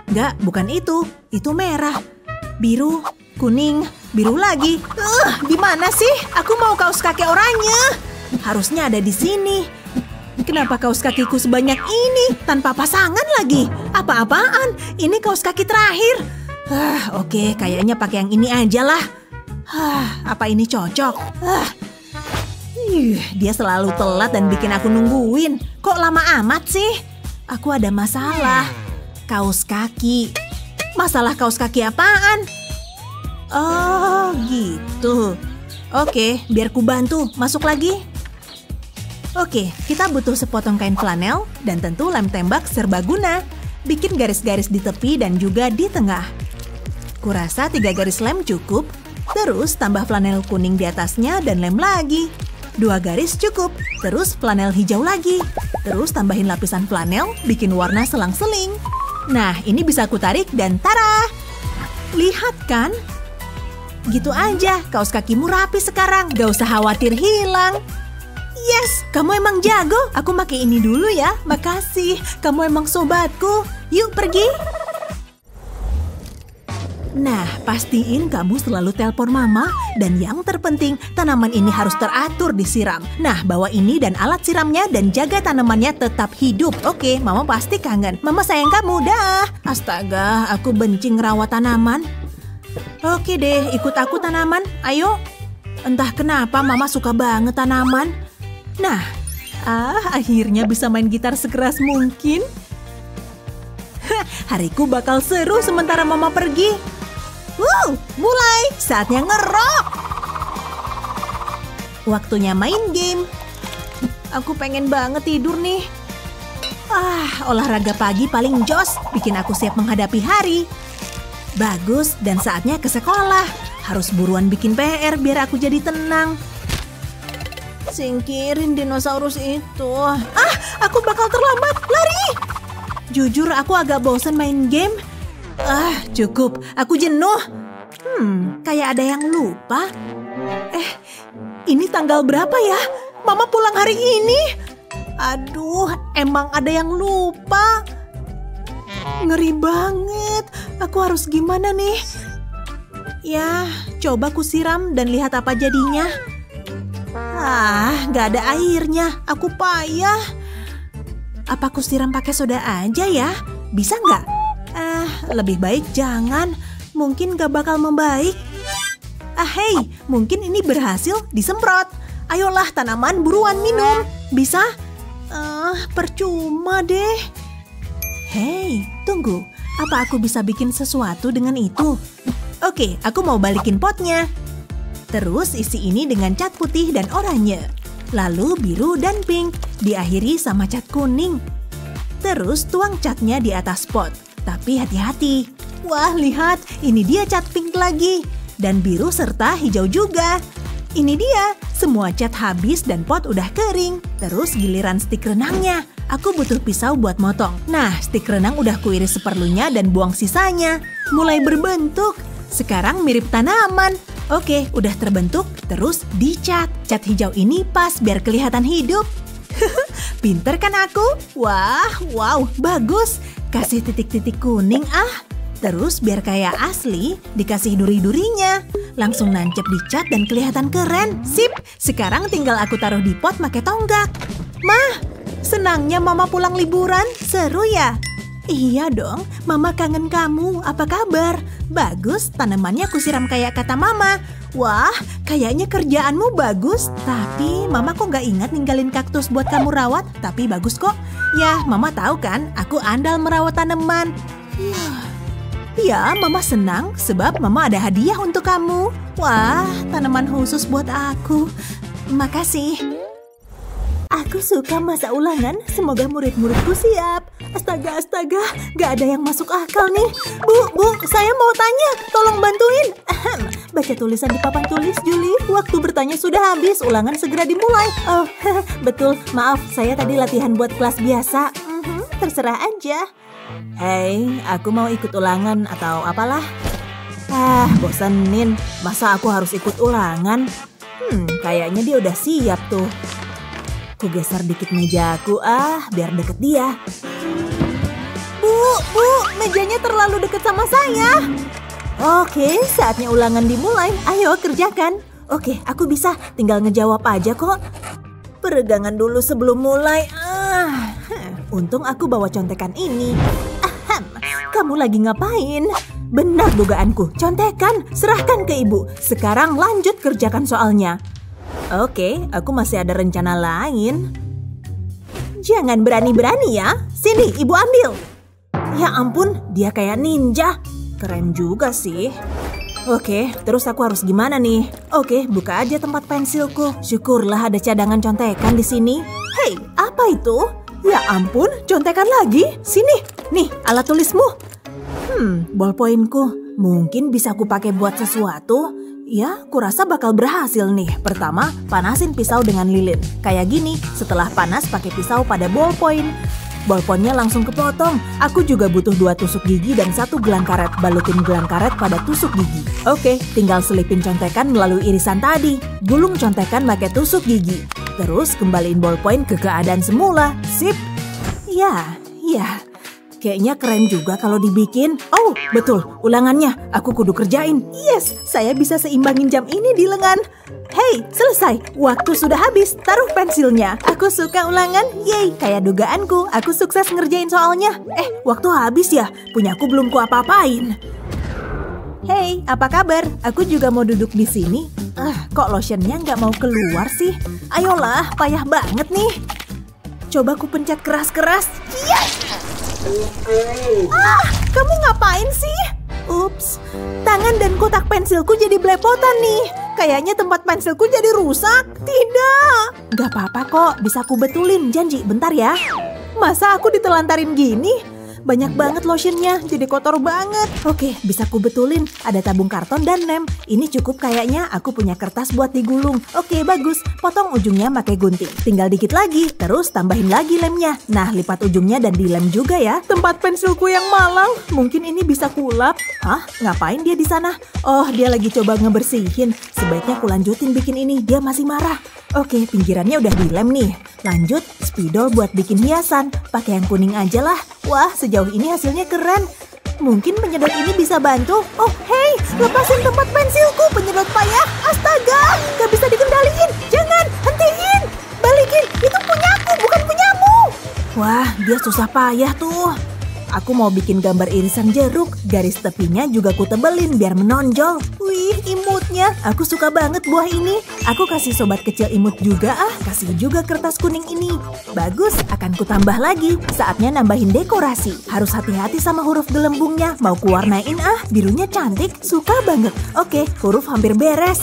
Enggak, bukan itu. Itu merah. Biru, kuning, biru lagi. Di mana sih? Aku mau kaos kaki oranye. Harusnya ada di sini. Kenapa kaos kakiku sebanyak ini? Tanpa pasangan lagi. Apa-apaan? Ini kaos kaki terakhir. Oke, kayaknya pakai yang ini aja lah. Apa ini cocok? Dia selalu telat dan bikin aku nungguin. Kok lama amat sih? Aku ada masalah. Kaos kaki. Masalah kaos kaki apaan? Oh, gitu. Oke, biar ku bantu. Masuk lagi. Oke, kita butuh sepotong kain flanel dan tentu lem tembak serbaguna. Bikin garis-garis di tepi dan juga di tengah. Kurasa 3 garis lem cukup. Terus tambah flanel kuning di atasnya dan lem lagi. 2 garis cukup. Terus flanel hijau lagi. Terus tambahin lapisan flanel, bikin warna selang-seling. Nah, ini bisa aku tarik dan tara! Lihat kan? Gitu aja, kaos kakimu rapi sekarang. Gak usah khawatir hilang. Yes, kamu emang jago. Aku pakai ini dulu ya. Makasih, kamu emang sobatku. Yuk pergi. Nah, pastiin kamu selalu telepon Mama. Dan yang terpenting, tanaman ini harus teratur disiram. Nah, bawa ini dan alat siramnya dan jaga tanamannya tetap hidup. Oke, Mama pasti kangen. Mama sayang kamu, dah. Astaga, aku benci ngerawat tanaman. Oke deh, ikut aku tanaman. Ayo. Entah kenapa Mama suka banget tanaman. Nah, akhirnya bisa main gitar sekeras mungkin. Hariku bakal seru sementara Mama pergi. Mulai. Saatnya ngerok. Waktunya main game. Aku pengen banget tidur nih. Olahraga pagi paling jos. Bikin aku siap menghadapi hari. Bagus, dan saatnya ke sekolah. Harus buruan bikin PR biar aku jadi tenang. Singkirin dinosaurus itu. Aku bakal terlambat. Lari! Jujur, aku agak bosan main game. Cukup. Aku jenuh. Kayak ada yang lupa. Ini tanggal berapa ya? Mama pulang hari ini. Aduh, emang ada yang lupa. ngeri banget. Aku harus gimana nih? Ya, coba kusiram dan lihat apa jadinya. Nggak ada airnya. Aku payah. Apa kusiram pakai soda aja ya? Bisa nggak? Lebih baik jangan. Mungkin nggak bakal membaik. Hei, mungkin ini berhasil disemprot. Ayolah tanaman, buruan minum. Bisa? Percuma deh. Hei, tunggu. Apa aku bisa bikin sesuatu dengan itu? Oke, aku mau balikin potnya. Terus isi ini dengan cat putih dan oranye. Lalu biru dan pink. Diakhiri sama cat kuning. Terus tuang catnya di atas pot. Tapi hati-hati. Wah, lihat. Ini dia cat pink lagi. Dan biru serta hijau juga. Ini dia. Semua cat habis dan pot udah kering. Terus giliran stik renangnya. Aku butuh pisau buat motong. Nah, stik renang udah kuiris seperlunya dan buang sisanya. Mulai berbentuk. Sekarang mirip tanaman. Oke, udah terbentuk. Terus dicat. Cat hijau ini pas biar kelihatan hidup. Pinter kan aku? Wah, wow, bagus. Kasih titik-titik kuning Terus biar kayak asli, dikasih duri-durinya. Langsung nancep di cat dan kelihatan keren. Sip, sekarang tinggal aku taruh di pot pakai tonggak. Mah, senangnya Mama pulang liburan. Seru ya? Iya dong, Mama kangen kamu. Apa kabar? Bagus, tanamannya kusiram kayak kata Mama. Wah, kayaknya kerjaanmu bagus. Tapi Mama kok nggak ingat ninggalin kaktus buat kamu rawat? Tapi bagus kok. Ya, Mama tahu kan, aku andal merawat tanaman. Ya, Mama senang sebab Mama ada hadiah untuk kamu. Wah, tanaman khusus buat aku. Makasih. Aku suka masa ulangan, semoga murid-muridku siap. Astaga, gak ada yang masuk akal nih. Bu, saya mau tanya, tolong bantuin. Baca tulisan di papan tulis, Julie. Waktu bertanya sudah habis, ulangan segera dimulai. Oh, betul, maaf, saya tadi latihan buat kelas biasa. Terserah aja. Hei, aku mau ikut ulangan atau apalah. Bosenin, masa aku harus ikut ulangan? Kayaknya dia udah siap tuh. Ku geser dikit mejaku, biar deket dia. Bu, mejanya terlalu deket sama saya. Oke, saatnya ulangan dimulai. Ayo kerjakan. Oke, aku bisa. Tinggal ngejawab aja kok. Peregangan dulu sebelum mulai. Untung aku bawa contekan ini. Kamu lagi ngapain? Benar dugaanku, contekan. Serahkan ke ibu. Sekarang lanjut kerjakan soalnya. Oke, aku masih ada rencana lain. Jangan berani-berani ya. Sini, ibu ambil. Ya ampun, dia kayak ninja. Keren juga sih. Oke, terus aku harus gimana nih? Oke, buka aja tempat pensilku. Syukurlah ada cadangan contekan di sini. Hei, apa itu? Ya ampun, contekan lagi. Sini, nih alat tulismu. Ballpointku. Mungkin bisa aku pakai buat sesuatu. Ya, kurasa bakal berhasil nih. Pertama, panasin pisau dengan lilin. Kayak gini, setelah panas pakai pisau pada ballpoint. Ballpointnya langsung kepotong. Aku juga butuh 2 tusuk gigi dan 1 gelang karet. Balutin gelang karet pada tusuk gigi. Oke, tinggal selipin contekan melalui irisan tadi. Gulung contekan pakai tusuk gigi. Terus kembaliin ballpoint ke keadaan semula. Sip. Ya. Kayaknya keren juga kalau dibikin. Oh, betul. Ulangannya. Aku kudu kerjain. Yes, saya bisa seimbangin jam ini di lengan. Hei, selesai. Waktu sudah habis. Taruh pensilnya. Aku suka ulangan. Yeay, kayak dugaanku. Aku sukses ngerjain soalnya. Waktu habis ya. Punyaku belum ku apa-apain. Hei, apa kabar? Aku juga mau duduk di sini. Kok lotionnya nggak mau keluar sih? Ayolah, payah banget nih. Coba ku pencet keras-keras. Yes! Kamu ngapain sih? Ups, tangan dan kotak pensilku jadi belepotan nih. Kayaknya tempat pensilku jadi rusak. Tidak. Gak apa-apa kok, bisa aku betulin. Janji, bentar ya. Masa aku ditelantarin gini? Banyak banget lotionnya, jadi kotor banget. Oke, bisa ku betulin. Ada tabung karton dan lem. Ini cukup kayaknya, aku punya kertas buat digulung. Oke, bagus. Potong ujungnya pakai gunting. Tinggal dikit lagi, terus tambahin lagi lemnya. Nah, lipat ujungnya dan dilem juga ya. Tempat pensilku yang malang. Mungkin ini bisa kulap. Ngapain dia di sana? Oh, dia lagi coba ngebersihin. Sebaiknya ku lanjutin bikin ini, dia masih marah. Oke, pinggirannya udah dilem nih. Lanjut, spidol buat bikin hiasan. Pakai yang kuning aja lah. Wah, sejak sejauh ini hasilnya keren. Mungkin penyedot ini bisa bantu. Oh, hei, lepasin tempat pensilku, penyedot payah. Astaga, gak bisa dikendaliin. Jangan, hentiin. Balikin, itu punyaku, bukan punyamu. Wah, dia susah payah tuh. Aku mau bikin gambar irisan jeruk. Garis tepinya juga ku tebelin biar menonjol. Wih, imutnya. Aku suka banget buah ini. Aku kasih sobat kecil imut juga ah. Kasih juga kertas kuning ini. Bagus, akan ku tambah lagi. Saatnya nambahin dekorasi. Harus hati-hati sama huruf gelembungnya. Mau ku warnain ah. Birunya cantik, suka banget. Oke, huruf hampir beres.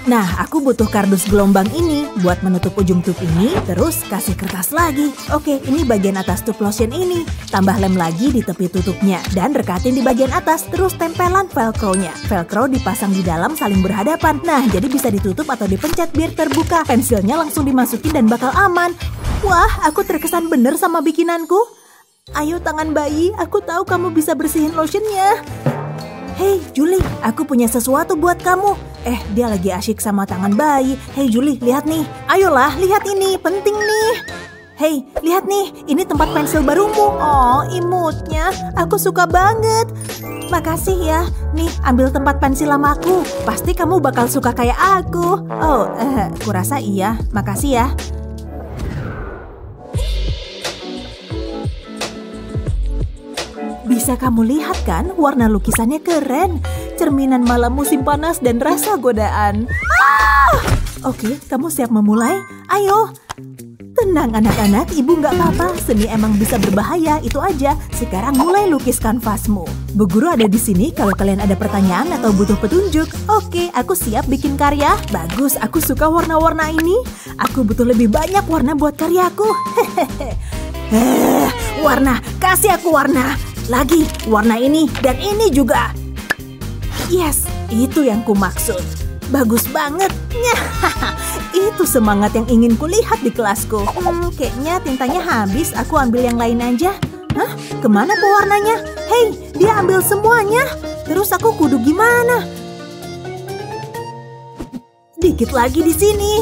Nah, aku butuh kardus gelombang ini buat menutup ujung tube ini, terus kasih kertas lagi. Oke, ini bagian atas tube lotion ini. Tambah lem lagi di tepi tutupnya, dan rekatin di bagian atas, terus tempelan velcro-nya. Velcro dipasang di dalam saling berhadapan. Nah, jadi bisa ditutup atau dipencet biar terbuka. Pensilnya langsung dimasukin dan bakal aman. Wah, aku terkesan bener sama bikinanku. Ayo tangan bayi, aku tahu kamu bisa bersihin lotionnya. Hei Julie, aku punya sesuatu buat kamu. Dia lagi asyik sama tangan bayi. Hei Julie, lihat nih. Ayolah, lihat ini, penting nih. Hei, lihat nih, ini tempat pensil barumu. Oh, imutnya, aku suka banget. Makasih ya. Nih, ambil tempat pensil lamaku. Pasti kamu bakal suka kayak aku. Oh, kurasa iya. Makasih ya. Bisa kamu lihat kan, warna lukisannya keren. Cerminan malam musim panas dan rasa godaan. Oke, kamu siap memulai? Ayo. Tenang anak-anak, ibu nggak apa-apa. Seni emang bisa berbahaya, itu aja. Sekarang mulai lukis kanvasmu. Bu Guru ada di sini kalau kalian ada pertanyaan atau butuh petunjuk. Oke, aku siap bikin karya. Bagus, aku suka warna-warna ini. Aku butuh lebih banyak warna buat karyaku. Warna, kasih aku warna. Lagi, warna ini dan ini juga. Yes, itu yang ku maksud. Bagus banget. Itu semangat yang ingin kulihat di kelasku. Kayaknya tintanya habis, aku ambil yang lain aja. Hah? Kemana pewarnanya? Hei, dia ambil semuanya. Terus aku kudu gimana? Dikit lagi di sini.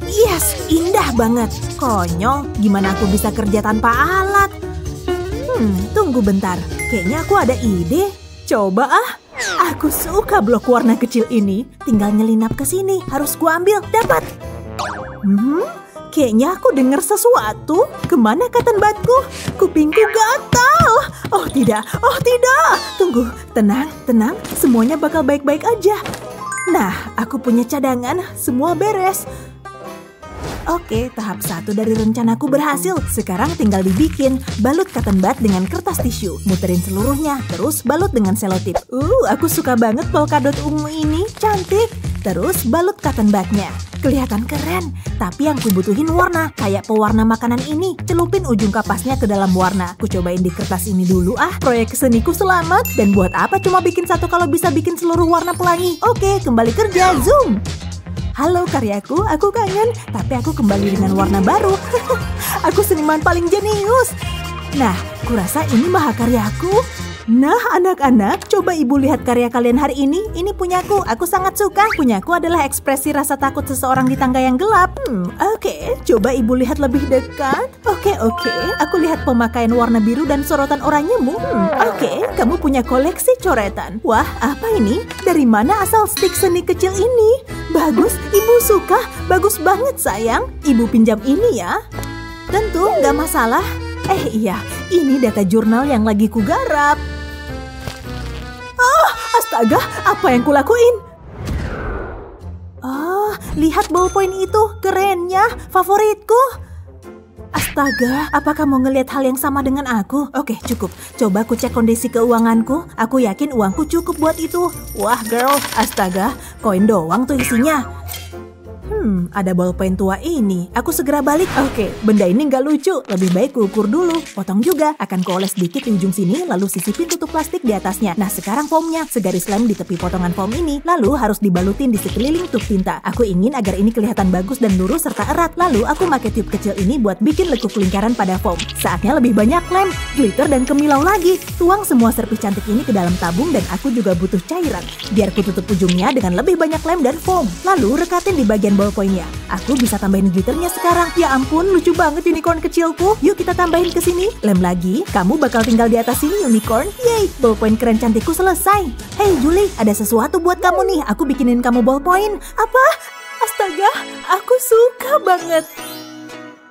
Yes, indah banget. Konyol, gimana aku bisa kerja tanpa alat? Tunggu bentar. Kayaknya aku ada ide. Coba ah. Aku suka blok warna kecil ini. Tinggal nyelinap ke sini. Harus gua ambil. Dapat. Kayaknya aku dengar sesuatu. Kemana cotton budku? Kupingku gatal. Oh tidak. Oh tidak. Tunggu. Tenang, tenang. Semuanya bakal baik-baik aja. Nah, aku punya cadangan. Semua beres. Oke, tahap 1 dari rencanaku berhasil. Sekarang tinggal dibikin. Balut cotton bud dengan kertas tisu. Muterin seluruhnya. Terus balut dengan selotip. Aku suka banget polkadot ungu ini. Cantik. Terus balut cotton budnya. Kelihatan keren. Tapi yang kubutuhin warna. Kayak pewarna makanan ini. Celupin ujung kapasnya ke dalam warna. Ku cobain di kertas ini dulu ah. Proyek seniku selamat. Dan buat apa cuma bikin satu kalau bisa bikin seluruh warna pelangi? Oke, kembali kerja. Zoom. Halo karyaku, aku kangen, tapi aku kembali dengan warna baru. Aku seniman paling jenius. Nah, kurasa ini mahakaryaku. Nah, anak-anak, coba ibu lihat karya kalian hari ini. Ini punyaku, aku sangat suka. Punyaku adalah ekspresi rasa takut seseorang di tangga yang gelap. Oke, coba ibu lihat lebih dekat. Oke, aku lihat pemakaian warna biru dan sorotan oranyemu. Oke, kamu punya koleksi coretan. Wah, apa ini? Dari mana asal stik seni kecil ini? Bagus, ibu suka. Bagus banget sayang. Ibu pinjam ini ya. Tentu, nggak masalah. Iya, ini data jurnal yang lagi kugarap. Astaga, apa yang kulakuin? Lihat ballpoint itu, kerennya, favoritku. Astaga, apa kamu ngelihat hal yang sama dengan aku? Oke, cukup. Coba aku cek kondisi keuanganku. Aku yakin uangku cukup buat itu. Wah, girl, astaga, koin doang tuh isinya. Ada ballpoint tua ini. Aku segera balik. Oke, benda ini nggak lucu. Lebih baik kuukur dulu. Potong juga. Akan kuoles sedikit di ujung sini, lalu sisipin tutup plastik di atasnya. Nah, sekarang foamnya. Segaris lem di tepi potongan foam ini. Lalu harus dibalutin di sekeliling tube tinta. Aku ingin agar ini kelihatan bagus dan lurus serta erat. Lalu aku pakai tube kecil ini buat bikin lekuk lingkaran pada foam. Saatnya lebih banyak lem, glitter, dan kemilau lagi. Tuang semua serpih cantik ini ke dalam tabung dan aku juga butuh cairan. Biar ku tutup ujungnya dengan lebih banyak lem dan foam. Lalu rekatin di bagian bawah ballpointnya. Aku bisa tambahin glitternya sekarang. Ya ampun, lucu banget unicorn kecilku. Yuk kita tambahin ke sini. Lem lagi. Kamu bakal tinggal di atas sini, unicorn. Yeay, ballpoint keren cantikku selesai. Hey Julie, ada sesuatu buat kamu nih. Aku bikinin kamu ballpoint. Apa? Astaga, aku suka banget.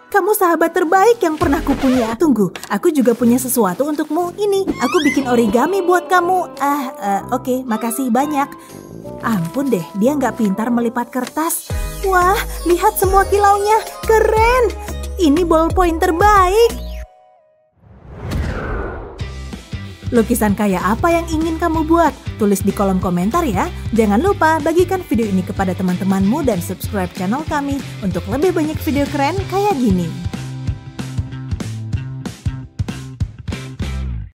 Kamu sahabat terbaik yang pernah kupunya. Tunggu, aku juga punya sesuatu untukmu. Ini, aku bikin origami buat kamu. Oke, makasih banyak. Ampun deh, dia nggak pintar melipat kertas. Wah, lihat semua kilaunya. Keren. Ini ballpoint terbaik. Lukisan kayak apa yang ingin kamu buat? Tulis di kolom komentar ya. Jangan lupa bagikan video ini kepada teman-temanmu dan subscribe channel kami untuk lebih banyak video keren kayak gini.